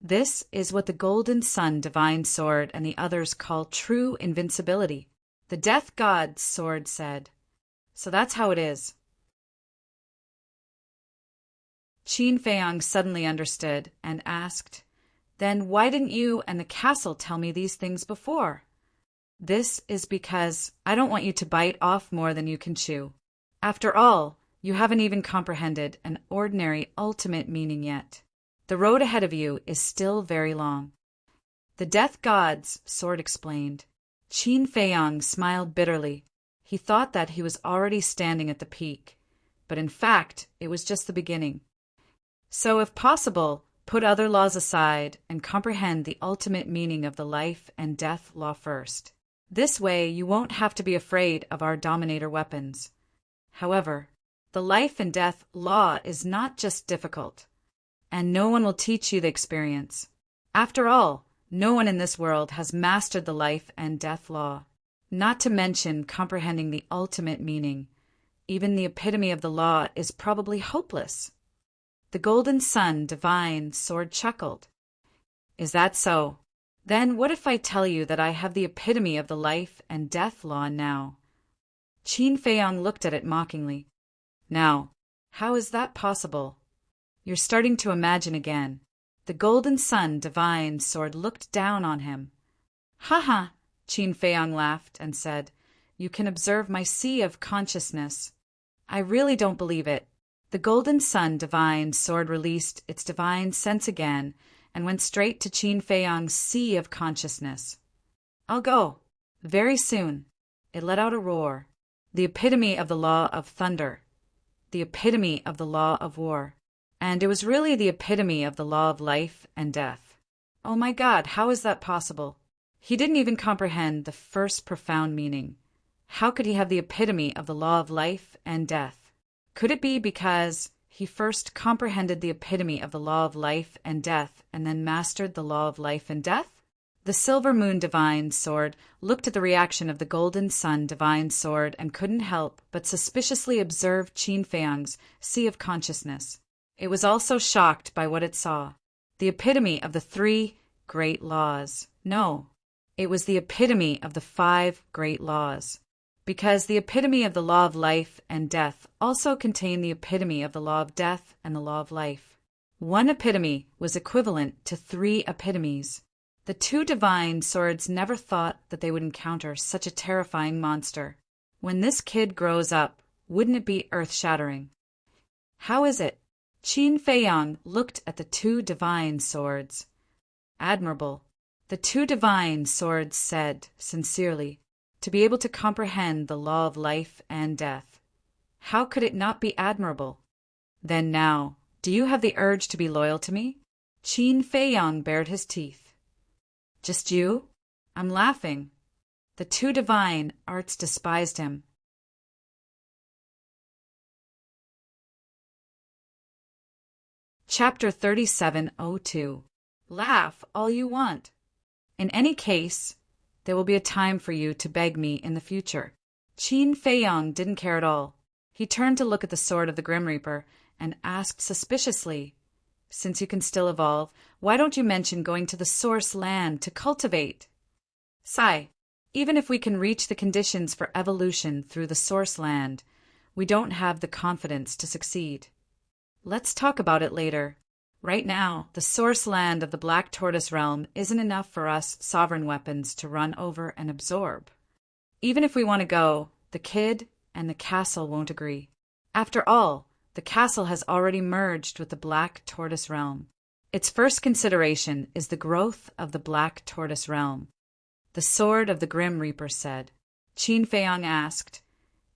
Speaker 1: This is what the Golden Sun Divine Sword and the others call true invincibility. The Death God's Sword said. So that's how it is. Qin Feiyang suddenly understood and asked, Then why didn't you and the castle tell me these things before? This is because I don't want you to bite off more than you can chew. After all, you haven't even comprehended an ordinary ultimate meaning yet. The road ahead of you is still very long. The Death God's Sword explained. Qin Feiyang smiled bitterly. He thought that he was already standing at the peak, but in fact, it was just the beginning. So, if possible, put other laws aside and comprehend the ultimate meaning of the life and death law first. This way, you won't have to be afraid of our Dominator weapons. However, the life and death law is not just difficult, and no one will teach you the experience. After all, no one in this world has mastered the life and death law, not to mention comprehending the ultimate meaning. Even the epitome of the law is probably hopeless. The Golden Sun Divine Sword chuckled. Is that so? Then what if I tell you that I have the epitome of the life and death law now? Qin Feiyang looked at it mockingly. Now, how is that possible? You're starting to imagine again. The Golden Sun Divine Sword looked down on him. Ha ha, Qin Feiyang laughed and said, You can observe my sea of consciousness. I really don't believe it. The Golden Sun Divine Sword released its divine sense again and went straight to Qin Feiyang's sea of consciousness. I'll go. Very soon. It let out a roar. The epitome of the law of thunder. The epitome of the law of war. And it was really the epitome of the law of life and death. Oh my God, how is that possible? He didn't even comprehend the first profound meaning. How could he have the epitome of the law of life and death? Could it be because he first comprehended the epitome of the law of life and death and then mastered the law of life and death? The Silver Moon Divine Sword looked at the reaction of the Golden Sun Divine Sword and couldn't help but suspiciously observe Qin Feiyang's sea of consciousness. It was also shocked by what it saw. The epitome of the 3 great laws. No, it was the epitome of the 5 great laws. Because the epitome of the law of life and death also contained the epitome of the law of death and the law of life. One epitome was equivalent to 3 epitomes. The 2 divine swords never thought that they would encounter such a terrifying monster. When this kid grows up, wouldn't it be earth-shattering? How is it? Qin Feiyang looked at the 2 divine swords. Admirable. The 2 divine swords said, sincerely, to be able to comprehend the law of life and death. How could it not be admirable? Then now, do you have the urge to be loyal to me? Qin Feiyang bared his teeth. Just you? I'm laughing. The 2 divine arts despised him. Chapter 3702. Laugh all you want. In any case, there will be a time for you to beg me in the future. Qin Feiyang didn't care at all. He turned to look at the sword of the Grim Reaper and asked suspiciously, "Since you can still evolve, why don't you mention going to the source land to cultivate?" Sigh. Even if we can reach the conditions for evolution through the source land, we don't have the confidence to succeed. Let's talk about it later. Right now, the source land of the Black Tortoise realm isn't enough for us sovereign weapons to run over and absorb. Even if we want to go, the kid and the castle won't agree. After all, the castle has already merged with the Black Tortoise realm. Its first consideration is the growth of the Black Tortoise realm. The sword of the Grim Reaper said. Qin Feiyang asked,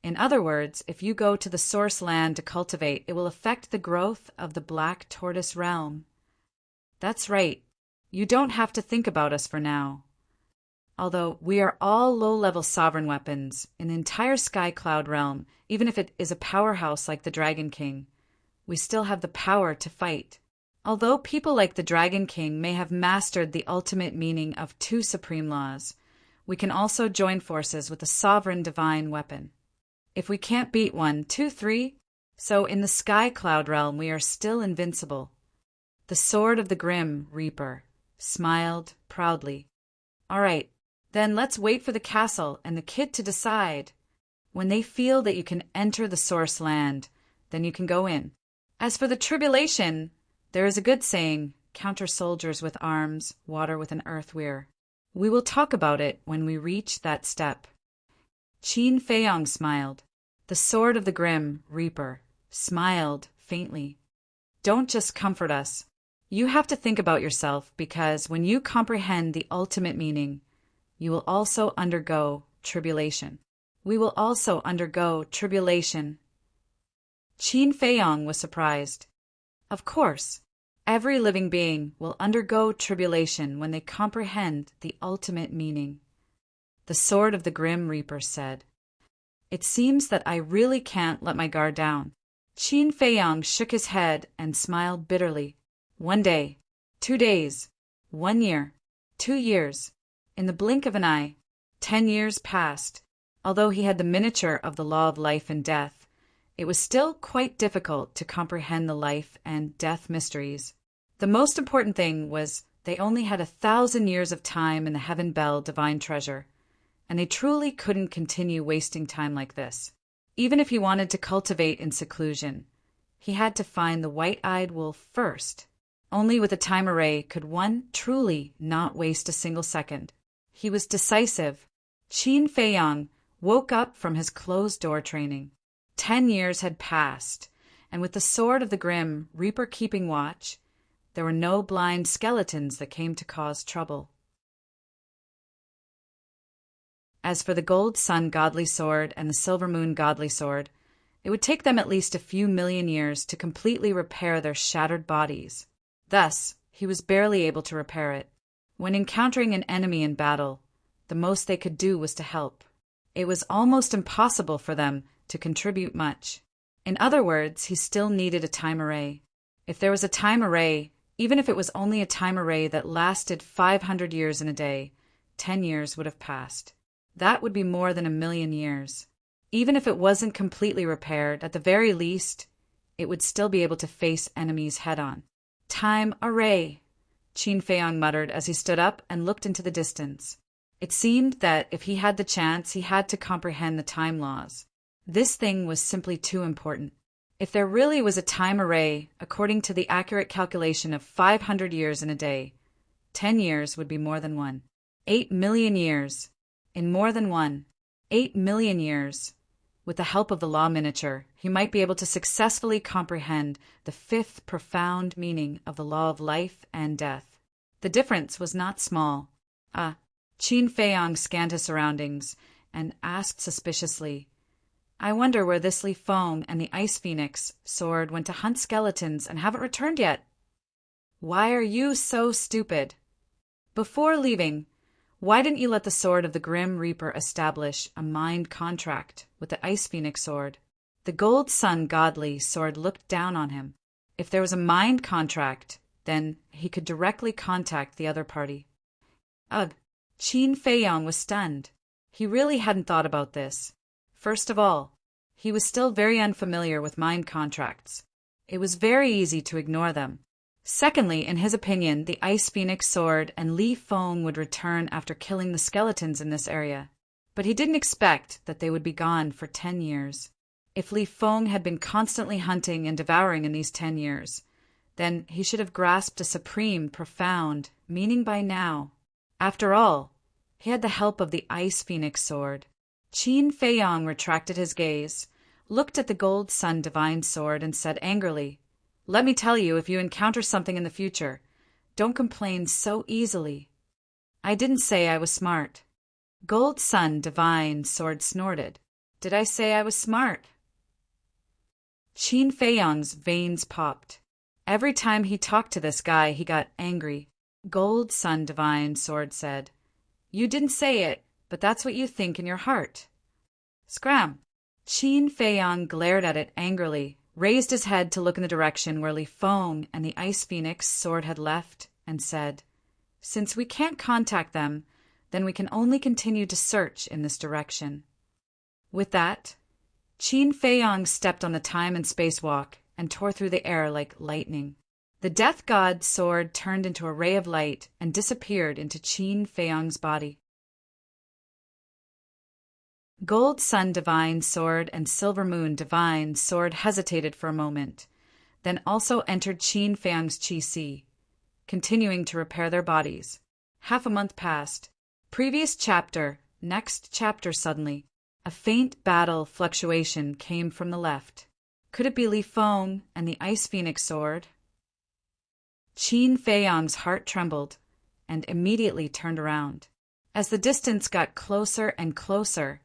Speaker 1: "In other words, if you go to the source land to cultivate, it will affect the growth of the Black Tortoise realm." That's right. You don't have to think about us for now. Although we are all low-level sovereign weapons in the entire Sky Cloud realm, even if it is a powerhouse like the Dragon King, we still have the power to fight. Although people like the Dragon King may have mastered the ultimate meaning of 2 supreme laws, we can also join forces with a sovereign divine weapon. If we can't beat 1, 2, 3, so in the Sky Cloud realm we are still invincible. The sword of the Grim Reaper smiled proudly. All right, then let's wait for the castle and the kid to decide. When they feel that you can enter the source land, then you can go in. As for the tribulation, there is a good saying, counter soldiers with arms, water with an earth weir. We will talk about it when we reach that step. Qin Feiyang smiled. The sword of the Grim Reaper smiled faintly. Don't just comfort us. You have to think about yourself, because when you comprehend the ultimate meaning, you will also undergo tribulation. We will also undergo tribulation. Qin Feiyang was surprised. Of course, every living being will undergo tribulation when they comprehend the ultimate meaning. The sword of the Grim Reaper said. It seems that I really can't let my guard down. Qin Feiyang shook his head and smiled bitterly. 1 day, 2 days, 1 year, 2 years. In the blink of an eye, 10 years passed. Although he had the miniature of the law of life and death, it was still quite difficult to comprehend the life and death mysteries. The most important thing was they only had 1,000 years of time in the Heaven Bell divine treasure, and they truly couldn't continue wasting time like this. Even if he wanted to cultivate in seclusion, he had to find the white-eyed wolf first. Only with a time array could one truly not waste a single second. He was decisive. Qin Feiyang woke up from his closed-door training. 10 years had passed, and with the sword of the Grim Reaper keeping watch, there were no blind skeletons that came to cause trouble. As for the Gold Sun Godly Sword and the Silver Moon Godly Sword, it would take them at least a few million years to completely repair their shattered bodies. Thus, he was barely able to repair it. When encountering an enemy in battle, the most they could do was to help. It was almost impossible for them to contribute much. In other words, he still needed a time array. If there was a time array, even if it was only a time array that lasted 500 years in a day, 10 years would have passed. That would be more than 1,000,000 years. Even if it wasn't completely repaired, at the very least, it would still be able to face enemies head-on. Time array, Qin Feiyang muttered as he stood up and looked into the distance. It seemed that if he had the chance, he had to comprehend the time laws. This thing was simply too important. If there really was a time array, according to the accurate calculation of 500 years in a day, 10 years would be more than one. 8 million years. In more than one. 8 million years. With the help of the law miniature, he might be able to successfully comprehend the 5th profound meaning of the law of life and death. The difference was not small. Qin Feiyang scanned his surroundings and asked suspiciously, I wonder where this leaf foam and the ice phoenix sword went to hunt skeletons and haven't returned yet. Why are you so stupid? Before leaving, why didn't you let the sword of the Grim Reaper establish a mind contract with the ice phoenix sword? The Gold Sun Godly sword looked down on him. If there was a mind contract, then he could directly contact the other party. Ugh! Qin Feiyang was stunned. He really hadn't thought about this. First of all, he was still very unfamiliar with mind contracts. It was very easy to ignore them. Secondly, in his opinion, the Ice Phoenix sword and Li Feng would return after killing the skeletons in this area. But he didn't expect that they would be gone for 10 years. If Li Feng had been constantly hunting and devouring in these 10 years, then he should have grasped a supreme, profound meaning by now. After all, he had the help of the Ice Phoenix sword. Qin Feiyang retracted his gaze, looked at the Gold Sun Divine Sword, and said angrily, "Let me tell you, if you encounter something in the future, don't complain so easily." "I didn't say I was smart." Gold Sun Divine Sword snorted. "Did I say I was smart?" Qin Feiyang's veins popped. Every time he talked to this guy, he got angry. Gold Sun Divine Sword said, "You didn't say it, but that's what you think in your heart." Scram! Qin Feiyang glared at it angrily, raised his head to look in the direction where Li Feng and the Ice Phoenix sword had left, and said, "Since we can't contact them, then we can only continue to search in this direction." With that, Qin Feiyang stepped on the time and space walk and tore through the air like lightning. The Death God's sword turned into a ray of light and disappeared into Qin Feiyang's body. Gold Sun Divine Sword and Silver Moon Divine Sword hesitated for a moment, then also entered Qin Feiyang's Qi, continuing to repair their bodies. Half a month passed. Previous chapter, next chapter. Suddenly, a faint battle fluctuation came from the left. Could it be Li Feng and the Ice Phoenix sword? Qin Feiyang's heart trembled and immediately turned around. As the distance got closer and closer,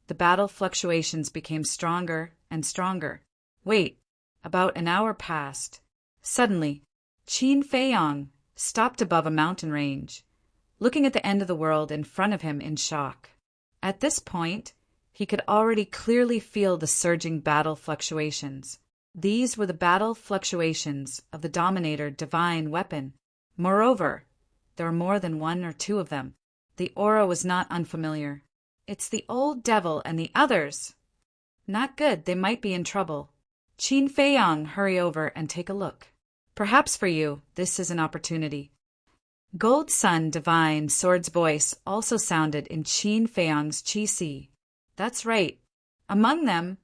Speaker 1: the battle fluctuations became stronger and stronger. Wait, about an hour passed. Suddenly, Qin Feiyang stopped above a mountain range, looking at the end of the world in front of him in shock. At this point, he could already clearly feel the surging battle fluctuations. These were the battle fluctuations of the Dominator divine weapon. Moreover, there were more than one or two of them. The aura was not unfamiliar. "It's the old devil and the others." Not good, they might be in trouble. Qin Feiyang, hurry over and take a look. Perhaps for you, this is an opportunity. Gold Sun Divine Sword's voice also sounded in Qin Feiyang's Qi. That's right. Among them,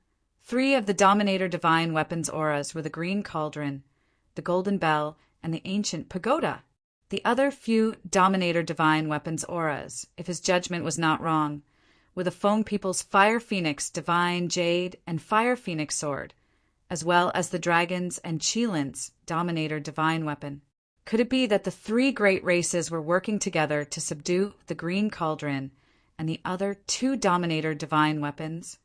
Speaker 1: 3 of the Dominator divine weapons auras were the Green Cauldron, the Golden Bell, and the Ancient Pagoda. The other few Dominator divine weapons auras, if his judgment was not wrong, were the Feng people's Fire Phoenix Divine Jade and Fire Phoenix Sword, as well as the Dragon's and Qilin's Dominator divine weapon. Could it be that the 3 great races were working together to subdue the Green Cauldron and the other 2 Dominator divine weapons?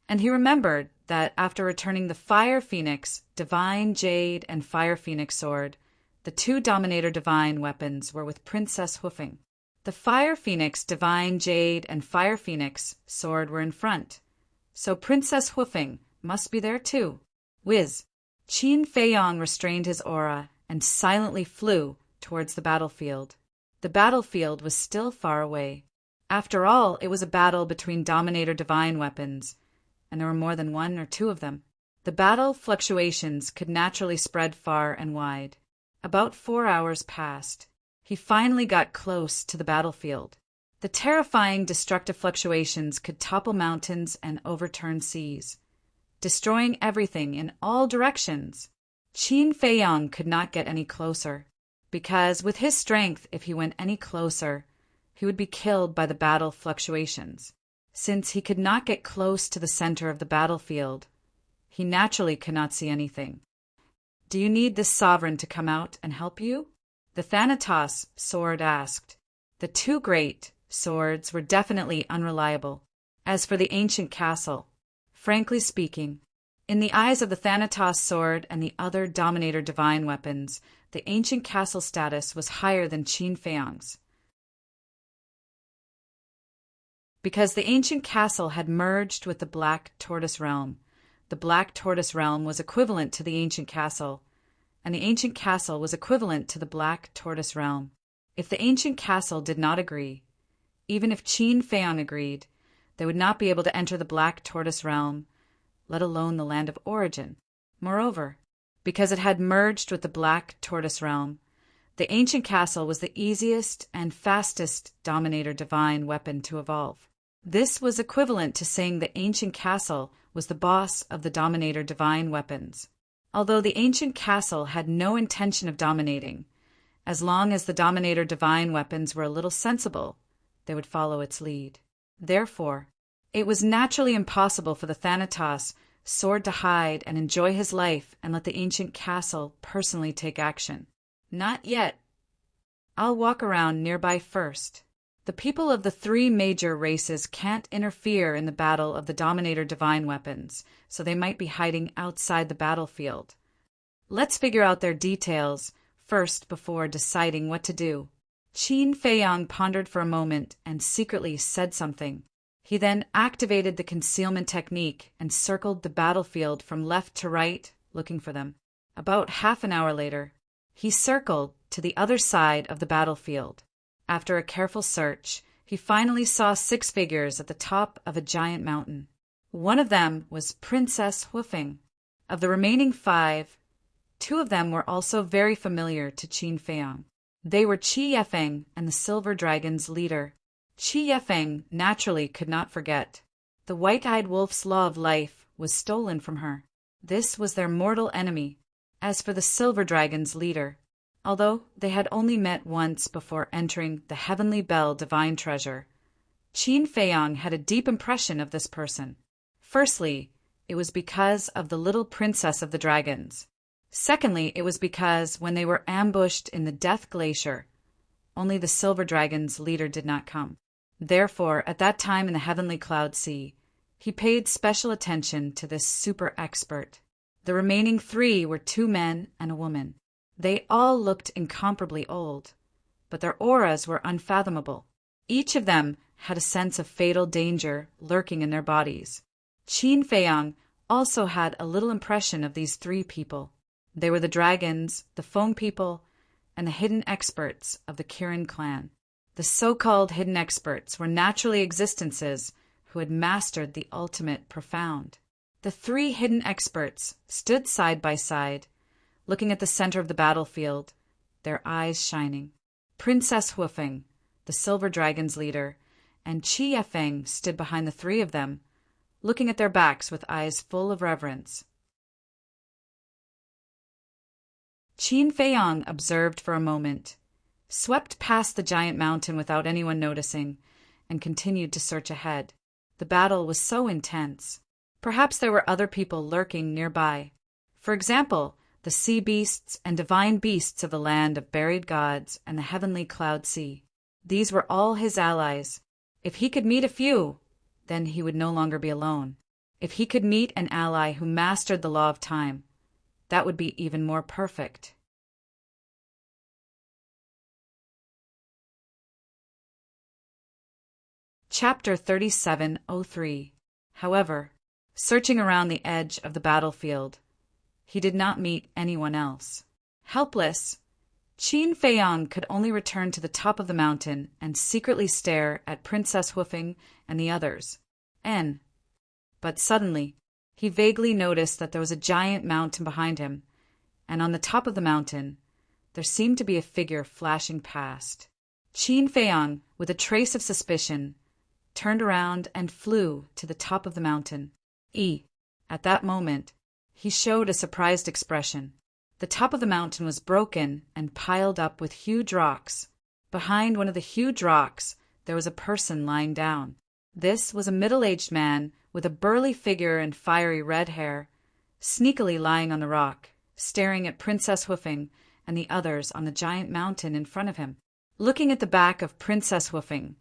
Speaker 1: And he remembered that after returning the Fire Phoenix Divine Jade and Fire Phoenix Sword, the 2 Dominator divine weapons were with Princess Hoofing. The Fire Phoenix Divine Jade and Fire Phoenix Sword were in front, so Princess Hoofing must be there too. Whiz! Qin Feiyang restrained his aura and silently flew towards the battlefield. The battlefield was still far away. After all, it was a battle between Dominator divine weapons, and there were more than 1 or 2 of them. The battle fluctuations could naturally spread far and wide. About 4 hours passed. He finally got close to the battlefield. The terrifying destructive fluctuations could topple mountains and overturn seas, destroying everything in all directions. Qin Feiyang could not get any closer, because with his strength, if he went any closer, he would be killed by the battle fluctuations. Since he could not get close to the center of the battlefield, he naturally could not see anything. "Do you need this sovereign to come out and help you?" The Thanatos sword asked. The 2 great swords were definitely unreliable. As for the ancient castle, frankly speaking, in the eyes of the Thanatos sword and the other Dominator divine weapons, the ancient castle status was higher than Qin Feiyang's. Because the ancient castle had merged with the Black Tortoise realm. The Black Tortoise realm was equivalent to the ancient castle, and the ancient castle was equivalent to the Black Tortoise realm. If the ancient castle did not agree, even if Qin Feiyang agreed, they would not be able to enter the Black Tortoise realm, let alone the land of origin. Moreover, because it had merged with the Black Tortoise realm, the ancient castle was the easiest and fastest Dominator Divine weapon to evolve. This was equivalent to saying the ancient castle was the boss of the Dominator Divine weapons. Although the ancient castle had no intention of dominating, as long as the Dominator Divine weapons were a little sensible, they would follow its lead. Therefore, it was naturally impossible for the Thanatos sword to hide and enjoy his life and let the ancient castle personally take action. Not yet. I'll walk around nearby first. The people of the three major races can't interfere in the battle of the Dominator Divine weapons, so they might be hiding outside the battlefield. Let's figure out their details first before deciding what to do. Qin Feiyang pondered for a moment and secretly said something. He then activated the concealment technique and circled the battlefield from left to right, looking for them. About half an hour later, he circled to the other side of the battlefield. After a careful search, he finally saw 6 figures at the top of a giant mountain. One of them was Princess Hufeng. Of the remaining 5, 2 of them were also very familiar to Qin Feiyang. They were Qi Yefeng and the Silver Dragon's leader. Qi Yefeng naturally could not forget. The white-eyed wolf's law of life was stolen from her. This was their mortal enemy. As for the Silver Dragon's leader, although they had only met once before entering the Heavenly Bell Divine Treasure, Qin Feiyang had a deep impression of this person. Firstly, it was because of the little princess of the dragons. Secondly, it was because when they were ambushed in the Death Glacier, only the Silver Dragon's leader did not come. Therefore, at that time in the Heavenly Cloud Sea, he paid special attention to this super expert. The remaining 3 were 2 men and a woman. They all looked incomparably old, but their auras were unfathomable. Each of them had a sense of fatal danger lurking in their bodies. Qin Feiyang also had a little impression of these 3 people. They were the dragons, the Feng people, and the hidden experts of the Kirin clan. The so-called hidden experts were naturally existences who had mastered the ultimate profound. The 3 hidden experts stood side by side, looking at the center of the battlefield, their eyes shining. Princess Hufeng, the Silver Dragon's leader, and Qi Yefeng stood behind the 3 of them, looking at their backs with eyes full of reverence. Qin Feiyang observed for a moment, swept past the giant mountain without anyone noticing, and continued to search ahead. The battle was so intense. Perhaps there were other people lurking nearby. For example, the sea beasts and divine beasts of the land of buried gods and the Heavenly Cloud Sea. These were all his allies. If he could meet a few, then he would no longer be alone. If he could meet an ally who mastered the law of time, that would be even more perfect. Chapter 3703. However, searching around the edge of the battlefield, he did not meet anyone else. Helpless, Qin Feiyang could only return to the top of the mountain and secretly stare at Princess Hufeng and the others. But suddenly, he vaguely noticed that there was a giant mountain behind him, and on the top of the mountain, there seemed to be a figure flashing past. Qin Feiyang, with a trace of suspicion, turned around and flew to the top of the mountain. At that moment, he showed a surprised expression. The top of the mountain was broken and piled up with huge rocks. Behind one of the huge rocks, there was a person lying down. This was a middle-aged man with a burly figure and fiery red hair, sneakily lying on the rock, staring at Princess Hufeng and the others on the giant mountain in front of him. Looking at the back of Princess Hufeng,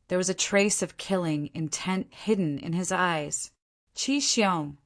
Speaker 1: there was a trace of killing intent hidden in his eyes. Qi Xiong.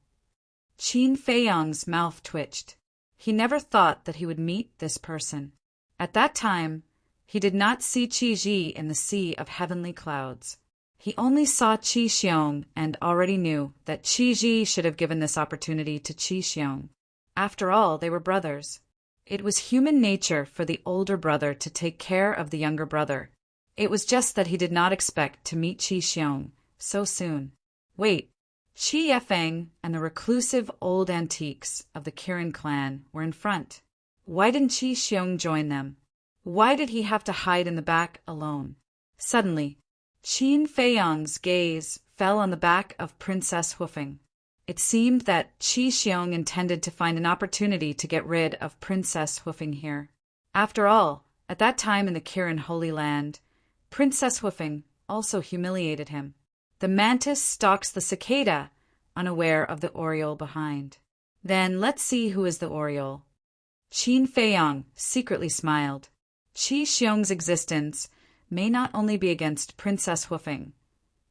Speaker 1: Qin Feiyang's mouth twitched. He never thought that he would meet this person. At that time, he did not see Qi Ji in the sea of heavenly clouds. He only saw Qi Xiong and already knew that Qi Ji should have given this opportunity to Qi Xiong. After all, they were brothers. It was human nature for the older brother to take care of the younger brother. It was just that he did not expect to meet Qi Xiong so soon. Wait, Qi Yefeng and the reclusive old antiques of the Kirin clan were in front. Why didn't Qi Xiong join them? Why did he have to hide in the back alone? Suddenly, Qin Feiyang's gaze fell on the back of Princess Hoofing. It seemed that Qi Xiong intended to find an opportunity to get rid of Princess Hoofing here. After all, at that time in the Kirin Holy Land, Princess Hoofing also humiliated him. The mantis stalks the cicada, unaware of the oriole behind. Then let's see who is the oriole. Qin Feiyang secretly smiled. Qi Xiong's existence may not only be against Princess Hoofing,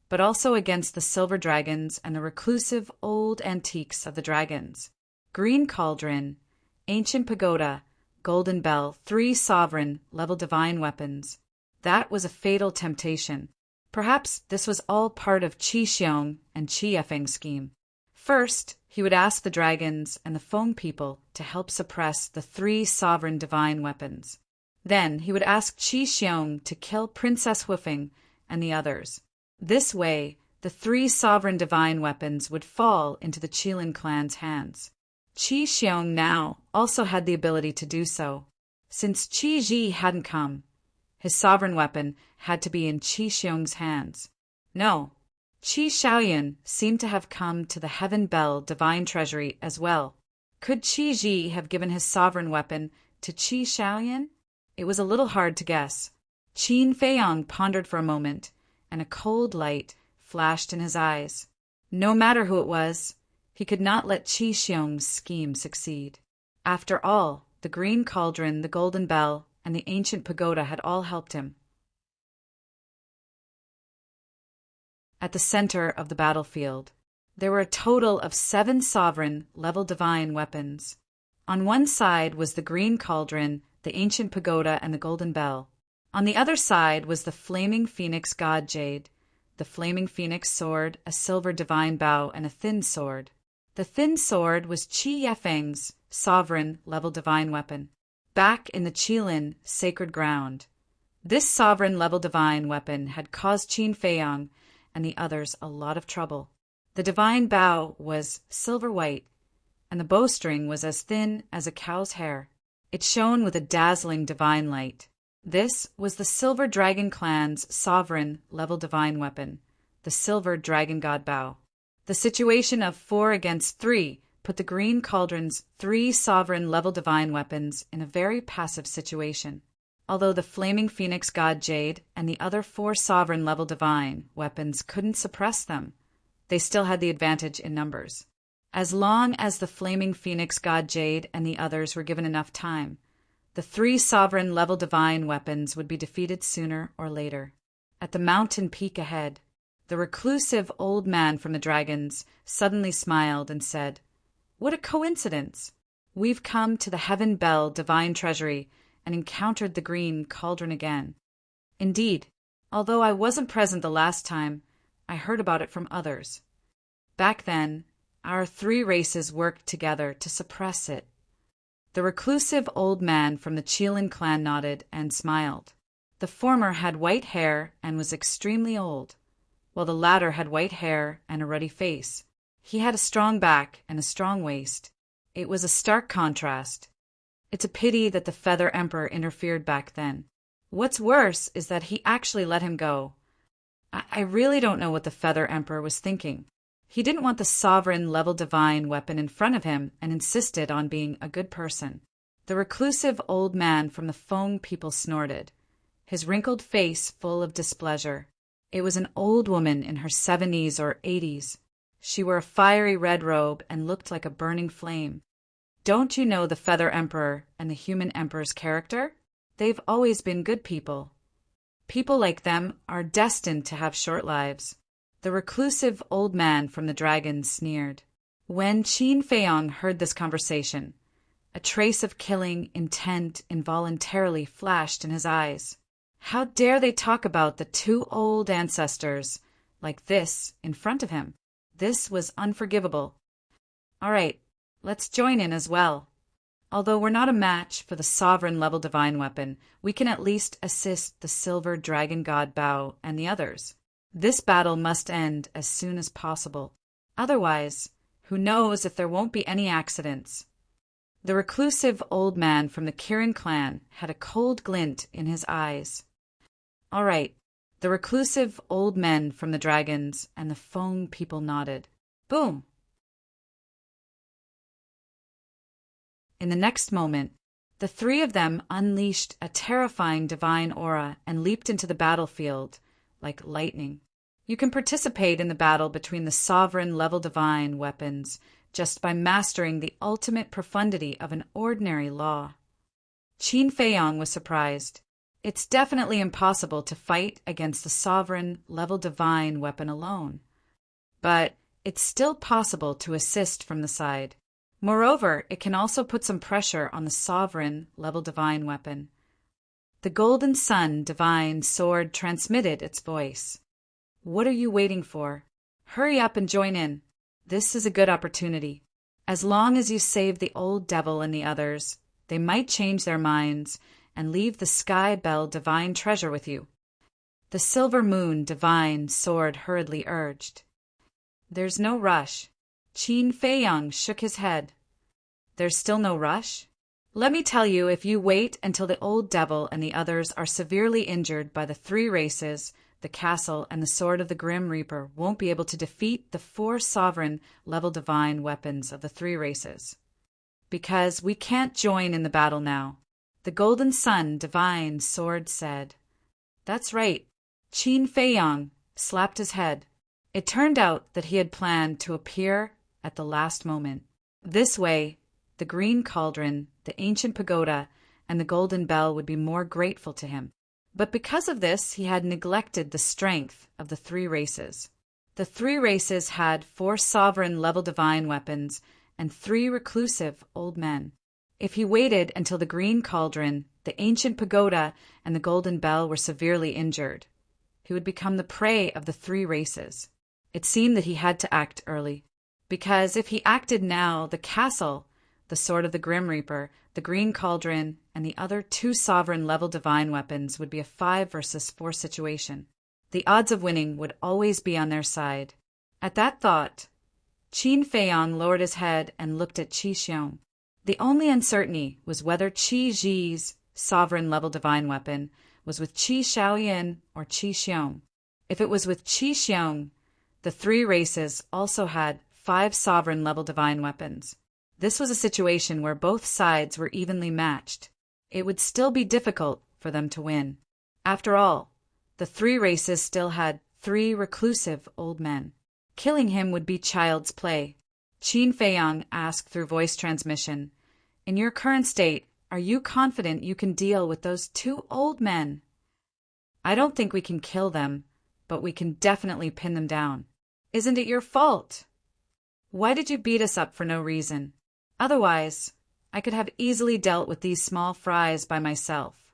Speaker 1: but also against the silver dragons and the reclusive old antiques of the dragons. Green cauldron, ancient pagoda, golden bell, 3 sovereign level divine weapons. That was a fatal temptation. Perhaps this was all part of Qi Xiong and Qi Yefeng's scheme. First, he would ask the dragons and the Feng people to help suppress the 3 sovereign divine weapons. Then he would ask Qi Xiong to kill Princess Hoofing and the others. This way, the 3 sovereign divine weapons would fall into the Qilin clan's hands. Qi Xiong now also had the ability to do so. Since Qi Ji hadn't come, his sovereign weapon had to be in Qi Xiong's hands. No, Qi Xiaoyan seemed to have come to the Heaven Bell divine treasury as well. Could Qi Ji have given his sovereign weapon to Qi Xiaoyan? It was a little hard to guess. Qin Feiyang pondered for a moment, and a cold light flashed in his eyes. No matter who it was, he could not let Qi Xiong's scheme succeed. After all, the green cauldron, the golden bell, and the ancient pagoda had all helped him. At the center of the battlefield, there were a total of 7 sovereign level divine weapons. On one side was the green cauldron, the ancient pagoda, and the golden bell. On the other side was the flaming phoenix god jade, the flaming phoenix sword, a silver divine bow, and a thin sword. The thin sword was Qi Yefeng's sovereign level divine weapon, back in the Qilin sacred ground. This sovereign level divine weapon had caused Qin Feiyang and the others a lot of trouble. The divine bow was silver white, and the bowstring was as thin as a cow's hair. It shone with a dazzling divine light. This was the Silver Dragon clan's sovereign level divine weapon, the Silver Dragon God Bow. The situation of 4 against 3 put the Green Cauldron's 3 sovereign level divine weapons in a very passive situation. Although the Flaming Phoenix God Jade and the other 4 sovereign level divine weapons couldn't suppress them, they still had the advantage in numbers. As long as the Flaming Phoenix God Jade and the others were given enough time, the 3 sovereign level divine weapons would be defeated sooner or later. At the mountain peak ahead, the reclusive old man from the dragons suddenly smiled and said, "What a coincidence! We've come to the Heaven Bell divine treasury and encountered the green cauldron again. Indeed, although I wasn't present the last time, I heard about it from others. Back then, our 3 races worked together to suppress it." The reclusive old man from the Qilin clan nodded and smiled. The former had white hair and was extremely old, while the latter had white hair and a ruddy face. He had a strong back and a strong waist. It was a stark contrast. It's a pity that the Feather Emperor interfered back then. What's worse is that he actually let him go. I really don't know what the Feather Emperor was thinking. He didn't want the sovereign level divine weapon in front of him and insisted on being a good person. The reclusive old man from the Feng people snorted, his wrinkled face full of displeasure. It was an old woman in her 70s or 80s. She wore a fiery red robe and looked like a burning flame. Don't you know the Feather Emperor and the Human Emperor's character? They've always been good people. People like them are destined to have short lives. The reclusive old man from the dragon sneered. When Qin Feiyang heard this conversation, a trace of killing intent involuntarily flashed in his eyes. How dare they talk about the 2 old ancestors like this in front of him? This was unforgivable. All right, let's join in as well. Although we're not a match for the sovereign-level divine weapon, we can at least assist the silver dragon god Bao and the others. This battle must end as soon as possible. Otherwise, who knows if there won't be any accidents. The reclusive old man from the Kirin clan had a cold glint in his eyes. All right, the reclusive old men from the dragons and the Feng people nodded. Boom! In the next moment, the three of them unleashed a terrifying divine aura and leaped into the battlefield like lightning. You can participate in the battle between the sovereign-level divine weapons just by mastering the ultimate profundity of an ordinary law. Qin Feiyong was surprised. It's definitely impossible to fight against the sovereign-level divine weapon alone. But it's still possible to assist from the side. Moreover, it can also put some pressure on the sovereign-level divine weapon. The Golden Sun divine sword transmitted its voice. What are you waiting for? Hurry up and join in. This is a good opportunity. As long as you save the old devil and the others, they might change their minds and leave the Sky Bell divine treasure with you. The Silver Moon divine sword hurriedly urged. There's no rush. Qin Feiyong shook his head. There's still no rush? Let me tell you, if you wait until the old devil and the others are severely injured by the three races, the castle and the sword of the Grim Reaper won't be able to defeat the four sovereign-level divine weapons of the three races. Because we can't join in the battle now, the Golden Sun divine sword said. That's right. Qin Feiyong slapped his head. It turned out that he had planned to appear at the last moment. This way, the Green Cauldron, the Ancient Pagoda, and the Golden Bell would be more grateful to him. But because of this, he had neglected the strength of the three races. The three races had 4 sovereign-level divine weapons and 3 reclusive old men. If he waited until the Green Cauldron, the Ancient Pagoda, and the Golden Bell were severely injured, he would become the prey of the three races. It seemed that he had to act early, because if he acted now, the castle, the Sword of the Grim Reaper, the Green Cauldron, and the other 2 sovereign-level divine weapons would be a 5 versus 4 situation. The odds of winning would always be on their side. At that thought, Qin Feiyong lowered his head and looked at Qi Xiong. The only uncertainty was whether Qi Ji's sovereign-level divine weapon was with Qi Shaoyin or Qi Xiong. If it was with Qi Xiong, the three races also had 5 sovereign-level divine weapons. This was a situation where both sides were evenly matched. It would still be difficult for them to win. After all, the three races still had 3 reclusive old men. Killing him would be child's play. Qin Feiyong asked through voice transmission, "In your current state, are you confident you can deal with those 2 old men?" "I don't think we can kill them, but we can definitely pin them down." "Isn't it your fault? Why did you beat us up for no reason? Otherwise, I could have easily dealt with these small fries by myself."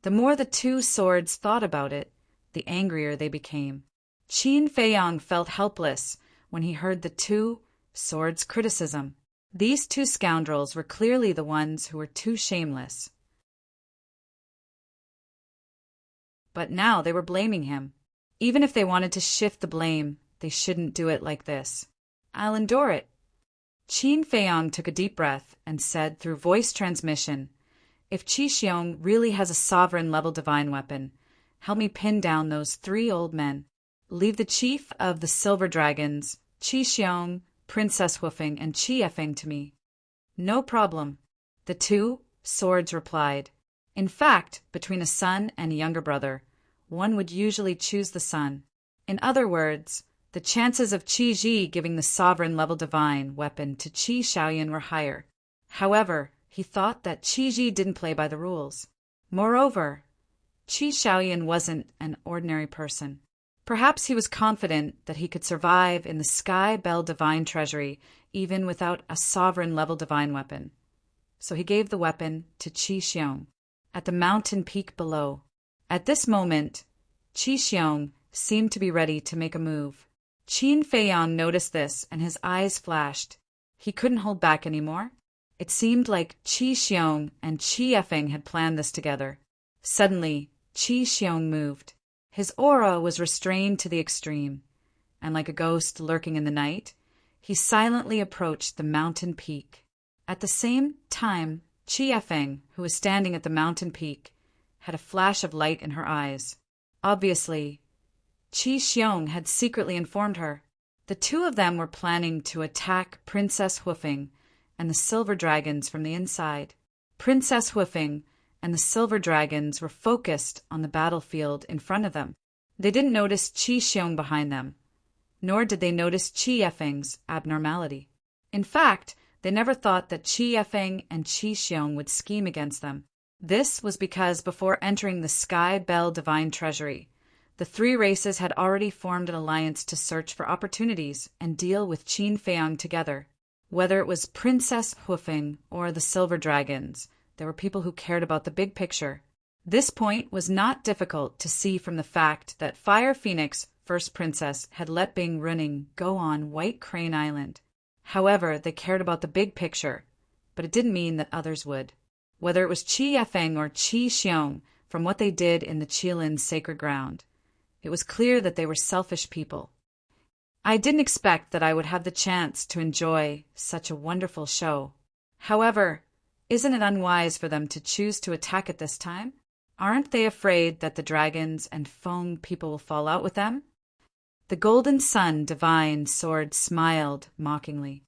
Speaker 1: The more the 2 swords thought about it, the angrier they became. Qin Feiyong felt helpless when he heard the 2 swords' criticism. These 2 scoundrels were clearly the ones who were too shameless. But now they were blaming him. Even if they wanted to shift the blame, they shouldn't do it like this. "I'll endure it." Qin Feiyong took a deep breath and said through voice transmission, "If Qi Xiong really has a sovereign-level divine weapon, help me pin down those 3 old men. Leave the chief of the Silver Dragons, Qi Xiong, Princess Woofing, and Qi Effing to me." "No problem," the 2 swords replied. In fact, between a son and a younger brother, one would usually choose the son. In other words, the chances of Qi Ji giving the sovereign-level divine weapon to Qi Shaoyin were higher. However, he thought that Qi Ji didn't play by the rules. Moreover, Qi Shaoyin wasn't an ordinary person. Perhaps he was confident that he could survive in the Sky Bell Divine Treasury even without a sovereign-level divine weapon. So he gave the weapon to Qi Xiong at the mountain peak below. At this moment, Qi Xiong seemed to be ready to make a move. Qin Feiyong noticed this and his eyes flashed. He couldn't hold back anymore. It seemed like Qi Xiong and Qi Effing had planned this together. Suddenly, Qi Xiong moved. His aura was restrained to the extreme, and like a ghost lurking in the night, he silently approached the mountain peak. At the same time, Qi Effing, who was standing at the mountain peak, had a flash of light in her eyes. Obviously, Qi Xiong had secretly informed her. The two of them were planning to attack Princess Hoofing and the silver dragons from the inside. Princess Hoofing and the silver dragons were focused on the battlefield in front of them. They didn't notice Qi Xiong behind them, nor did they notice Qi Effing's abnormality. In fact, they never thought that Qi Effing and Qi Xiong would scheme against them. This was because before entering the Sky Bell Divine Treasury, the three races had already formed an alliance to search for opportunities and deal with Qin Feiyang together. Whether it was Princess Hoofing or the Silver Dragons, there were people who cared about the big picture. This point was not difficult to see from the fact that Fire Phoenix, First Princess, had let Bing Running go on White Crane Island. However, they cared about the big picture, but it didn't mean that others would. Whether it was Qi Effing or Qi Xiong, from what they did in the Qilin's sacred ground, it was clear that they were selfish people. I didn't expect that I would have the chance to enjoy such a wonderful show. However, isn't it unwise for them to choose to attack at this time? Aren't they afraid that the dragons and Feng people will fall out with them? The Golden Sun Divine Sword smiled mockingly.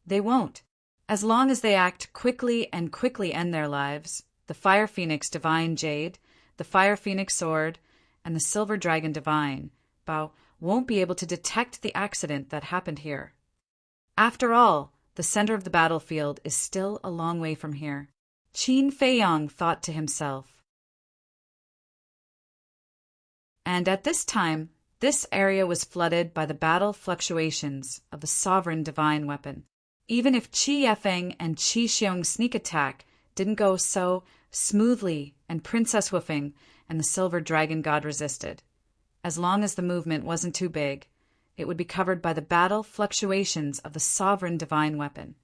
Speaker 1: They won't. As long as they act quickly and quickly end their lives, the Fire Phoenix Divine Jade, the Fire Phoenix Sword, and the Silver Dragon Divine Bao won't be able to detect the accident that happened here. After all, the center of the battlefield is still a long way from here. Qin Feiyang thought to himself. And at this time, this area was flooded by the battle fluctuations of the sovereign divine weapon. Even if Qi Effing and Qi Xiong's sneak attack didn't go so smoothly and Princess Hoofing and the Silver Dragon God resisted, as long as the movement wasn't too big, it would be covered by the battle fluctuations of the sovereign divine weapon.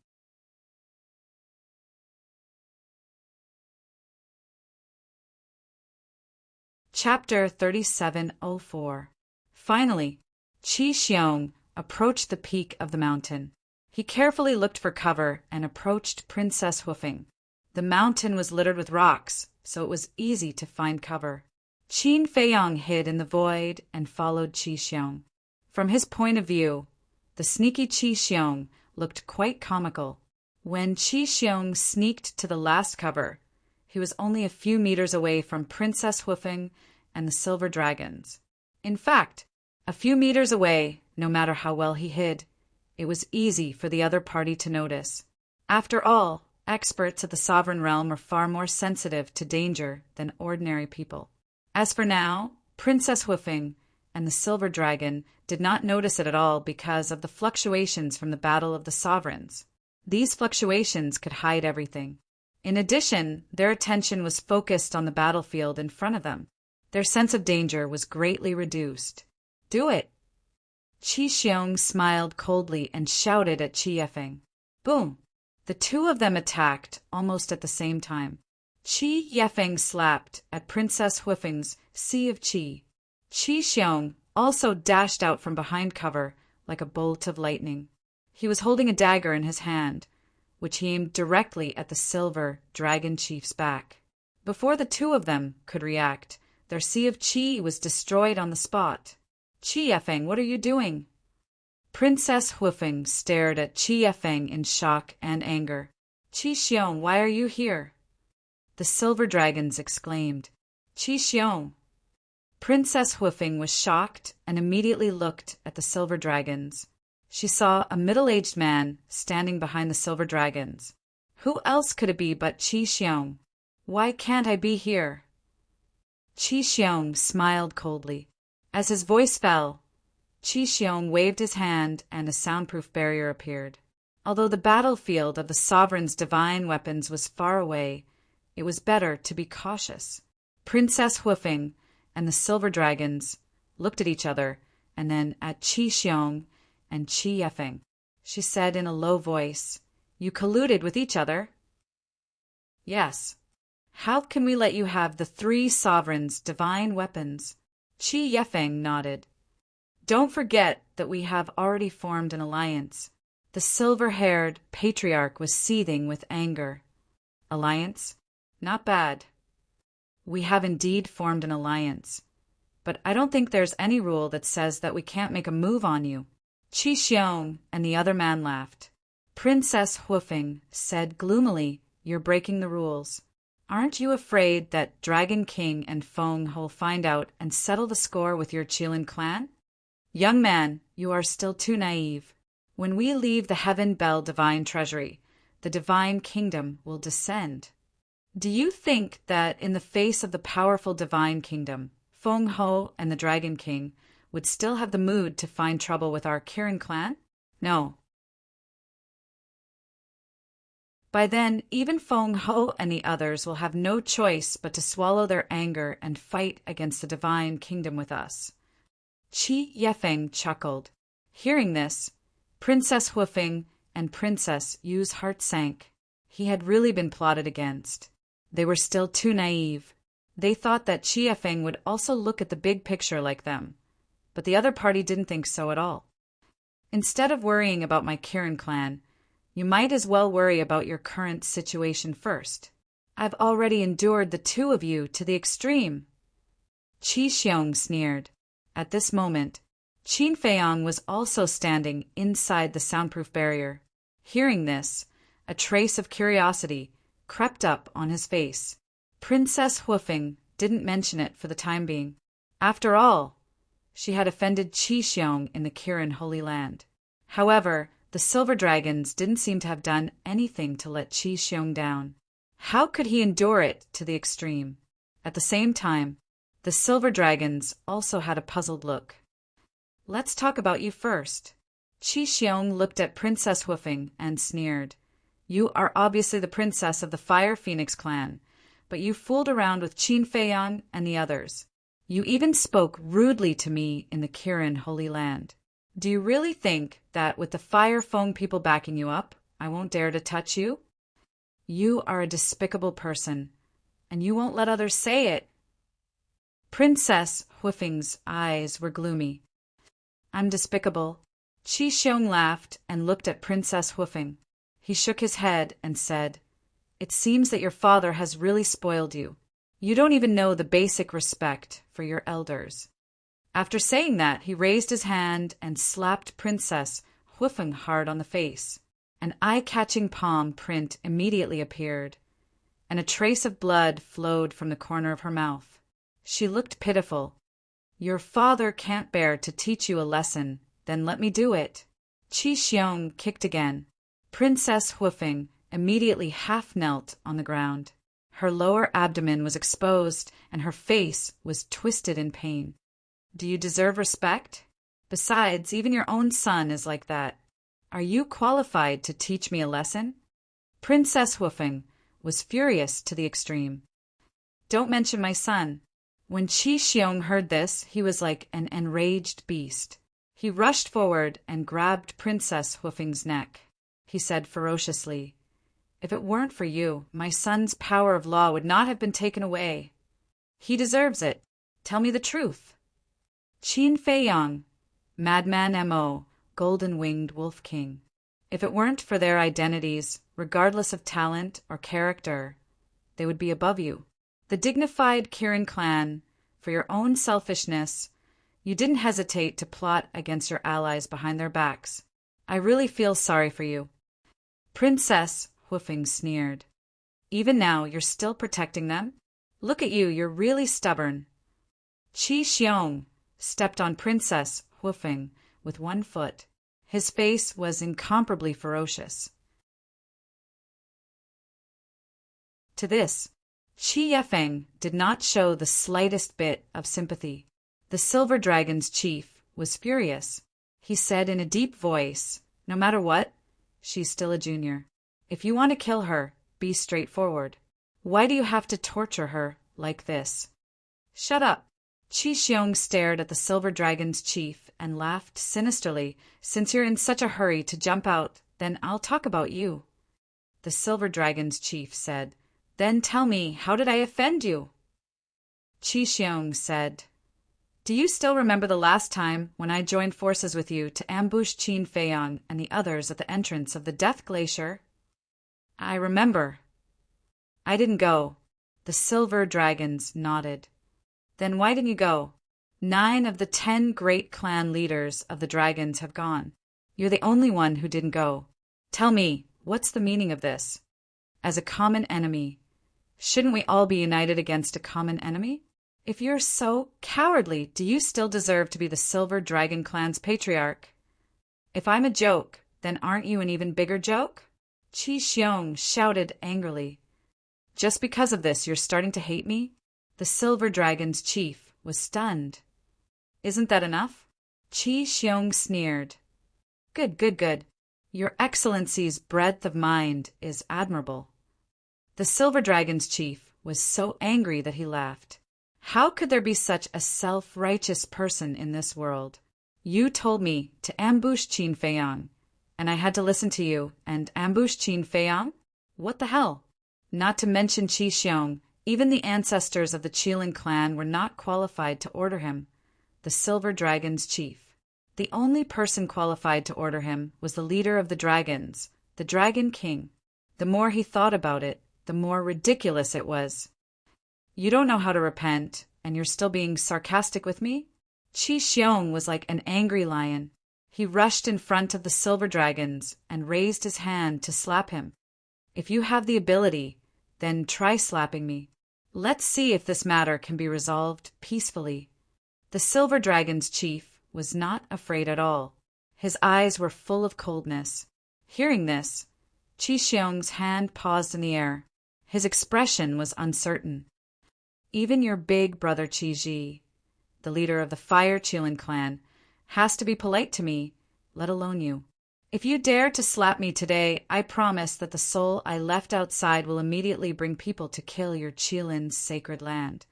Speaker 1: Chapter 3704. Finally, Qi Xiong approached the peak of the mountain. He carefully looked for cover and approached Princess Hoofing. The mountain was littered with rocks, so it was easy to find cover. Qin Feiyang hid in the void and followed Qi Xiong. From his point of view, the sneaky Qi Xiong looked quite comical. When Qi Xiong sneaked to the last cover, he was only a few meters away from Princess Hoofing and the Silver Dragons. In fact, a few meters away, no matter how well he hid, it was easy for the other party to notice. After all, experts at the Sovereign Realm are far more sensitive to danger than ordinary people. As for now, Princess Hoofing and the Silver Dragon did not notice it at all because of the fluctuations from the Battle of the Sovereigns. These fluctuations could hide everything. In addition, their attention was focused on the battlefield in front of them. Their sense of danger was greatly reduced. Do it! Qi Xiong smiled coldly and shouted at Qi Effing. Boom! The two of them attacked almost at the same time. Qi Effing slapped at Princess Hoofing's Sea of Qi. Qi Xiong also dashed out from behind cover like a bolt of lightning. He was holding a dagger in his hand, which he aimed directly at the Silver Dragon Chief's back. Before the two of them could react, their Sea of Qi was destroyed on the spot. Qi Effing, what are you doing? Princess Hoofing stared at Qi Effing in shock and anger. Qi Xiong, why are you here? The Silver Dragons exclaimed. Qi Xiong. Princess Hoofing was shocked and immediately looked at the Silver Dragons. She saw a middle-aged man standing behind the Silver Dragons. Who else could it be but Qi Xiong? Why can't I be here? Qi Xiong smiled coldly. As his voice fell, Qi Xiong waved his hand and a soundproof barrier appeared. Although the battlefield of the Sovereign's divine weapons was far away, it was better to be cautious. Princess Hoofing and the Silver Dragons looked at each other and then at Qi Xiong and Qi Effing. She said in a low voice, You colluded with each other? Yes. How can we let you have the three sovereigns' divine weapons? Qi Yefeng nodded. Don't forget that we have already formed an alliance. The silver-haired patriarch was seething with anger. Alliance? Not bad. We have indeed formed an alliance. But I don't think there's any rule that says that we can't make a move on you. Qi Xiong and the other man laughed. Princess Huifeng said gloomily, You're breaking the rules. Aren't you afraid that Dragon King and Feng will find out and settle the score with your Qilin clan? Young man, you are still too naive. When we leave the Heaven Bell Divine Treasury, the Divine Kingdom will descend. Do you think that in the face of the powerful Divine Kingdom, Feng Ho and the Dragon King would still have the mood to find trouble with our Kirin clan? No. By then, even Feng Ho and the others will have no choice but to swallow their anger and fight against the Divine Kingdom with us. Qi Yefeng chuckled. Hearing this, Princess Huifeng and Princess Yu's heart sank. He had really been plotted against. They were still too naive. They thought that Qi Yefeng would also look at the big picture like them. But the other party didn't think so at all. Instead of worrying about my Kirin clan, you might as well worry about your current situation first. I've already endured the two of you to the extreme. Qi Xiong sneered. At this moment, Qin Feiyang was also standing inside the soundproof barrier. Hearing this, a trace of curiosity crept up on his face. Princess Huifeng didn't mention it for the time being. After all, she had offended Qi Xiong in the Kirin Holy Land. However, the Silver Dragons didn't seem to have done anything to let Qi Xiong down. How could he endure it to the extreme? At the same time, the Silver Dragons also had a puzzled look. Let's talk about you first. Qi Xiong looked at Princess Huifeng and sneered. You are obviously the princess of the Fire Phoenix clan, but you fooled around with Qin Feiyang and the others. You even spoke rudely to me in the Kirin Holy Land. Do you really think that with the Fire Feng people backing you up, I won't dare to touch you? You are a despicable person, and you won't let others say it. Princess Huifeng's eyes were gloomy. I'm despicable. Qi Xiong laughed and looked at Princess Huifeng. He shook his head and said, It seems that your father has really spoiled you. You don't even know the basic respect for your elders. After saying that, he raised his hand and slapped Princess Huifeng hard on the face. An eye-catching palm print immediately appeared, and a trace of blood flowed from the corner of her mouth. She looked pitiful. Your father can't bear to teach you a lesson, then let me do it. Qi Xiong kicked again. Princess Huifeng immediately half-knelt on the ground. Her lower abdomen was exposed, and her face was twisted in pain. Do you deserve respect? Besides, even your own son is like that. Are you qualified to teach me a lesson? Princess Huifeng was furious to the extreme. Don't mention my son. When Qi Xiong heard this, he was like an enraged beast. He rushed forward and grabbed Princess Huifeng's neck. He said ferociously, If it weren't for you, my son's power of law would not have been taken away. He deserves it. Tell me the truth. Qin Feiyang, Madman M.O., Golden-Winged Wolf King. If it weren't for their identities, regardless of talent or character, they would be above you. The dignified Kirin clan, for your own selfishness, you didn't hesitate to plot against your allies behind their backs. I really feel sorry for you. Princess Huifeng sneered. Even now, you're still protecting them? Look at you, you're really stubborn. Qi Xiong stepped on Princess Huifeng with one foot. His face was incomparably ferocious. To this, Qi Yefeng did not show the slightest bit of sympathy. The Silver Dragon's chief was furious. He said in a deep voice, No matter what, she's still a junior. If you want to kill her, be straightforward. Why do you have to torture her like this? Shut up. Qi Xiong stared at the Silver Dragon's chief and laughed sinisterly. Since you're in such a hurry to jump out, then I'll talk about you. the Silver Dragon's chief said. Then tell me, how did I offend you? Qi Xiong said, Do you still remember the last time when I joined forces with you to ambush Qin Feiyang and the others at the entrance of the Death Glacier? I remember. I didn't go. The Silver Dragons nodded. Then why didn't you go? 9 of the 10 great clan leaders of the dragons have gone. You're the only one who didn't go. Tell me, what's the meaning of this? As a common enemy, shouldn't we all be united against a common enemy? If you're so cowardly, do you still deserve to be the Silver Dragon clan's patriarch? If I'm a joke, then aren't you an even bigger joke? Qi Xiong shouted angrily. Just because of this, you're starting to hate me? The Silver Dragon's chief was stunned. Isn't that enough? Qi Xiong sneered. Good. Your Excellency's breadth of mind is admirable. The Silver Dragon's chief was so angry that he laughed. How could there be such a self-righteous person in this world? You told me to ambush Qin Feiyang, and I had to listen to you and ambush Qin Feiyang? What the hell? Not to mention Qi Xiong, even the ancestors of the Qilin clan were not qualified to order him, the Silver Dragon's chief. The only person qualified to order him was the leader of the dragons, the Dragon King. The more he thought about it, the more ridiculous it was. You don't know how to repent, and you're still being sarcastic with me? Qi Xiong was like an angry lion. He rushed in front of the Silver Dragons and raised his hand to slap him. If you have the ability, then try slapping me. Let's see if this matter can be resolved peacefully. The Silver Dragon's chief was not afraid at all. His eyes were full of coldness. Hearing this, Qi Xiong's hand paused in the air. His expression was uncertain. Even your big brother Qi Ji, the leader of the Fire Qilin clan, has to be polite to me, let alone you. If you dare to slap me today, I promise that the soul I left outside will immediately bring people to kill your Qilin's sacred land.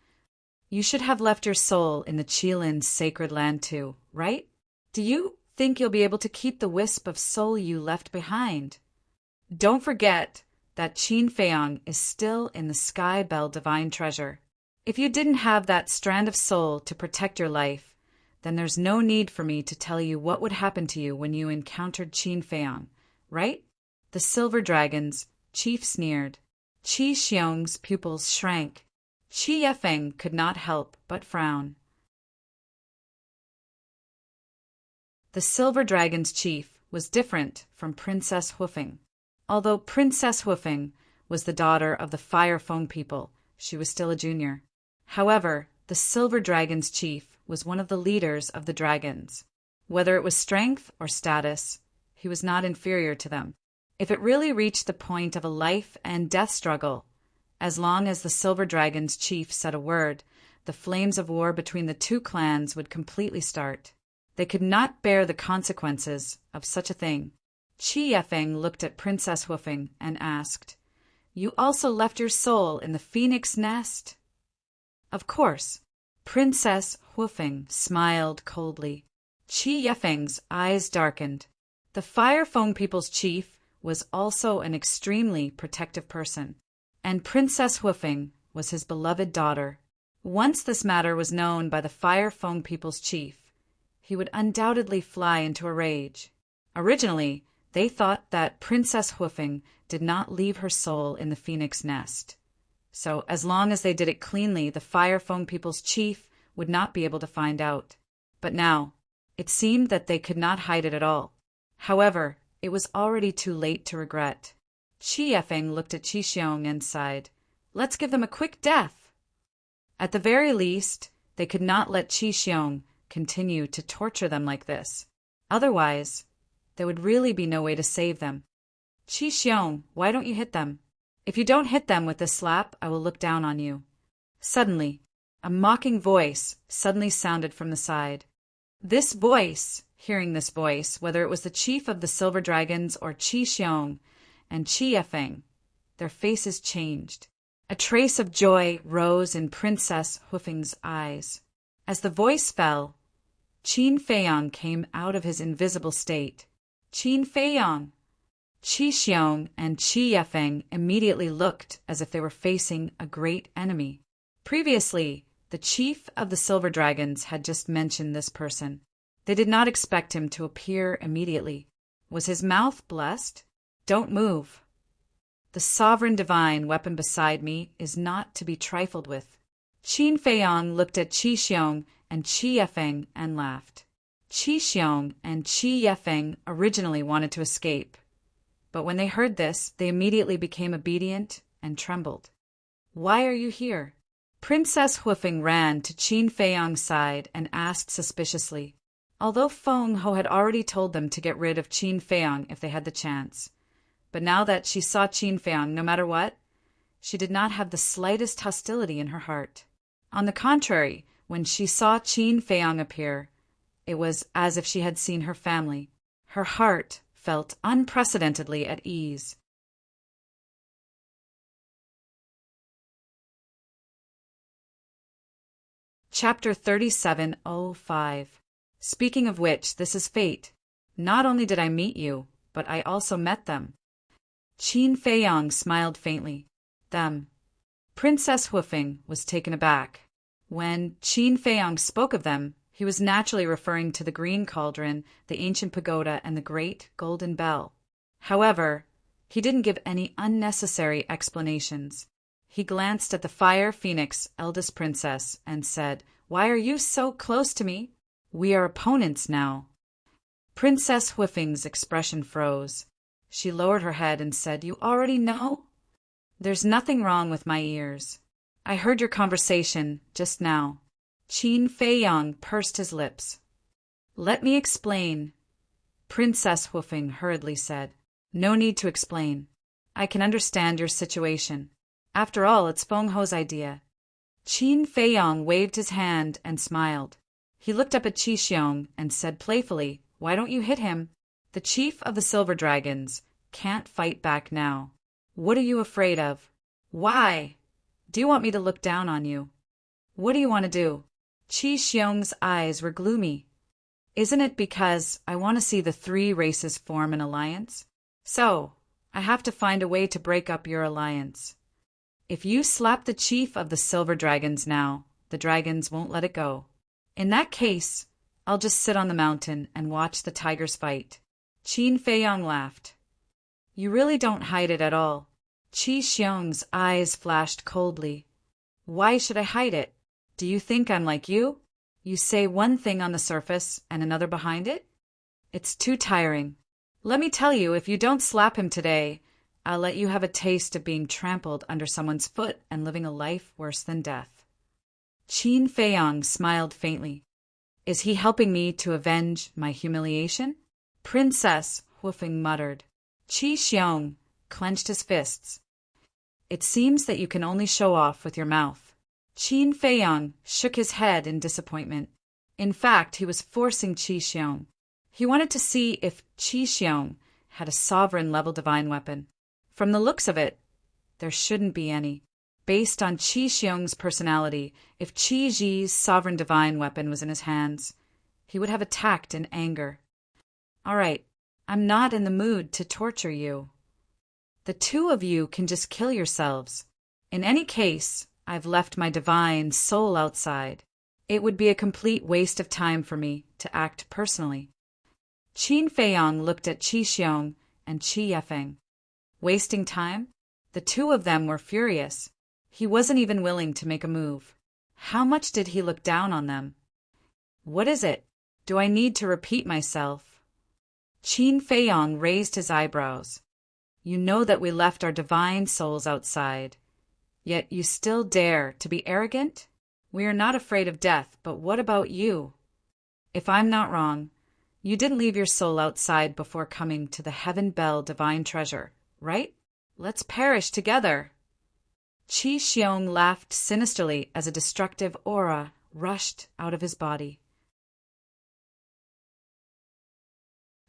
Speaker 1: You should have left your soul in the Qilin's sacred land too, right? Do you think you'll be able to keep the wisp of soul you left behind? Don't forget that Qin Feiyang is still in the Sky Bell Divine Treasure. If you didn't have that strand of soul to protect your life, then there's no need for me to tell you what would happen to you when you encountered Qin Feiyang, right? The Silver Dragon's chief sneered. Qi Xiong's pupils shrank. Qi Yefeng could not help but frown. The Silver Dragon's chief was different from Princess Huifeng. Although Princess Huifeng was the daughter of the Fire Feng people, she was still a junior. However, the Silver Dragon's chief was one of the leaders of the dragons. Whether it was strength or status, he was not inferior to them. If it really reached the point of a life and death struggle, as long as the Silver Dragon's chief said a word, the flames of war between the two clans would completely start. They could not bear the consequences of such a thing. Qi Yefeng looked at Princess Huifeng and asked, You also left your soul in the phoenix nest? Of course. Princess Huifeng smiled coldly. Qi Yefeng's eyes darkened. The Fire Feng people's chief was also an extremely protective person, and Princess Huifeng was his beloved daughter. Once this matter was known by the Fire Feng people's chief, he would undoubtedly fly into a rage. Originally, they thought that Princess Huifeng did not leave her soul in the phoenix nest. So as long as they did it cleanly, the Fire Feng people's chief would not be able to find out. But now, it seemed that they could not hide it at all. However, it was already too late to regret. Qi Yefeng looked at Qi Xiong and sighed. Let's give them a quick death. At the very least, they could not let Qi Xiong continue to torture them like this. Otherwise, there would really be no way to save them. Qi Xiong, why don't you hit them? If you don't hit them with this slap, I will look down on you. Suddenly, a mocking voice suddenly sounded from the side. This voice, hearing this voice, whether it was the chief of the Silver Dragons or Qi Xiong and Qi Yefeng, their faces changed. A trace of joy rose in Princess Huifeng's eyes. As the voice fell, Qin Feiyang came out of his invisible state. Qin Feiyang! Qi Xiong and Qi Yefeng immediately looked as if they were facing a great enemy. Previously, the chief of the Silver Dragons had just mentioned this person. They did not expect him to appear immediately. Was his mouth blessed? Don't move. The sovereign divine weapon beside me is not to be trifled with. Qin Feiyang looked at Qi Xiong and Qi Yefeng and laughed. Qi Xiong and Qi Yefeng originally wanted to escape, but when they heard this, they immediately became obedient and trembled. Why are you here? Princess Huifeng ran to Qin Feiyang's side and asked suspiciously, although Feng Ho had already told them to get rid of Qin Feiyang if they had the chance. But now that she saw Qin Feiyang, no matter what, she did not have the slightest hostility in her heart. On the contrary, when she saw Qin Feiyang appear, it was as if she had seen her family. Her heart felt unprecedentedly at ease. Chapter 3705. Speaking of which, this is fate. Not only did I meet you, but I also met them. Qin Feiyang smiled faintly. Them. Princess Huifeng was taken aback. When Qin Feiyang spoke of them, he was naturally referring to the green cauldron, the ancient pagoda, and the great golden bell. However, he didn't give any unnecessary explanations. He glanced at the Fire Phoenix, eldest princess, and said, "Why are you so close to me? We are opponents now." Princess Huifeng's expression froze. She lowered her head and said, "You already know?" "There's nothing wrong with my ears. I heard your conversation just now." Qin Feiyang pursed his lips. "Let me explain," Princess Huifeng hurriedly said. "No need to explain. I can understand your situation. After all, it's Feng Ho's idea." Qin Feiyang waved his hand and smiled. He looked up at Qi Xiong and said playfully, "Why don't you hit him? The chief of the Silver Dragons can't fight back now. What are you afraid of? Why? Do you want me to look down on you? What do you want to do?" Qi Xiong's eyes were gloomy. "Isn't it because I want to see the three races form an alliance? So, I have to find a way to break up your alliance. If you slap the chief of the Silver Dragons now, the dragons won't let it go. In that case, I'll just sit on the mountain and watch the tigers fight." Qin Feiyang laughed. "You really don't hide it at all." Qi Xiong's eyes flashed coldly. "Why should I hide it? Do you think I'm like you? You say one thing on the surface and another behind it? It's too tiring. Let me tell you, if you don't slap him today, I'll let you have a taste of being trampled under someone's foot and living a life worse than death." Qin Feiyang smiled faintly. "Is he helping me to avenge my humiliation?" Princess Huifeng muttered. Qi Xiong clenched his fists. "It seems that you can only show off with your mouth." Qin Feiyang shook his head in disappointment. In fact, he was forcing Qi Xiong. He wanted to see if Qi Xiong had a sovereign-level divine weapon. From the looks of it, there shouldn't be any. Based on Qi Xiong's personality, if Qi Ji's sovereign divine weapon was in his hands, he would have attacked in anger. "All right, I'm not in the mood to torture you. The two of you can just kill yourselves. In any case, I've left my divine soul outside. It would be a complete waste of time for me to act personally." Qin Feiyang looked at Qi Xiong and Qi Yefeng. Wasting time? The two of them were furious. He wasn't even willing to make a move. How much did he look down on them? "What is it? Do I need to repeat myself?" Qin Feiyang raised his eyebrows. "You know that we left our divine souls outside, yet you still dare to be arrogant? We are not afraid of death, but what about you? If I'm not wrong, you didn't leave your soul outside before coming to the Heaven Bell divine treasure, right? Let's perish together." Qi Xiong laughed sinisterly as a destructive aura rushed out of his body.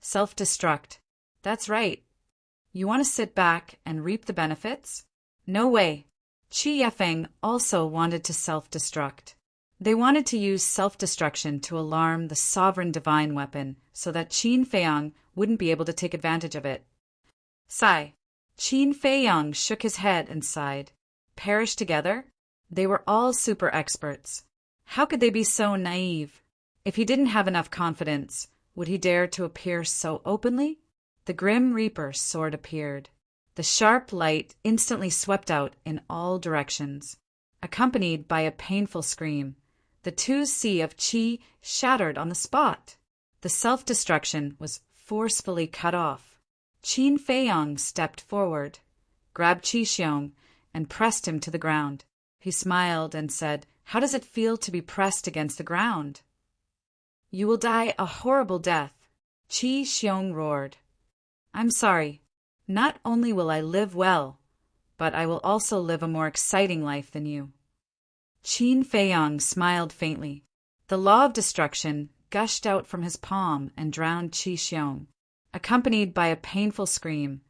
Speaker 1: Self-destruct. That's right. You want to sit back and reap the benefits? No way. Qi Yefeng also wanted to self-destruct. They wanted to use self-destruction to alarm the sovereign divine weapon so that Qin Feiyang wouldn't be able to take advantage of it. Sigh. Qin Feiyang shook his head and sighed. Perish together? They were all super experts. How could they be so naive? If he didn't have enough confidence, would he dare to appear so openly? The Grim Reaper's sword appeared. The sharp light instantly swept out in all directions. Accompanied by a painful scream, the two sea of qi shattered on the spot. The self-destruction was forcefully cut off. Qin Feiyang stepped forward, grabbed Qi Xiong, and pressed him to the ground. He smiled and said, "How does it feel to be pressed against the ground?" "You will die a horrible death," Qi Xiong roared. "I'm sorry. Not only will I live well, but I will also live a more exciting life than you." Qin Feiyang smiled faintly. The law of destruction gushed out from his palm and drowned Qi Xiong. Accompanied by a painful scream,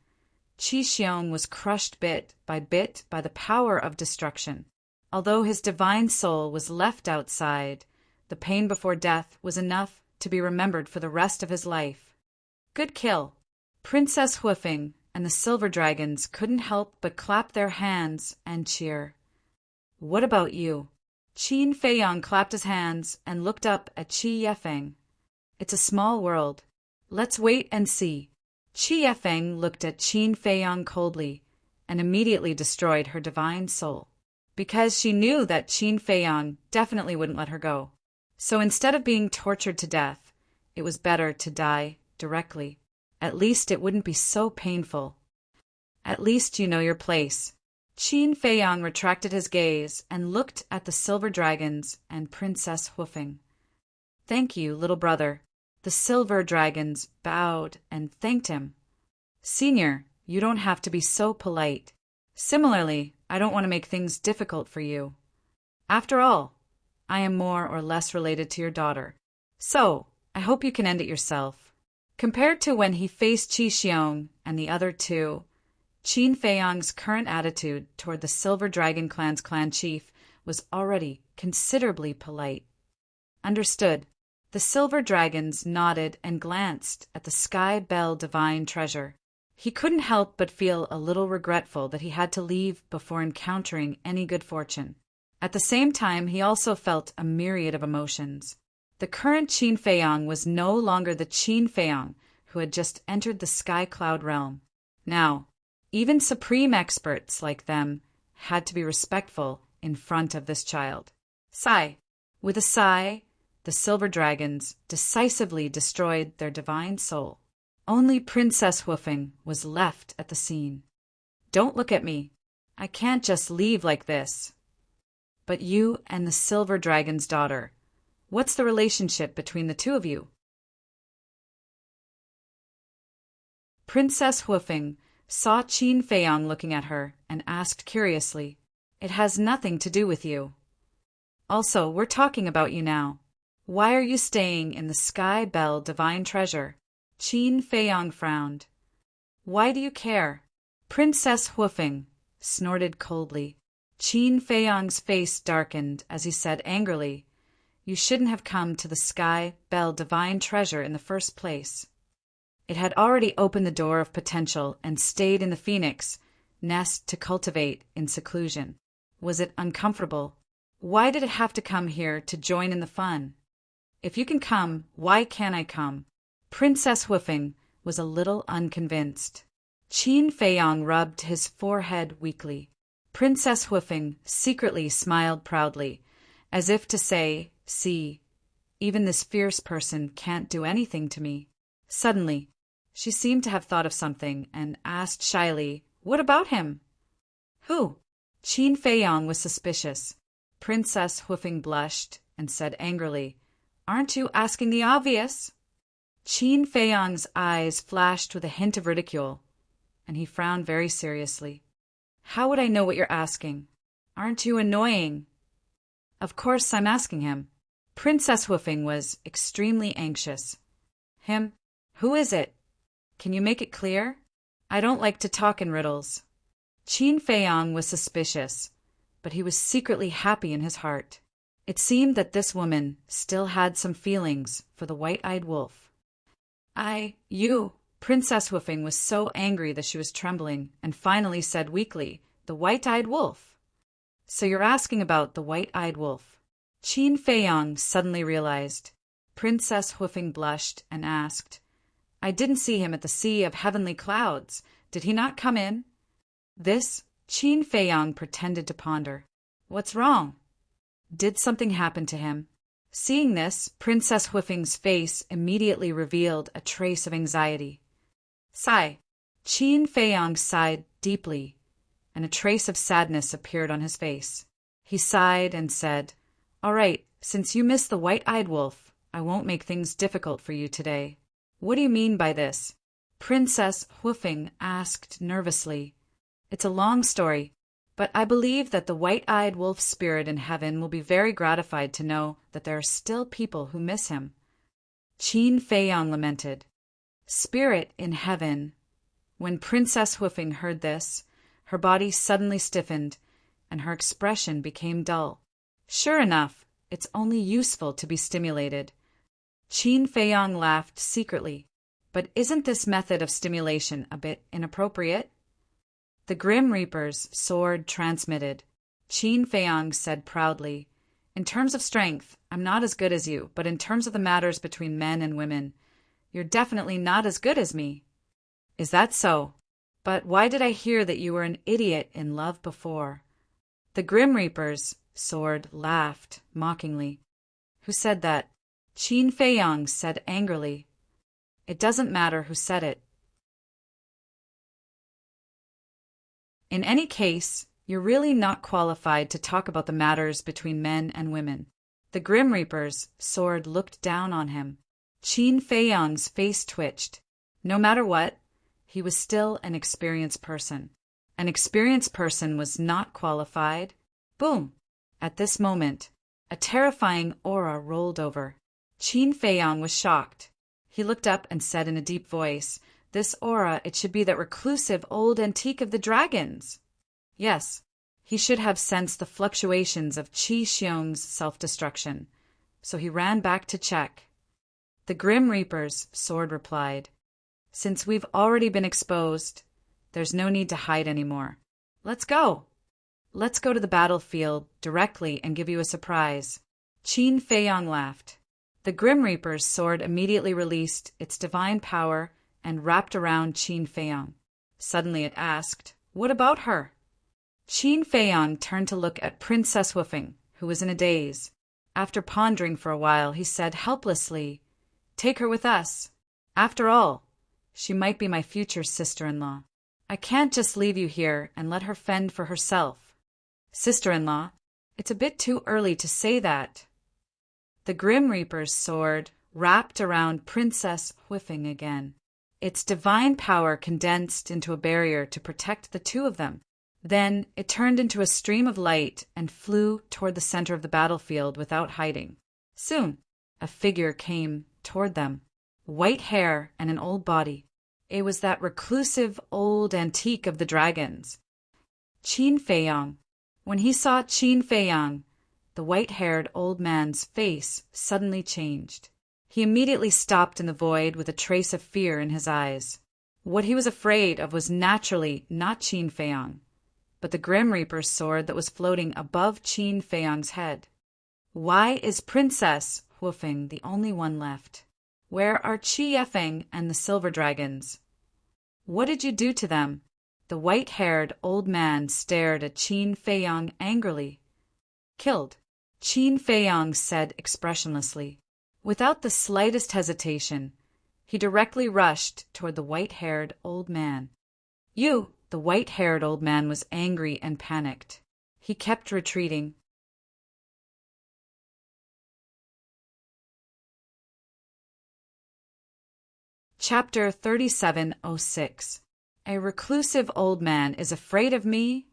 Speaker 1: Qi Xiong was crushed bit by the power of destruction. Although his divine soul was left outside, the pain before death was enough to be remembered for the rest of his life. Good kill. Princess Huifeng and the Silver Dragons couldn't help but clap their hands and cheer. What about you? Qin Feiyang clapped his hands and looked up at Qi Yefeng. It's a small world. Let's wait and see. Qi Yefeng looked at Qin Feiyang coldly and immediately destroyed her divine soul, because she knew that Qin Feiyang definitely wouldn't let her go. So instead of being tortured to death, it was better to die directly. At least it wouldn't be so painful. At least you know your place. Qin Feiyang retracted his gaze and looked at the Silver Dragons and Princess Huifeng. Thank you, little brother. The Silver Dragons bowed and thanked him. Senior, you don't have to be so polite. Similarly, I don't want to make things difficult for you. After all, I am more or less related to your daughter. So, I hope you can end it yourself. Compared to when he faced Qi Xiong and the other two, Qin Feiyang's current attitude toward the Silver Dragon Clan's clan chief was already considerably polite. Understood. The Silver Dragons nodded and glanced at the Sky Bell Divine Treasure. He couldn't help but feel a little regretful that he had to leave before encountering any good fortune. At the same time, he also felt a myriad of emotions. The current Qin Feiyang was no longer the Qin Feiyang who had just entered the Sky Cloud realm. Now, even supreme experts like them had to be respectful in front of this child. Sigh. With a sigh, the Silver Dragons decisively destroyed their divine soul. Only Princess Huifeng was left at the scene. Don't look at me. I can't just leave like this. But you and the Silver Dragon's daughter, what's the relationship between the two of you? Princess Huifeng saw Qin Feiyang looking at her and asked curiously, It has nothing to do with you. Also, we're talking about you now. Why are you staying in the Sky Bell Divine Treasure? Qin Feiyang frowned. Why do you care? Princess Huifeng snorted coldly. Qin Feiyang's face darkened as he said angrily, You shouldn't have come to the Sky Bell Divine Treasure in the first place. It had already opened the door of potential and stayed in the phoenix nest to cultivate in seclusion. Was it uncomfortable? Why did it have to come here to join in the fun? If you can come, why can't I come? Princess Huifeng was a little unconvinced. Qin Feiyang rubbed his forehead weakly. Princess Huifeng secretly smiled proudly, as if to say, See, even this fierce person can't do anything to me. Suddenly, she seemed to have thought of something and asked shyly, What about him? Who? Qin Feiyang was suspicious. Princess Huifeng blushed and said angrily, Aren't you asking the obvious? Qin Feiyang's eyes flashed with a hint of ridicule, and he frowned very seriously. How would I know what you're asking? Aren't you annoying? Of course I'm asking him. Princess Huifeng was extremely anxious. Him? Who is it? Can you make it clear? I don't like to talk in riddles. Qin Feiyang was suspicious, but he was secretly happy in his heart. It seemed that this woman still had some feelings for the white-eyed wolf. You. Princess Hoofing was so angry that she was trembling, and finally said weakly, "The white-eyed wolf." "So you're asking about the white-eyed wolf?" Qin Feiyang suddenly realized. Princess Hoofing blushed and asked, "I didn't see him at the Sea of Heavenly Clouds. Did he not come in?" This, Qin Feiyang pretended to ponder. "What's wrong? Did something happen to him?" Seeing this, Princess Hoofing's face immediately revealed a trace of anxiety. Sigh. Qin Feiyang sighed deeply, and a trace of sadness appeared on his face. He sighed and said, "All right, since you miss the white-eyed wolf, I won't make things difficult for you today." "What do you mean by this?" Princess Hoofing asked nervously. "It's a long story, but I believe that the white-eyed wolf spirit in heaven will be very gratified to know that there are still people who miss him." Qin Feiyang lamented. "Spirit in heaven." When Princess Hoofing heard this, her body suddenly stiffened, and her expression became dull. "Sure enough, it's only useful to be stimulated." Qin Feiyang laughed secretly. "But isn't this method of stimulation a bit inappropriate?" The Grim Reaper's sword transmitted. Qin Feiyang said proudly, "In terms of strength, I'm not as good as you, but in terms of the matters between men and women, you're definitely not as good as me." "Is that so? But why did I hear that you were an idiot in love before?" The Grim Reaper's sword laughed mockingly. "Who said that?" Qin Feiyang said angrily. "It doesn't matter who said it. In any case, you're really not qualified to talk about the matters between men and women." The Grim Reaper's sword looked down on him. Qin Feiyang's face twitched. No matter what, he was still an experienced person. An experienced person was not qualified. Boom! At this moment, a terrifying aura rolled over. Qin Feiyang was shocked. He looked up and said in a deep voice, "This aura, it should be that reclusive old antique of the dragons." Yes, he should have sensed the fluctuations of Qi Xiong's self-destruction, so he ran back to check. The Grim Reaper's sword replied, "Since we've already been exposed, there's no need to hide anymore. Let's go. Let's go to the battlefield directly and give you a surprise." Qin Feiyang laughed. The Grim Reaper's sword immediately released its divine power and wrapped around Qin Feiyang. Suddenly it asked, "What about her?" Qin Feiyang turned to look at Princess Hoofing, who was in a daze. After pondering for a while, he said helplessly, "Take her with us. After all, she might be my future sister-in-law. I can't just leave you here and let her fend for herself." "Sister-in-law? It's a bit too early to say that." The Grim Reaper's sword wrapped around Princess Hoofing again. Its divine power condensed into a barrier to protect the two of them. Then it turned into a stream of light and flew toward the center of the battlefield without hiding. Soon, a figure came toward them. White hair and an old body. It was that reclusive old antique of the dragons. Qin Feiyang. When he saw Qin Feiyang, the white-haired old man's face suddenly changed. He immediately stopped in the void with a trace of fear in his eyes. What he was afraid of was naturally not Qin Feiyang, but the Grim Reaper's sword that was floating above Qin Feiyang's head. Why is Princess Hoofing the only one left? Where are Qi Yefeng and the silver dragons? What did you do to them? The white-haired old man stared at Qin Feiyang angrily. "Killed," Qin Feiyang said expressionlessly. Without the slightest hesitation, he directly rushed toward the white-haired old man. "You!" The white-haired old man was angry and panicked. He kept retreating. Chapter 3706. A reclusive old man is afraid of me?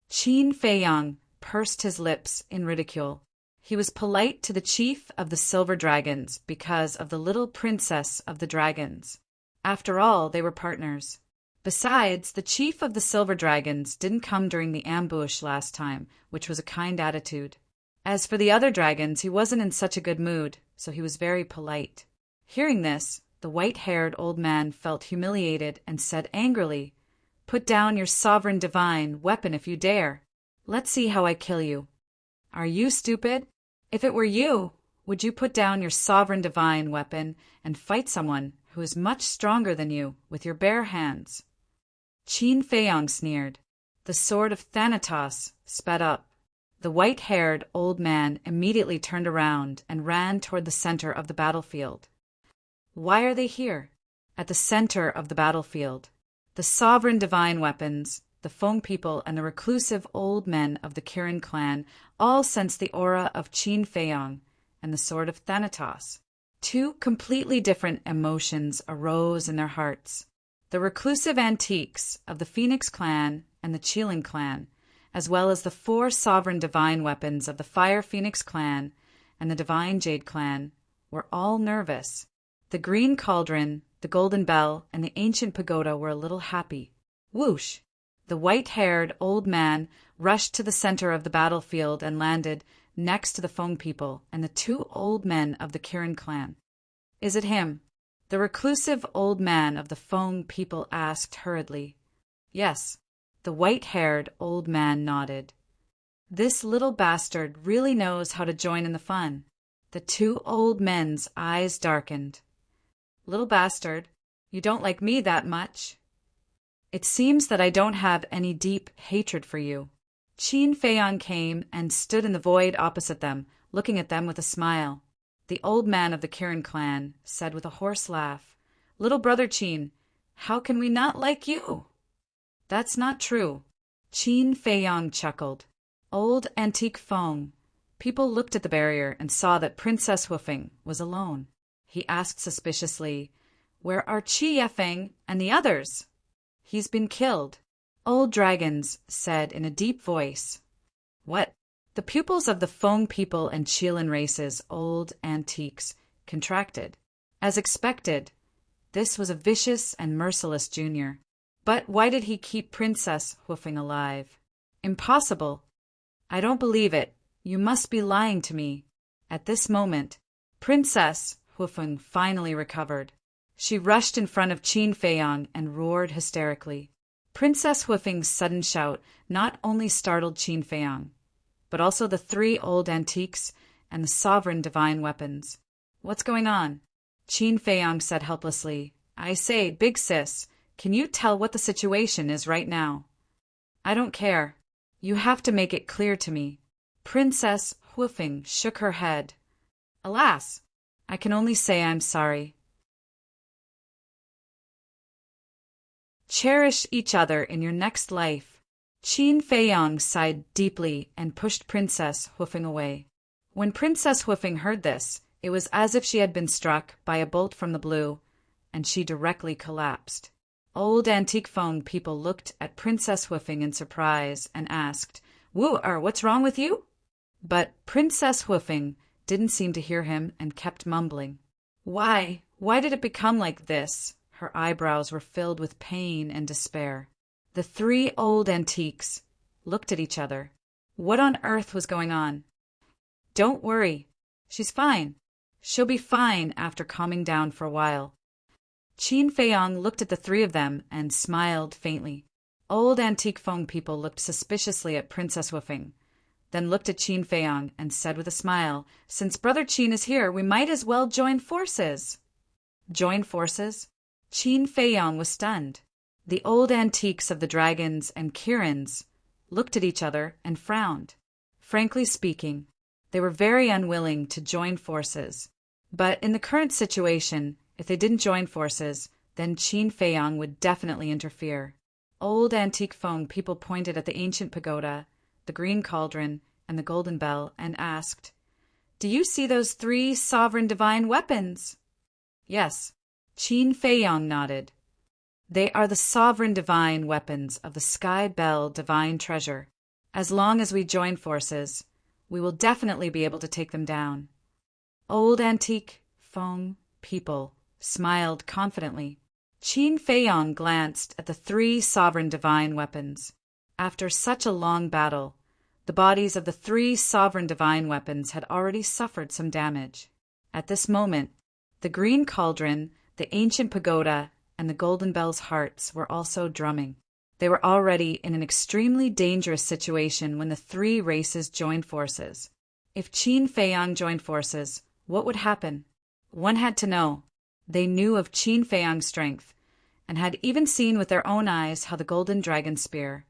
Speaker 1: Qin Feiyang pursed his lips in ridicule. He was polite to the chief of the silver dragons because of the little princess of the dragons. After all, they were partners. Besides, the chief of the silver dragons didn't come during the ambush last time, which was a kind attitude. As for the other dragons, he wasn't in such a good mood, so he was very polite. Hearing this, The white-haired old man felt humiliated and said angrily, "Put down your sovereign divine weapon if you dare. Let's see how I kill you." "Are you stupid? If it were you, would you put down your sovereign divine weapon and fight someone who is much stronger than you with your bare hands?" Qin Feiyong sneered. The sword of Thanatos sped up. The white-haired old man immediately turned around and ran toward the center of the battlefield. Why are they here? At the center of the battlefield. The sovereign divine weapons, the Feng people, and the reclusive old men of the Kirin clan all sensed the aura of Qin Feiyong and the sword of Thanatos. Two completely different emotions arose in their hearts. The reclusive antiques of the Phoenix clan and the Qilin clan, as well as the 4 sovereign divine weapons of the Fire Phoenix clan and the Divine Jade clan, were all nervous. The Green Cauldron, the Golden Bell, and the Ancient Pagoda were a little happy. Whoosh! The white-haired old man rushed to the center of the battlefield and landed next to the Feng people and the 2 old men of the Kirin clan. "Is it him?" The reclusive old man of the Feng people asked hurriedly. "Yes." The white-haired old man nodded. "This little bastard really knows how to join in the fun." The 2 old men's eyes darkened. "Little bastard, you don't like me that much." "It seems that I don't have any deep hatred for you." Qin Feiyong came and stood in the void opposite them, looking at them with a smile. The old man of the Kirin clan said with a hoarse laugh, "Little brother Qin, how can we not like you?" "That's not true." Qin Feiyong chuckled. Old antique Feng. People looked at the barrier and saw that Princess Hufeng was alone. He asked suspiciously, "Where are Qi Yefeng and the others?" "He's been killed," Old Dragons said in a deep voice. "What?" The pupils of the Feng people and Qilin races, old antiques, contracted. As expected, this was a vicious and merciless junior. But why did he keep Princess Hufeng alive? Impossible. I don't believe it. You must be lying to me. At this moment, Princess Hufeng finally recovered. She rushed in front of Qin Feiyong and roared hysterically. Princess Hufeng's sudden shout not only startled Qin Feiyong, but also the 3 old antiques and the sovereign divine weapons. "What's going on?" Qin Feiyong said helplessly. "I say, big sis, can you tell what the situation is right now?" "I don't care. You have to make it clear to me." Princess Hufeng shook her head. "Alas, I can only say I'm sorry." Cherish each other in your next life. Qin Feiyong sighed deeply and pushed Princess Hufeng away. When Princess Hufeng heard this, it was as if she had been struck by a bolt from the blue, and she directly collapsed. Old antique Feng people looked at Princess Hufeng in surprise and asked, "What's wrong with you?" But Princess Hufeng didn't seem to hear him and kept mumbling. Why did it become like this?" Her eyebrows were filled with pain and despair. The 3 old antiques looked at each other. What on earth was going on? "Don't worry. She's fine. She'll be fine after calming down for a while." Qin Feiyong looked at the 3 of them and smiled faintly. Old antique Feng people looked suspiciously at Princess Hufeng, then looked at Qin Feiyong and said with a smile, "Since Brother Qin is here, we might as well join forces." Join forces? Qin Feiyong was stunned. The old antiques of the dragons and Kirins looked at each other and frowned. Frankly speaking, they were very unwilling to join forces. But in the current situation, if they didn't join forces, then Qin Feiyong would definitely interfere. Old antique Feng people pointed at the ancient pagoda, the green cauldron, and the golden bell and asked, "Do you see those 3 sovereign divine weapons?" "Yes." Qin Feiyong nodded. "They are the sovereign divine weapons of the Sky Bell divine treasure. As long as we join forces, we will definitely be able to take them down." Old antique Feng people smiled confidently. Qin Feiyong glanced at the 3 sovereign divine weapons. After such a long battle, the bodies of the 3 sovereign divine weapons had already suffered some damage. At this moment, the green cauldron, The ancient pagoda and the Golden Bell's hearts were also drumming. They were already in an extremely dangerous situation when the three races joined forces. If Qin Feiyang joined forces, what would happen? One had to know. They knew of Qin Feiyang's strength, and had even seen with their own eyes how the Golden Dragon Spear,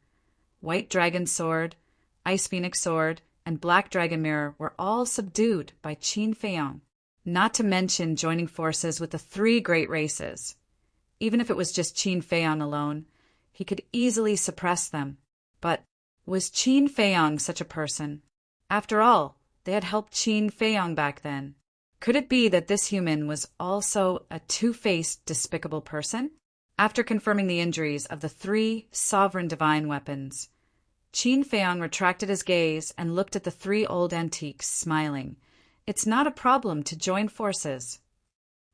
Speaker 1: White Dragon Sword, Ice Phoenix Sword, and Black Dragon Mirror were all subdued by Qin Feiyang, not to mention joining forces with the three great races. Even if it was just Qin Feiyang alone, he could easily suppress them. But was Qin Feiyang such a person? After all, they had helped Qin Feiyang back then. Could it be that this human was also a two-faced, despicable person? After confirming the injuries of the three sovereign divine weapons, Qin Feiyang retracted his gaze and looked at the three old antiques, smiling. It's not a problem to join forces.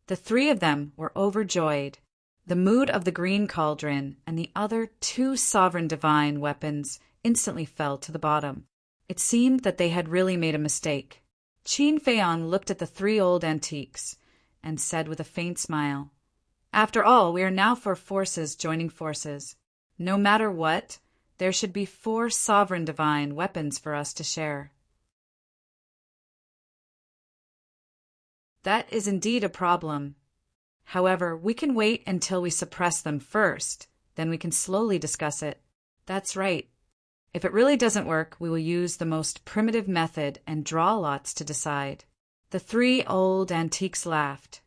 Speaker 1: The three of them were overjoyed. The mood of the Green Cauldron and the other two sovereign divine weapons instantly fell to the bottom. It seemed that they had really made a mistake. Qin Feiyang looked at the three old antiques and said with a faint smile, "After all, we are now for forces joining forces. No matter what, there should be four sovereign divine weapons for us to share." That is indeed a problem. However, we can wait until we suppress them first, then we can slowly discuss it. That's right. If it really doesn't work, we will use the most primitive method and draw lots to decide. The three old antiques laughed.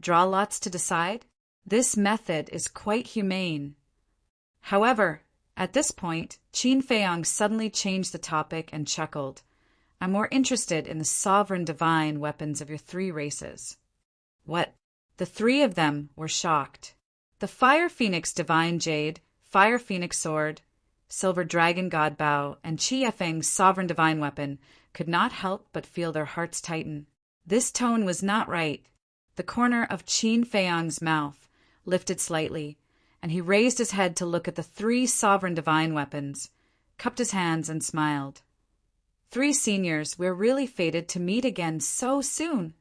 Speaker 1: Draw lots to decide? This method is quite humane. However, at this point, Qin Feiyang suddenly changed the topic and chuckled. "I'm more interested in the sovereign divine weapons of your three races." What? The three of them were shocked. The Fire Phoenix Divine Jade, Fire Phoenix Sword, Silver Dragon God Bow, and Qi Feng's Sovereign Divine Weapon could not help but feel their hearts tighten. This tone was not right. The corner of Qin Feiyang's mouth lifted slightly, and he raised his head to look at the three Sovereign Divine Weapons, cupped his hands and smiled. "Three seniors, we're really fated to meet again so soon."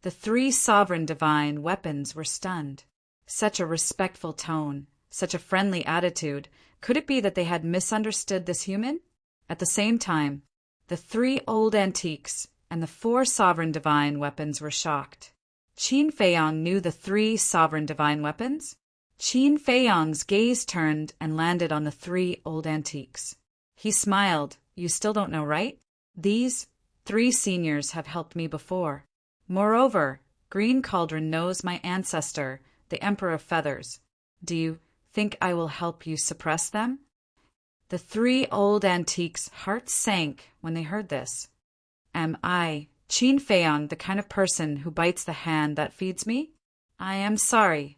Speaker 1: The three sovereign divine weapons were stunned. Such a respectful tone, such a friendly attitude. Could it be that they had misunderstood this human? At the same time, the three old antiques and the four sovereign divine weapons were shocked. Qin Feiyang knew the three sovereign divine weapons. Qin Feiyang's gaze turned and landed on the three old antiques. He smiled. "You still don't know, right? These three seniors have helped me before. Moreover, Green Cauldron knows my ancestor, the Emperor of Feathers. Do you think I will help you suppress them?" The three old antiques' hearts sank when they heard this. "Am I, Qin Feiyang, the kind of person who bites the hand that feeds me? I am sorry.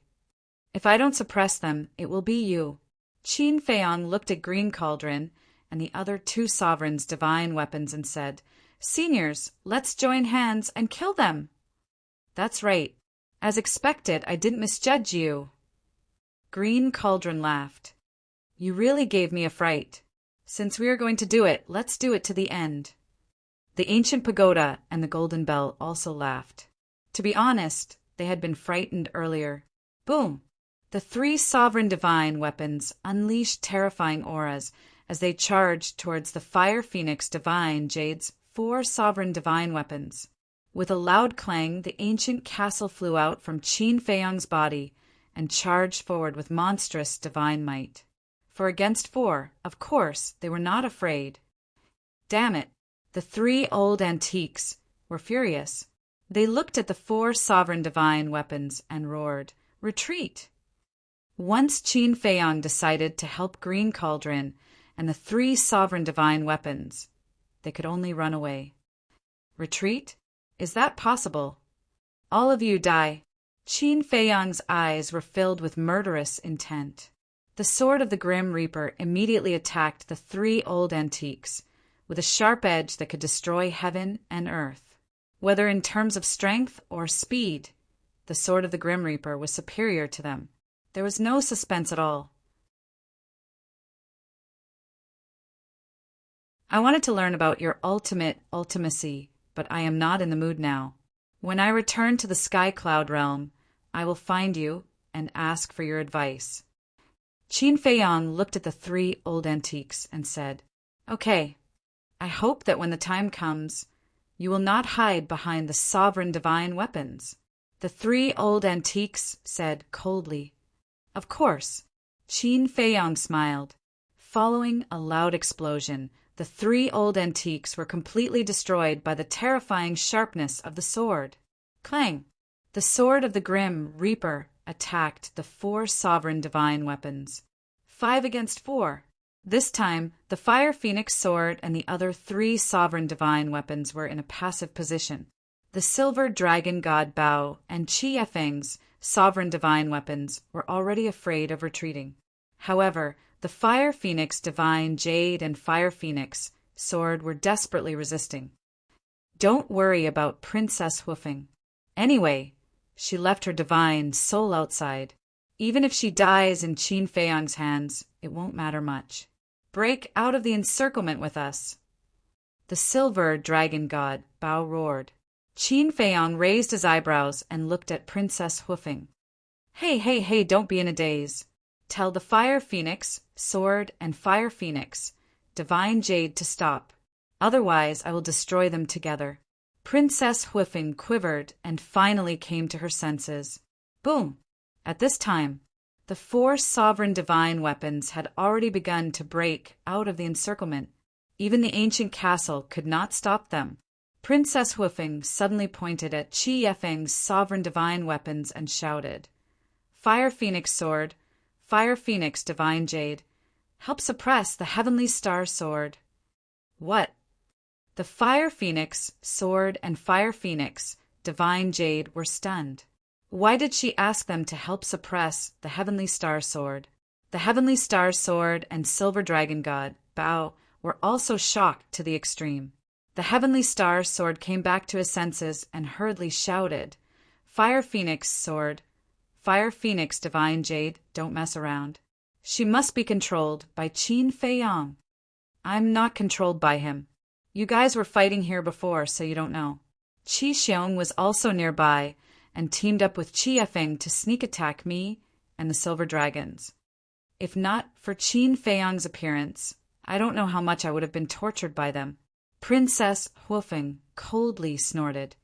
Speaker 1: If I don't suppress them, it will be you." Qin Feiyang looked at Green Cauldron and the other two sovereigns' divine weapons and said, "Seniors, let's join hands and kill them." "That's right. As expected, I didn't misjudge you." Green Cauldron laughed. "You really gave me a fright. Since we are going to do it, let's do it to the end." The Ancient Pagoda and the Golden Bell also laughed. To be honest, they had been frightened earlier. Boom! The three sovereign divine weapons unleashed terrifying auras as they charged towards the Fire Phoenix Divine Jade's four sovereign divine weapons. With a loud clang, the ancient castle flew out from Qin Feiyang's body and charged forward with monstrous divine might. For against four, of course, they were not afraid. Damn it! The three old antiques were furious. They looked at the four sovereign divine weapons and roared, "Retreat!" Once Qin Feiyang decided to help Green Cauldron and the three sovereign divine weapons, they could only run away. Retreat? Is that possible? All of you die. Qin Feiyang's eyes were filled with murderous intent. The sword of the Grim Reaper immediately attacked the three old antiques, with a sharp edge that could destroy heaven and earth. Whether in terms of strength or speed, the sword of the Grim Reaper was superior to them. There was no suspense at all. I wanted to learn about your ultimate ultimacy, but I am not in the mood now. When I return to the Sky Cloud realm, I will find you and ask for your advice. Qin Feiyang looked at the three old antiques and said, Okay, I hope that when the time comes, you will not hide behind the sovereign divine weapons. The three old antiques said coldly, Of course. Qin Feiyang smiled. Following a loud explosion, the three old antiques were completely destroyed by the terrifying sharpness of the sword. Clang! The sword of the Grim Reaper attacked the four sovereign divine weapons. 5 against 4. This time, the Fire Phoenix sword and the other three sovereign divine weapons were in a passive position. The Silver Dragon God Bao and Qi Yifeng's sovereign divine weapons were already afraid of retreating. However, the Fire Phoenix Divine Jade and Fire Phoenix sword were desperately resisting. Don't worry about Princess Hoofing. Anyway, she left her divine soul outside. Even if she dies in Qin Feiyang's hands, it won't matter much. Break out of the encirclement with us. The Silver Dragon God Bao roared. Qin Feiyang raised his eyebrows and looked at Princess Hoofing. Hey, don't be in a daze. Tell the Fire Phoenix, Sword, and Fire Phoenix, Divine Jade to stop. Otherwise, I will destroy them together. Princess Hoofing quivered and finally came to her senses. Boom! At this time, the four sovereign divine weapons had already begun to break out of the encirclement. Even the ancient castle could not stop them. Princess Hoofing suddenly pointed at Qi Yifeng's sovereign divine weapons and shouted, Fire Phoenix Sword, Fire Phoenix Divine Jade, help suppress the Heavenly Star Sword. What? The Fire Phoenix, Sword, and Fire Phoenix, Divine Jade were stunned. Why did she ask them to help suppress the Heavenly Star Sword? The Heavenly Star Sword and Silver Dragon God, Bao, were also shocked to the extreme. The Heavenly Star Sword came back to his senses and hurriedly shouted, Fire Phoenix Sword, Fire Phoenix Divine Jade, don't mess around. She must be controlled by Qin Feiyang. I'm not controlled by him. You guys were fighting here before, so you don't know. Qi Xiong was also nearby and teamed up with Qi Yifeng to sneak attack me and the Silver Dragons. If not for Qin Feiyang's appearance, I don't know how much I would have been tortured by them. Princess Hoofing coldly snorted.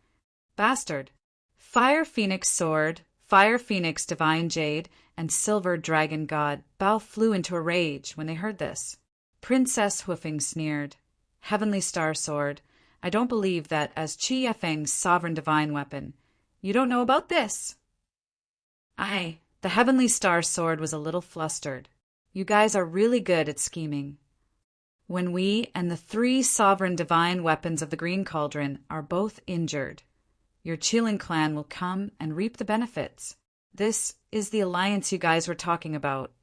Speaker 1: Bastard! Fire Phoenix Sword, Fire Phoenix Divine Jade, and Silver Dragon God Bao flew into a rage when they heard this. Princess Hoofing sneered. Heavenly Star Sword, I don't believe that as Qi Yifeng's sovereign divine weapon. You don't know about this. The Heavenly Star Sword was a little flustered. You guys are really good at scheming. When we and the three sovereign divine weapons of the Green Cauldron are both injured, your Qilin clan will come and reap the benefits. This is the alliance you guys were talking about.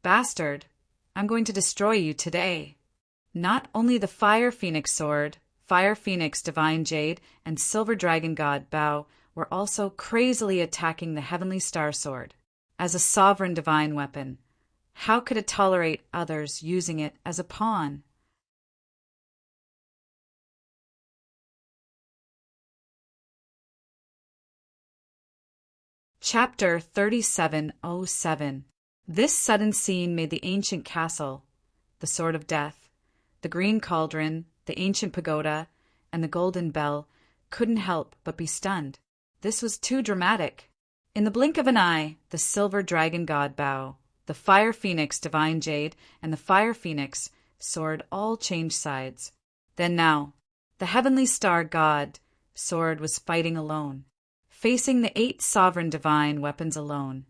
Speaker 1: Bastard, I'm going to destroy you today. Not only the Fire Phoenix Sword, Fire Phoenix Divine Jade, and Silver Dragon God Bao were also crazily attacking the Heavenly Star Sword. As a sovereign divine weapon, how could it tolerate others using it as a pawn? Chapter 3707. This sudden scene made the ancient castle, the Sword of Death, the Green Cauldron, the ancient pagoda, and the Golden Bell couldn't help but be stunned. This was too dramatic. In the blink of an eye, the Silver Dragon God Bao, the Fire Phoenix Divine Jade, and the Fire Phoenix Sword all changed sides. Then now, the Heavenly Star God Sword was fighting alone, facing the 8 sovereign divine weapons alone.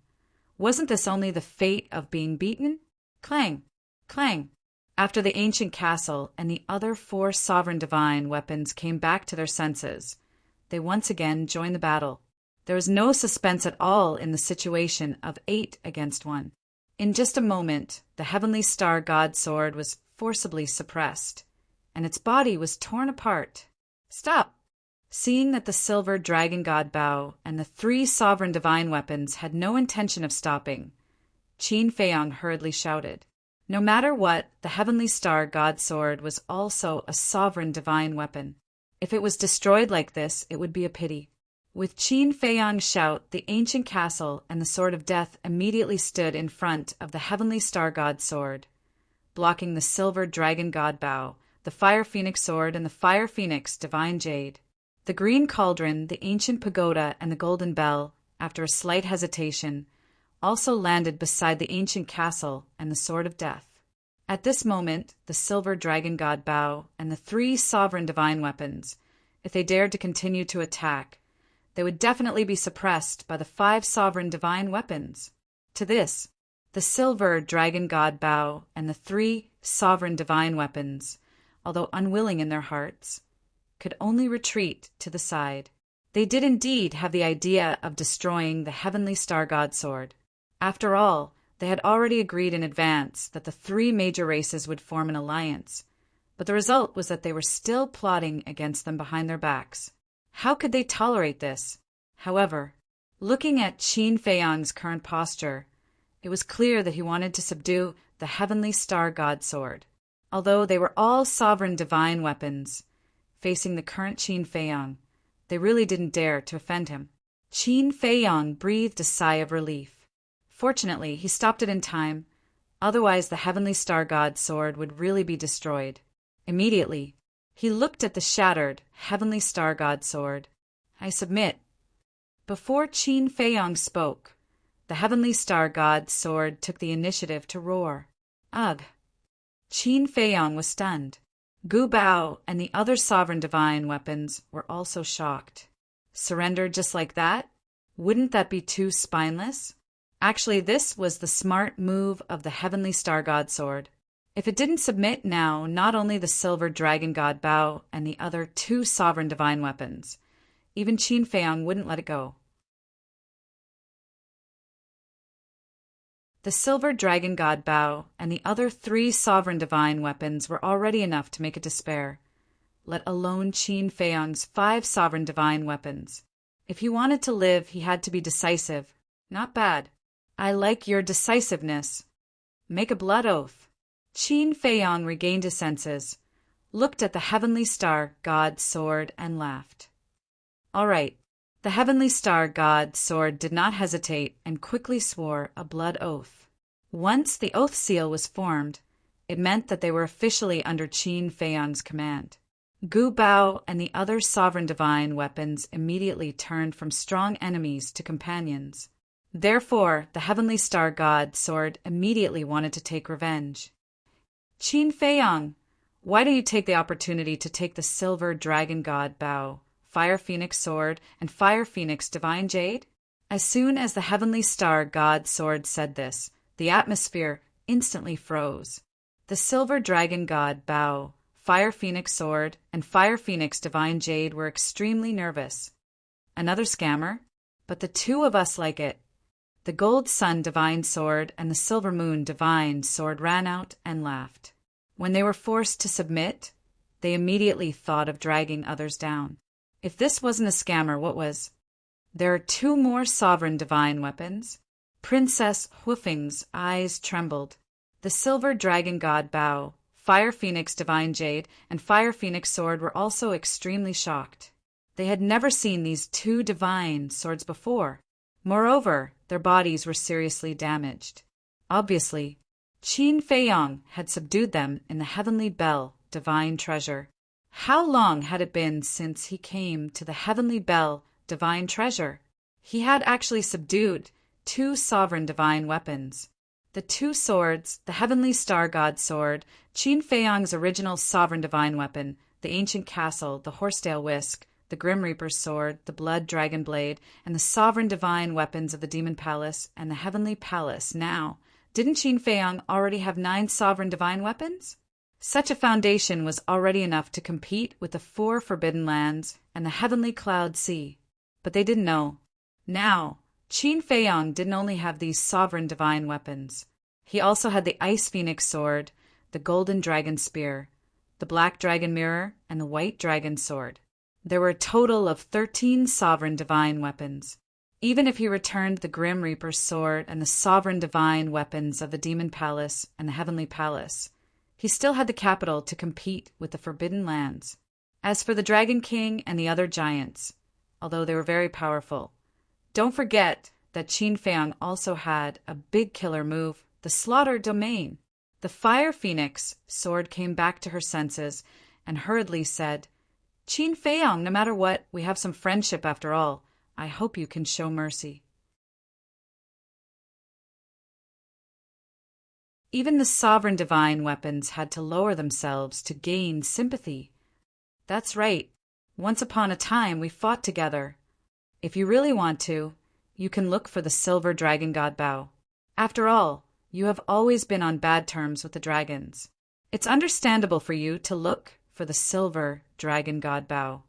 Speaker 1: Wasn't this only the fate of being beaten? Clang! Clang! After the ancient castle and the other 4 sovereign divine weapons came back to their senses, they once again joined the battle. There was no suspense at all in the situation of 8 against 1. In just a moment, the Heavenly Star God Sword was forcibly suppressed, and its body was torn apart. Stop! Seeing that the Silver Dragon God Bao and the 3 sovereign divine weapons had no intention of stopping, Qin Feiyang hurriedly shouted, No matter what, the Heavenly Star God Sword was also a sovereign divine weapon. If it was destroyed like this, it would be a pity. With Qin Feiyang's shout, the ancient castle and the Sword of Death immediately stood in front of the Heavenly Star God Sword, blocking the Silver Dragon God Bow, the Fire Phoenix Sword, and the Fire Phoenix Divine Jade. The Green Cauldron, the Ancient Pagoda, and the Golden Bell, after a slight hesitation, also landed beside the ancient castle and the Sword of Death. At this moment, the Silver Dragon God Bow and the 3 sovereign divine weapons, if they dared to continue to attack, they would definitely be suppressed by the 5 sovereign divine weapons. To this, the Silver Dragon God Bow and the 3 sovereign divine weapons, although unwilling in their hearts, could only retreat to the side. They did indeed have the idea of destroying the Heavenly Star God Sword. After all, they had already agreed in advance that the 3 major races would form an alliance, but the result was that they were still plotting against them behind their backs. How could they tolerate this? However, looking at Qin Feiyang's current posture, it was clear that he wanted to subdue the Heavenly Star God Sword. Although they were all sovereign divine weapons, facing the current Qin Feiyang, they really didn't dare to offend him. Qin Feiyang breathed a sigh of relief. Fortunately, he stopped it in time, otherwise the Heavenly Star God Sword would really be destroyed. Immediately, he looked at the shattered Heavenly Star God Sword. "I submit." Before Qin Feiyang spoke, the Heavenly Star God Sword took the initiative to roar. Ugh! Qin Feiyang was stunned. Gu Bao and the other sovereign divine weapons were also shocked. Surrender just like that? Wouldn't that be too spineless? Actually, this was the smart move of the Heavenly Star God Sword. If it didn't submit now, not only the Silver Dragon God Bao and the other 2 sovereign divine weapons, even Qin Feiyang wouldn't let it go. The Silver Dragon God Bao and the other 3 sovereign divine weapons were already enough to make it despair, let alone Qin Feiyang's 5 sovereign divine weapons. If he wanted to live, he had to be decisive. Not bad. I like your decisiveness. Make a blood oath. Qin Feiyang regained his senses, looked at the Heavenly Star God Sword, and laughed. All right. The Heavenly Star God Sword did not hesitate and quickly swore a blood oath. Once the oath seal was formed, it meant that they were officially under Qin Feiyang's command. Gu Bao and the other sovereign divine weapons immediately turned from strong enemies to companions. Therefore, the Heavenly Star God Sword immediately wanted to take revenge. Qin Feiyang, why don't you take the opportunity to take the Silver Dragon God Bao, Fire Phoenix Sword, and Fire Phoenix Divine Jade? As soon as the Heavenly Star God Sword said this, the atmosphere instantly froze. The Silver Dragon God Bao, Fire Phoenix Sword, and Fire Phoenix Divine Jade were extremely nervous. Another scammer? But the 2 of us like it. The Gold Sun Divine Sword and the Silver Moon Divine Sword ran out and laughed. When they were forced to submit, they immediately thought of dragging others down. If this wasn't a scammer, what was? There are 2 more sovereign divine weapons. Princess Huifeng's eyes trembled. The Silver Dragon God Bao, Fire Phoenix Divine Jade, and Fire Phoenix Sword were also extremely shocked. They had never seen these 2 divine swords before. Moreover, their bodies were seriously damaged. Obviously, Qin Feiyang had subdued them in the Heavenly Bell Divine Treasure. How long had it been since he came to the Heavenly Bell Divine Treasure? He had actually subdued 2 sovereign divine weapons. The 2 swords, the Heavenly Star God Sword, Qin Feiyang's original sovereign divine weapon, the Ancient Castle, the Horsetail Whisk, the Grim Reaper's Sword, the Blood Dragon Blade, and the sovereign divine weapons of the Demon Palace and the Heavenly Palace. Now, didn't Qin Feiyang already have 9 sovereign divine weapons? Such a foundation was already enough to compete with the 4 Forbidden Lands and the Heavenly Cloud Sea. But they didn't know. Now, Qin Feiyang didn't only have these sovereign divine weapons. He also had the Ice Phoenix Sword, the Golden Dragon Spear, the Black Dragon Mirror, and the White Dragon Sword. There were a total of 13 sovereign divine weapons. Even if he returned the Grim Reaper's sword and the sovereign divine weapons of the Demon Palace and the Heavenly Palace, he still had the capital to compete with the Forbidden Lands. As for the Dragon King and the other giants, although they were very powerful, don't forget that Qin Feiyang also had a big killer move, the Slaughter Domain. The Fire Phoenix sword came back to her senses and hurriedly said, "Qin Feiyang, no matter what, we have some friendship after all. I hope you can show mercy." Even the sovereign divine weapons had to lower themselves to gain sympathy. That's right. Once upon a time we fought together. If you really want to, you can look for the Silver Dragon God Bao. After all, you have always been on bad terms with the dragons. It's understandable for you to look for the Silver Dragon God Bao.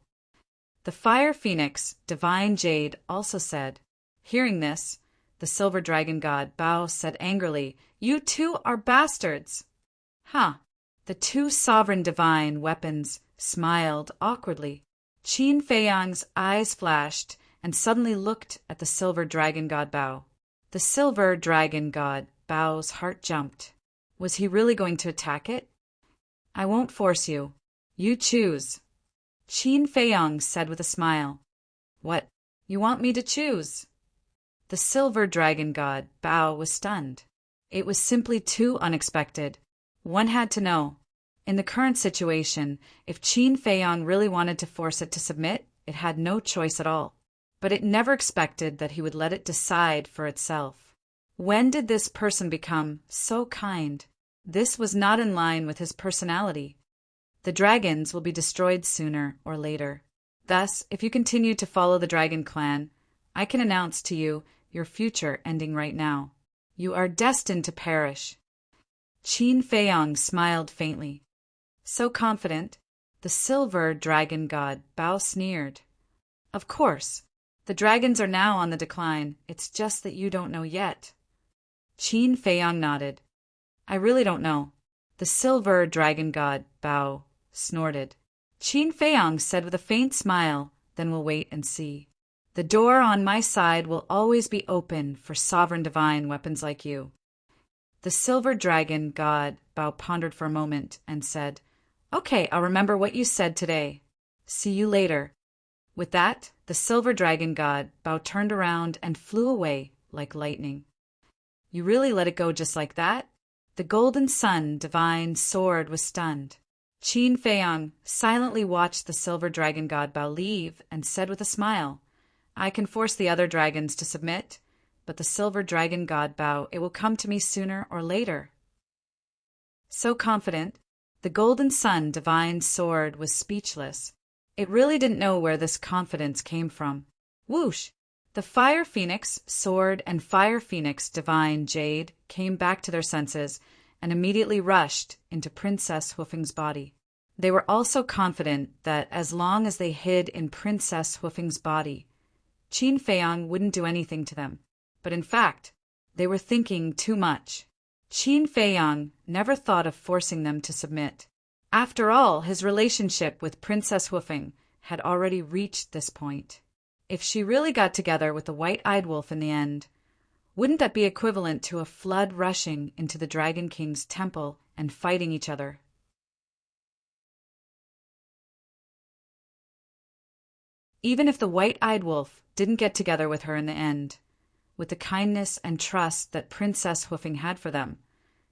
Speaker 1: The Fire Phoenix, Divine Jade, also said. Hearing this, the Silver Dragon God Bao said angrily, "You two are bastards." The two sovereign divine weapons smiled awkwardly. Qin Feiyang's eyes flashed and suddenly looked at the Silver Dragon God Bao. The Silver Dragon God Bao's heart jumped. Was he really going to attack it? "I won't force you. You choose," Qin Feiyang said with a smile. "What? You want me to choose?" The Silver Dragon God Bao was stunned. It was simply too unexpected. One had to know. In the current situation, if Qin Feiyang really wanted to force it to submit, it had no choice at all. But it never expected that he would let it decide for itself. When did this person become so kind? This was not in line with his personality. The dragons will be destroyed sooner or later. Thus, if you continue to follow the Dragon Clan, I can announce to you your future ending right now. You are destined to perish. Qin Feiyang smiled faintly. So confident, the Silver Dragon God Bao sneered. "Of course, the dragons are now on the decline. It's just that you don't know yet." Qin Feiyang nodded. "I really don't know." The Silver Dragon God Bao snorted. Qin Feiyang said with a faint smile, "Then we'll wait and see. The door on my side will always be open for sovereign divine weapons like you." The Silver Dragon God Bao pondered for a moment and said, "Okay, I'll remember what you said today. See you later." With that, the Silver Dragon God Bao turned around and flew away like lightning. You really let it go just like that? The Golden Sun divine sword was stunned. Qin Feiyang silently watched the Silver Dragon God Bao leave and said with a smile, "I can force the other dragons to submit, but the Silver Dragon God Bao, it will come to me sooner or later." So confident, the Golden Sun divine sword was speechless. It really didn't know where this confidence came from. Whoosh! The Fire Phoenix sword and Fire Phoenix Divine Jade came back to their senses and immediately rushed into Princess Hoofing's body. They were also confident that as long as they hid in Princess Hoofing's body, Qin Feiyang wouldn't do anything to them. But in fact, they were thinking too much. Qin Feiyang never thought of forcing them to submit. After all, his relationship with Princess Hoofing had already reached this point. If she really got together with the White-Eyed Wolf in the end, wouldn't that be equivalent to a flood rushing into the Dragon King's temple and fighting each other? Even if the White-Eyed Wolf didn't get together with her in the end, with the kindness and trust that Princess Hoofing had for them,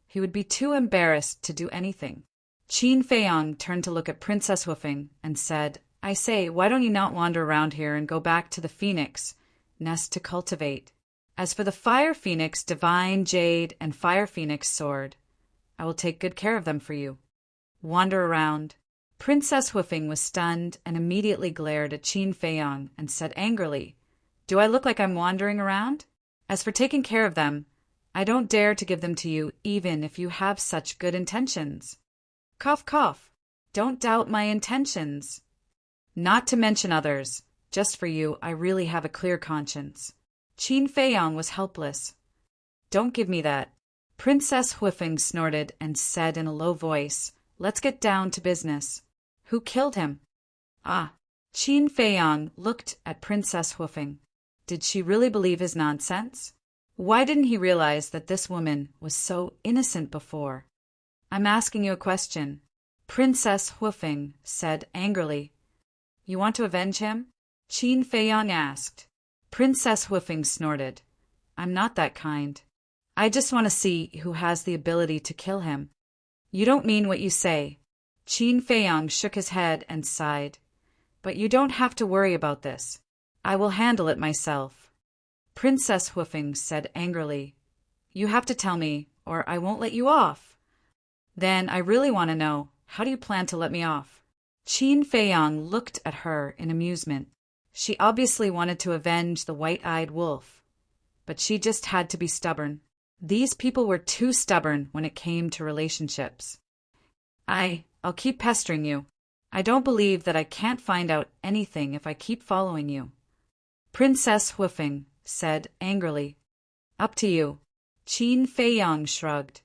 Speaker 1: he would be too embarrassed to do anything. Qin Feiyang turned to look at Princess Hoofing and said, "I say, why don't you not wander around here and go back to the Phoenix nest to cultivate? As for the Fire Phoenix Divine Jade and Fire Phoenix Sword, I will take good care of them for you. Wander around." Princess Hoofing was stunned and immediately glared at Qin Feiyang and said angrily, "Do I look like I'm wandering around? As for taking care of them, I don't dare to give them to you even if you have such good intentions." Cough, cough. Don't doubt my intentions. Not to mention others. Just for you, I really have a clear conscience. Qin Feiyang was helpless. "Don't give me that." Princess Hoofing snorted and said in a low voice, "Let's get down to business. Who killed him?" Qin Feiyang looked at Princess Hoofing. Did she really believe his nonsense? Why didn't he realize that this woman was so innocent before? I'm asking you a question, Princess Huifeng said angrily. You want to avenge him? Qin Feiyang asked. Princess Huifeng snorted. I'm not that kind. I just want to see who has the ability to kill him. You don't mean what you say. Qin Feiyang shook his head and sighed. But you don't have to worry about this. I will handle it myself. Princess Huifeng said angrily. You have to tell me, or I won't let you off. Then I really want to know, how do you plan to let me off? Qin Feiyang looked at her in amusement. She obviously wanted to avenge the white-eyed wolf. But she just had to be stubborn. These people were too stubborn when it came to relationships. I'll keep pestering you. I don't believe that I can't find out anything if I keep following you. Princess Huifeng said angrily. Up to you. Qin Feiyang shrugged.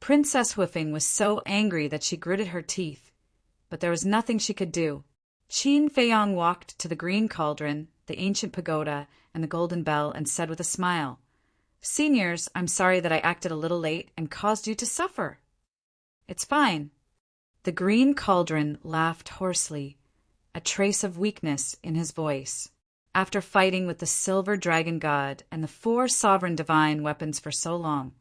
Speaker 1: Princess Huifeng was so angry that she gritted her teeth. But there was nothing she could do. Qin Feiyang walked to the green cauldron, the ancient pagoda, and the golden bell and said with a smile, Seniors, I'm sorry that I acted a little late and caused you to suffer. It's fine. The green cauldron laughed hoarsely, a trace of weakness in his voice. After fighting with the silver dragon god and the 4 sovereign divine weapons for so long,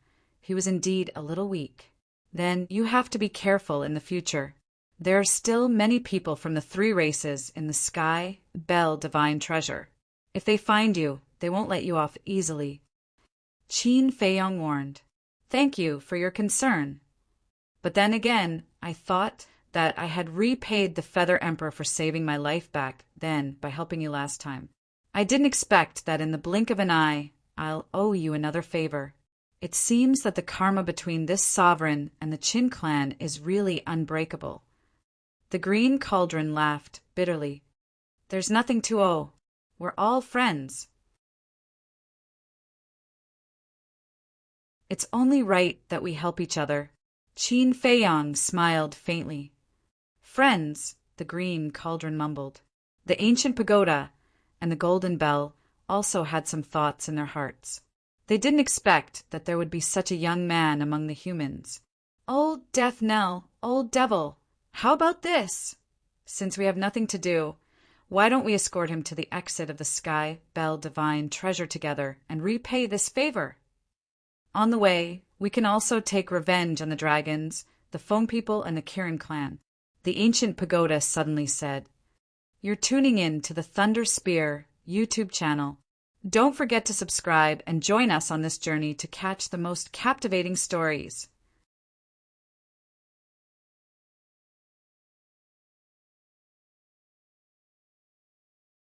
Speaker 1: he was indeed a little weak. Then you have to be careful in the future. There are still many people from the 3 races in the sky, bell divine treasure. If they find you, they won't let you off easily. Qin Feiyang warned. Thank you for your concern. But then again, I thought that I had repaid the Feather Emperor for saving my life back then by helping you last time. I didn't expect that in the blink of an eye, I'll owe you another favor. It seems that the karma between this sovereign and the Qin clan is really unbreakable. The green cauldron laughed bitterly. There's nothing to owe. We're all friends. It's only right that we help each other. Qin Feiyang smiled faintly. Friends, the green cauldron mumbled. The ancient pagoda and the golden bell also had some thoughts in their hearts. They didn't expect that there would be such a young man among the humans. Old Death Knell, old devil, how about this? Since we have nothing to do, why don't we escort him to the exit of the Sky Bell Divine Treasure together and repay this favor? On the way, we can also take revenge on the dragons, the Foam People, and the Kirin clan. The ancient pagoda suddenly said, You're tuning in to the Thunder Spear YouTube channel. Don't forget to subscribe and join us on this journey to catch the most captivating stories.